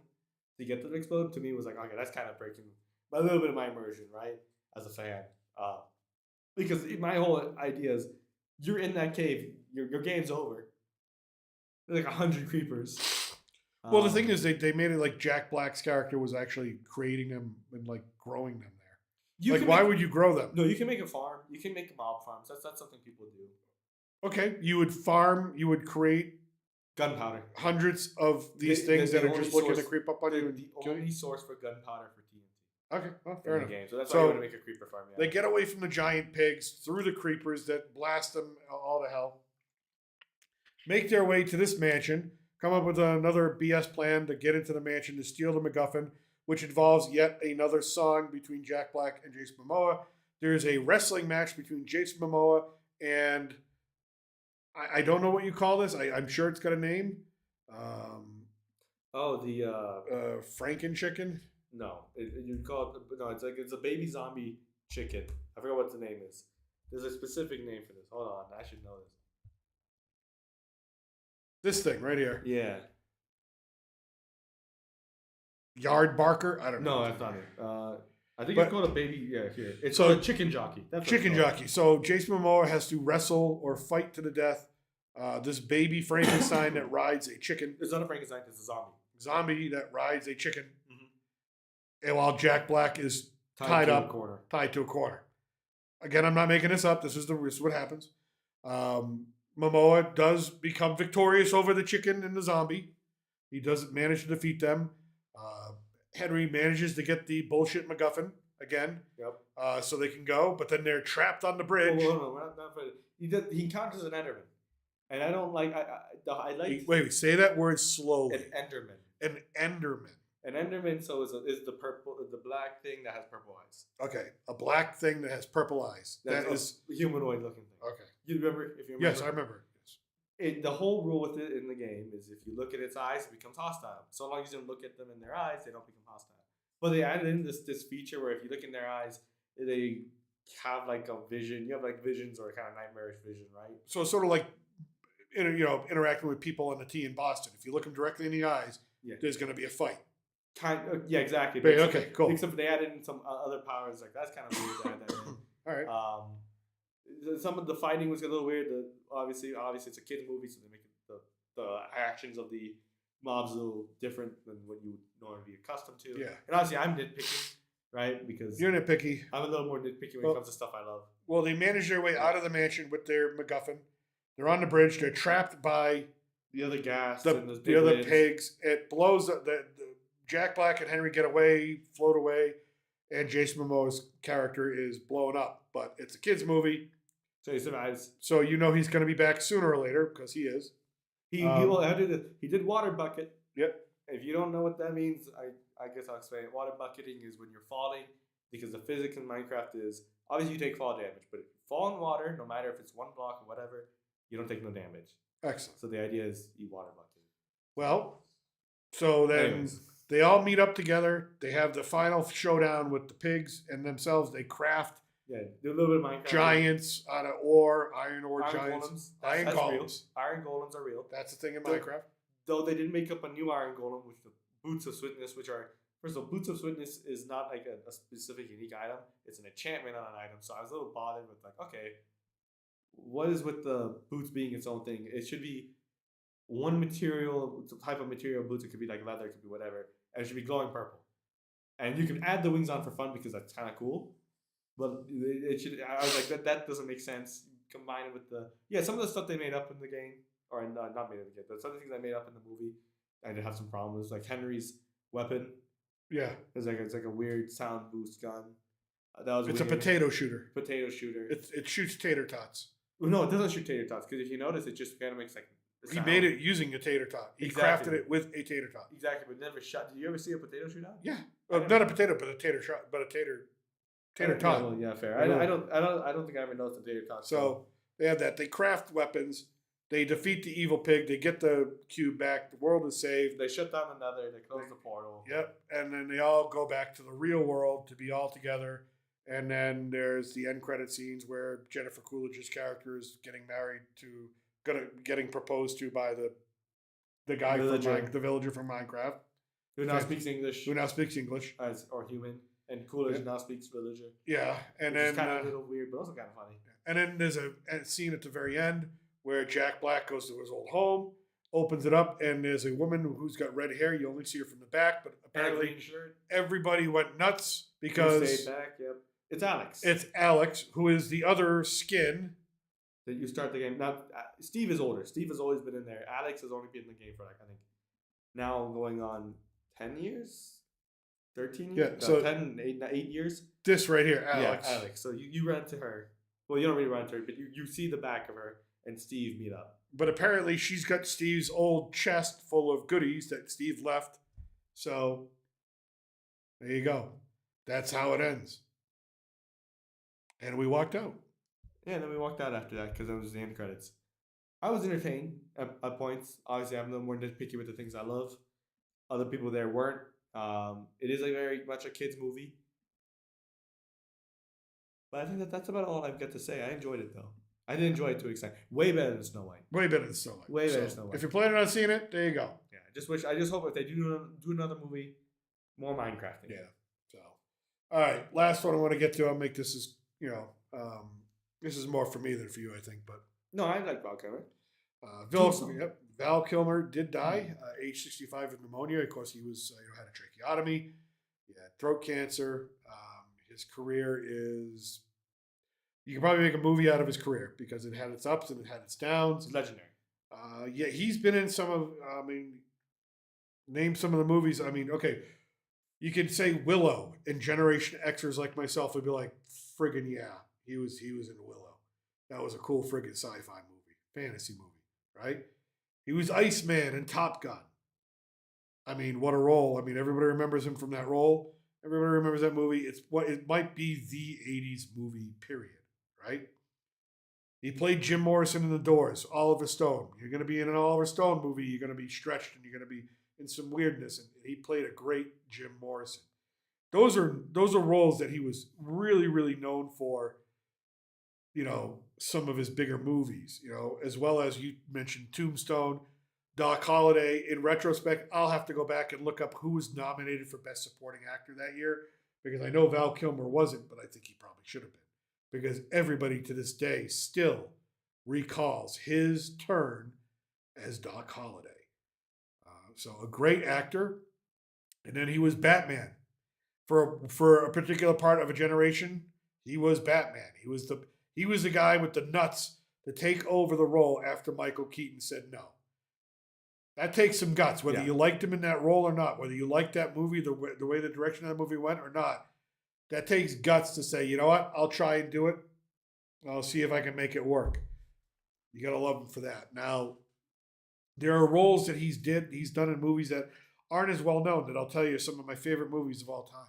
to get them to explode, to me was like, okay, that's kind of breaking a little bit of my immersion, right? As a fan, because my whole idea is you're in that cave, your game's over. There's like 100 creepers. Well, the thing is, they made it like Jack Black's character was actually creating them and like growing them there. Like, why would you grow them? No, you can make a farm. You can make mob farms. That's something people do. Okay, you would farm. You would create Gunpowder. hundreds of these things that are just looking to creep up on you. The only source for gunpowder for TNT. Okay, well, fair enough. Game. So that's why you want to make a creeper farm. Yeah. They get away from the giant pigs through the creepers that blast them all to hell. Make their way to this mansion. Come up with another BS plan to get into the mansion to steal the MacGuffin, which involves yet another song between Jack Black and Jason Momoa. There's a wrestling match between Jason Momoa and I don't know what you call this. I'm sure it's got a name. Franken chicken. No, you call it. No, it's a baby zombie chicken. I forgot what the name is. There's a specific name for this. Hold on, I should know this. This thing right here. Yeah. Yard barker? I don't know. No, that's not it. I think it's called a baby. Yeah, here. It's so, a chicken jockey. That's chicken jockey. So Jason Momoa has to wrestle or fight to the death this baby Frankenstein that rides a chicken. It's not a Frankenstein. It's a zombie. Zombie that rides a chicken. Mm-hmm. And while Jack Black is tied to a corner. Again, I'm not making this up. This is what happens. Momoa does become victorious over the chicken and the zombie. He does manage to defeat them. Henry manages to get the bullshit MacGuffin again. Yep. So they can go, but then they're trapped on the bridge. He encounters an Enderman, and I don't like. I like. Wait, say that word slowly. An Enderman. An Enderman. An Enderman. So is the black thing that has purple eyes. Okay, a black thing that has purple eyes. That is a humanoid looking thing. Okay. You remember? If you remember? Yes, I remember. The whole rule with it in the game is if you look at its eyes, it becomes hostile. So long as you don't look at them in their eyes, they don't become hostile. But they added in this feature where if you look in their eyes, they have like a vision. You have like visions or kind of nightmarish vision, right? So it's sort of like interacting with people on the T in Boston. If you look them directly in the eyes, there's going to be a fight. Yeah, exactly. Okay, cool. Except for they added in some other powers. Like that's kind of weird to add that in. All right. Some of the fighting was a little weird. Obviously, it's a kids movie, so they make the actions of the mobs a little different than what you would normally be accustomed to. Yeah. And obviously, I'm nitpicking, right? Because you're nitpicky. I'm a little more nitpicky when it comes to stuff I love. Well, they manage their way out of the mansion with their MacGuffin. They're on the bridge. They're trapped by the other gas, the other pigs. It blows up. The Jack Black and Henry get away, float away, and Jason Momoa's character is blown up. But it's a kids movie. So he survives. So you know he's going to be back sooner or later because he is. He did water bucket. Yep. If you don't know what that means, I guess I'll explain it. Water bucketing is when you're falling, because the physics in Minecraft is obviously you take fall damage, but if you fall in water, no matter if it's one block or whatever, you don't take no damage. Excellent. So the idea is you water bucket. Well, so then they all meet up together. They have the final showdown with the pigs and themselves. They craft. Yeah, do a little bit of Minecraft. Giants out of ore, iron ore giants. Iron golems. Iron golems are real. That's the thing in Minecraft. Though they did make up a new iron golem, which the Boots of Swiftness, which are, first of all, Boots of Swiftness is not like a specific unique item. It's an enchantment on an item. So I was a little bothered with like, okay, what is with the boots being its own thing? It should be one material, type of material boots. It could be like leather, it could be whatever. And it should be glowing purple. And you can add the wings on for fun because that's kind of cool. But it should. I was like, that doesn't make sense. Combine it with some of the stuff they made up in the game, or not made up in the game, but some of the things I made up in the movie, I did have some problems. Like Henry's weapon. Yeah, it's like a weird sound boost gun. That was. It's weird. A potato shooter. Potato shooter. It shoots tater tots. Well, no, it doesn't shoot tater tots because if you notice, it just kind of makes like. He made it using a tater tot. He crafted it with a tater tot. Exactly, but never shot. Did you ever see a potato shoot out? Yeah, not a potato, but a tater shot, but a tater tot. Yeah, fair. I don't think I ever noticed the tater tot. So they have that. They craft weapons. They defeat the evil pig. They get the cube back. The world is saved. They shut down another. They close the portal. Yep. And then they all go back to the real world to be all together. And then there's the end credit scenes where Jennifer Coolidge's character is getting married to, getting proposed to by the guy from the villager from Minecraft, who now speaks English. Or human. And Coolidge now speaks villager. Yeah. And Which then is kind of a little weird, but also kind of funny. And then there's a scene at the very end where Jack Black goes to his old home, opens it up, and there's a woman who's got red hair. You only see her from the back, but apparently everybody went nuts because stayed back. Yep, it's Alex. It's Alex, who is the other skin that you start the game. Now Steve is older. Steve has always been in there. Alex has only been in the game for I think now going on 10 years. 13 years? Yeah, so 8 years. This right here, Alex. Yeah, Alex. So you run to her. Well, you don't really run to her, but you see the back of her and Steve meet up. But apparently she's got Steve's old chest full of goodies that Steve left. So there you go. That's how it ends. And we walked out. Yeah, and then we walked out after that because that was the end credits. I was entertained at points. Obviously, I'm a little more nitpicky with the things I love. Other people there weren't. It is very much a kid's movie. But I think that's about all I've got to say. I enjoyed it, though. I didn't enjoy it to an extent. Way better than Snow White. Way better than Snow White. Way better than Snow White. If you're planning on seeing it, there you go. Yeah, I just hope if they do another movie, more Minecraft. Yeah. So, all right. Last one I want to get to. I'll make this as, this is more for me than for you, I think. But no, I like Val Kilmer. Val Kilmer did die, age 65 of pneumonia. Of course, he was had a tracheotomy. He had throat cancer. His career is, you can probably make a movie out of his career because it had its ups and it had its downs. It's legendary. Yeah, he's been in some of, name some of the movies. Okay, you could say Willow and Generation Xers like myself would be like, friggin' yeah, he was in Willow. That was a cool friggin' sci-fi movie, fantasy movie, right? He was Iceman in Top Gun. What a role. Everybody remembers him from that role. Everybody remembers that movie. It might be the 80s movie, period, right? He played Jim Morrison in The Doors, Oliver Stone. You're going to be in an Oliver Stone movie. You're going to be stretched and you're going to be in some weirdness. And he played a great Jim Morrison. Those are roles that he was really, really known for, some of his bigger movies, as well as you mentioned Tombstone, Doc Holliday. In retrospect, I'll have to go back and look up who was nominated for Best Supporting Actor that year because I know Val Kilmer wasn't, but I think he probably should have been because everybody to this day still recalls his turn as Doc Holliday. So a great actor. And then he was Batman. For a particular part of a generation, he was Batman. He was the guy with the nuts to take over the role after Michael Keaton said no. That takes some guts, whether you liked him in that role or not, whether you liked that movie, the way the direction of that movie went or not. That takes guts to say, you know what, I'll try and do it. I'll see if I can make it work. You got to love him for that. Now, there are roles that he's done in movies that aren't as well known that I'll tell you are some of my favorite movies of all time.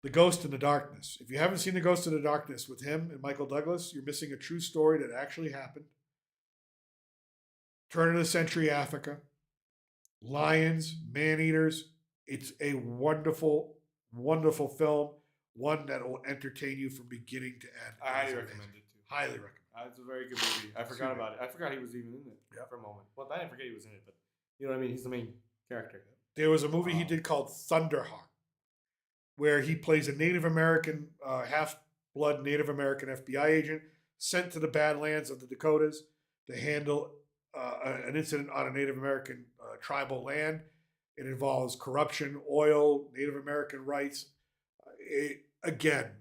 The Ghost in the Darkness. If you haven't seen The Ghost in the Darkness with him and Michael Douglas, you're missing a true story that actually happened. Turn of the Century Africa. Lions, Man-Eaters. It's a wonderful, wonderful film. One that will entertain you from beginning to end. I highly recommend it too. Highly recommend. It's a very good movie. I forgot about it. I forgot he was even in it for a moment. Well, I didn't forget he was in it, but you know what I mean? He's the main character. There was a movie he did called Thunderhawk, where he plays a Native American, half-blood Native American FBI agent sent to the Badlands of the Dakotas to handle an incident on a Native American tribal land. It involves corruption, oil, Native American rights. Again,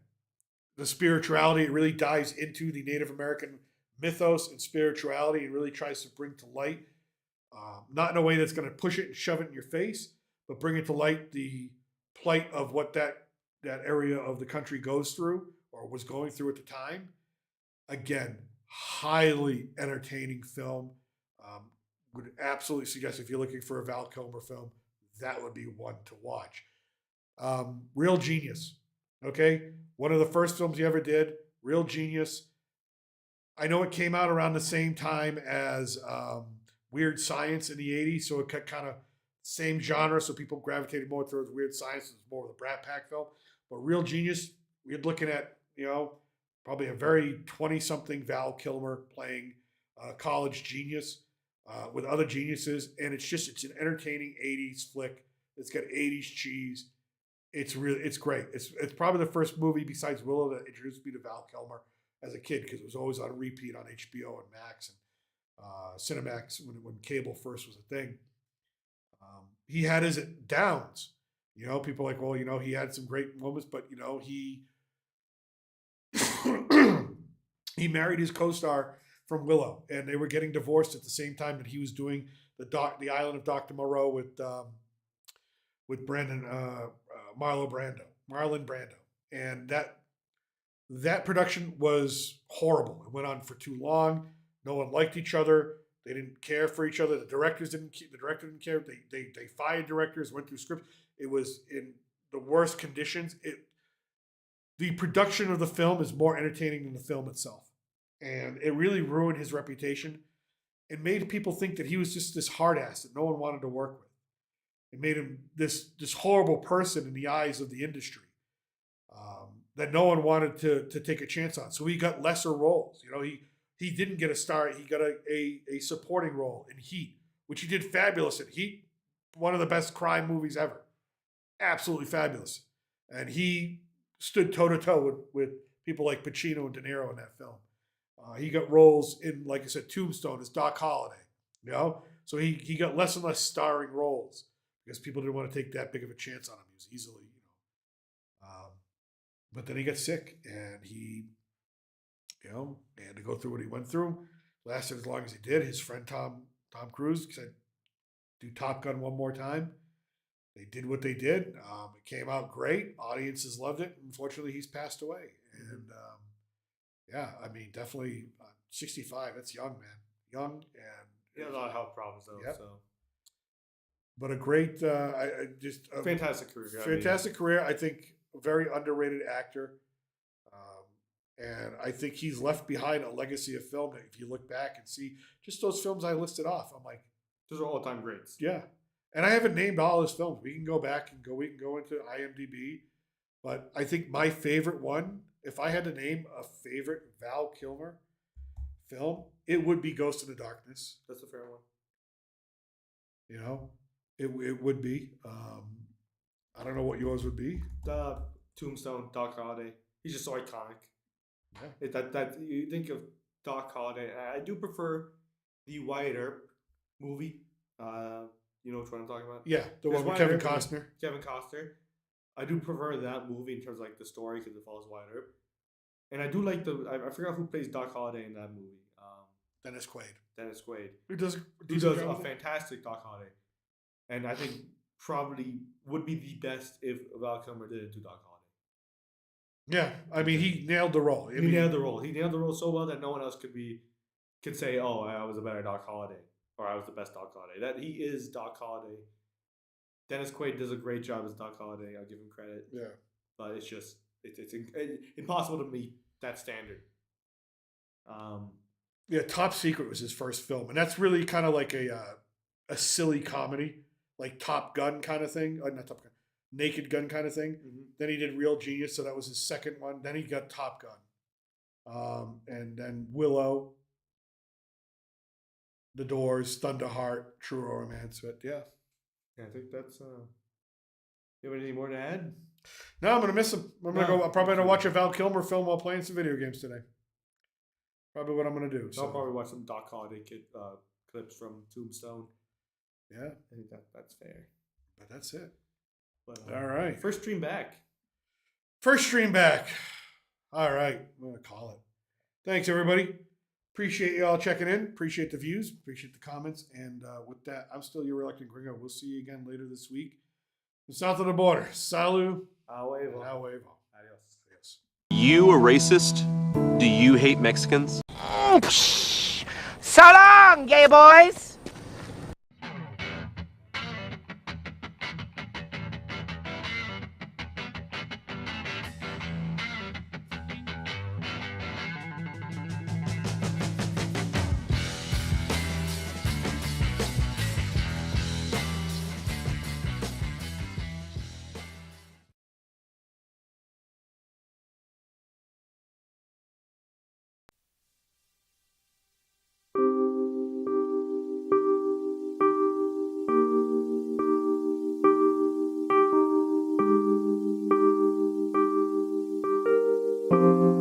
the spirituality, it really dives into the Native American mythos and spirituality and really tries to bring to light, not in a way that's going to push it and shove it in your face, but bring it to light the plight of what that area of the country goes through or was going through at the time. Again, highly entertaining film. Would absolutely suggest if you're looking for a Val Kilmer film, that would be one to watch. Real Genius. Okay, one of the first films he ever did. Real Genius. I know it came out around the same time as Weird Science in the 80s, so it kind of same genre, so people gravitated more towards Weird Science. It's more of the Brat Pack film. But Real Genius, we're looking at, probably a very 20-something Val Kilmer playing college genius with other geniuses. And it's an entertaining 80s flick. It's got 80s cheese. It's great. It's probably the first movie besides Willow that introduced me to Val Kilmer as a kid, because it was always on repeat on HBO and Max and Cinemax when cable first was a thing. He had his downs. People are like, well, he had some great moments, but he he married his co-star from Willow, and they were getting divorced at the same time that he was doing the Island of Dr. Moreau with Marlon Brando, and that production was horrible. It went on for too long. No one liked each other. They didn't care for each other. The director didn't care. They fired directors, went through scripts. It was in the worst conditions. The production of the film is more entertaining than the film itself. And it really ruined his reputation. It made people think that he was just this hard ass that no one wanted to work with. It made him this horrible person in the eyes of the industry that no one wanted to take a chance on. So he got lesser roles. He didn't get a star. He got a supporting role in Heat, which he did fabulous in. Heat, one of the best crime movies ever. Absolutely fabulous. And he stood toe-to-toe with people like Pacino and De Niro in that film. He got roles in, like I said, Tombstone as Doc Holliday. So he got less and less starring roles because people didn't want to take that big of a chance on him. He was easily, but then he got sick, and he had to go through what he went through. Lasted as long as he did. His friend Tom Cruise said, "Do Top Gun one more time." They did what they did. It came out great. Audiences loved it. Unfortunately, he's passed away. And definitely 65. That's young, man. Young, and he had a lot of health problems though. Yep. So. But a great, fantastic career. Fantastic career. I think a very underrated actor. And I think he's left behind a legacy of film that if you look back and see just those films I listed off, I'm like, those are all-time greats. Yeah. And I haven't named all his films. We can go back and we can go into IMDb. But I think my favorite one, if I had to name a favorite Val Kilmer film, it would be Ghost in the Darkness. That's a fair one. It would be. I don't know what yours would be. Tombstone, Doc Holliday. He's just so iconic. Yeah. That you think of Doc Holliday. I do prefer the Wyatt Earp movie. You know which one I'm talking about? Yeah, the one with Kevin Costner. Kevin Costner. I do prefer that movie in terms of like the story because it follows Wyatt Earp. And I do like I forgot who plays Doc Holliday in that movie. Dennis Quaid. Dennis Quaid. Who does a fantastic Doc Holliday. And I think probably would be the best if Val Kilmer didn't do Doc Holliday. Yeah, I mean, he nailed the role. He nailed the role so well that no one else could say, "Oh, I was a better Doc Holliday," or "I was the best Doc Holliday." That he is Doc Holliday. Dennis Quaid does a great job as Doc Holliday. I'll give him credit. Yeah, but it's just it's impossible to meet that standard. Yeah, Top Secret was his first film, and that's really kind of like a silly comedy, like Top Gun kind of thing. Not Top Gun. Naked Gun kind of thing. Mm-hmm. Then he did Real Genius, so that was his second one. Then he got Top Gun. And then Willow, The Doors, Thunderheart, True Romance. But yeah, I think that's. You have anything more to add? No, I'm gonna miss him. I'm probably gonna watch a Val Kilmer film while playing some video games today. Probably what I'm gonna do. I'll probably watch some Doc Holliday clips from Tombstone. Yeah, I think that's fair. But that's it. But, all right. First stream back. All right. I'm going to call it. Thanks, everybody. Appreciate you all checking in. Appreciate the views. Appreciate the comments. And with that, I'm still your reluctant gringo. We'll see you again later this week. South of the border. Salut. A huevo. Adios. You a racist? Do you hate Mexicans? So long, gay boys! Bye.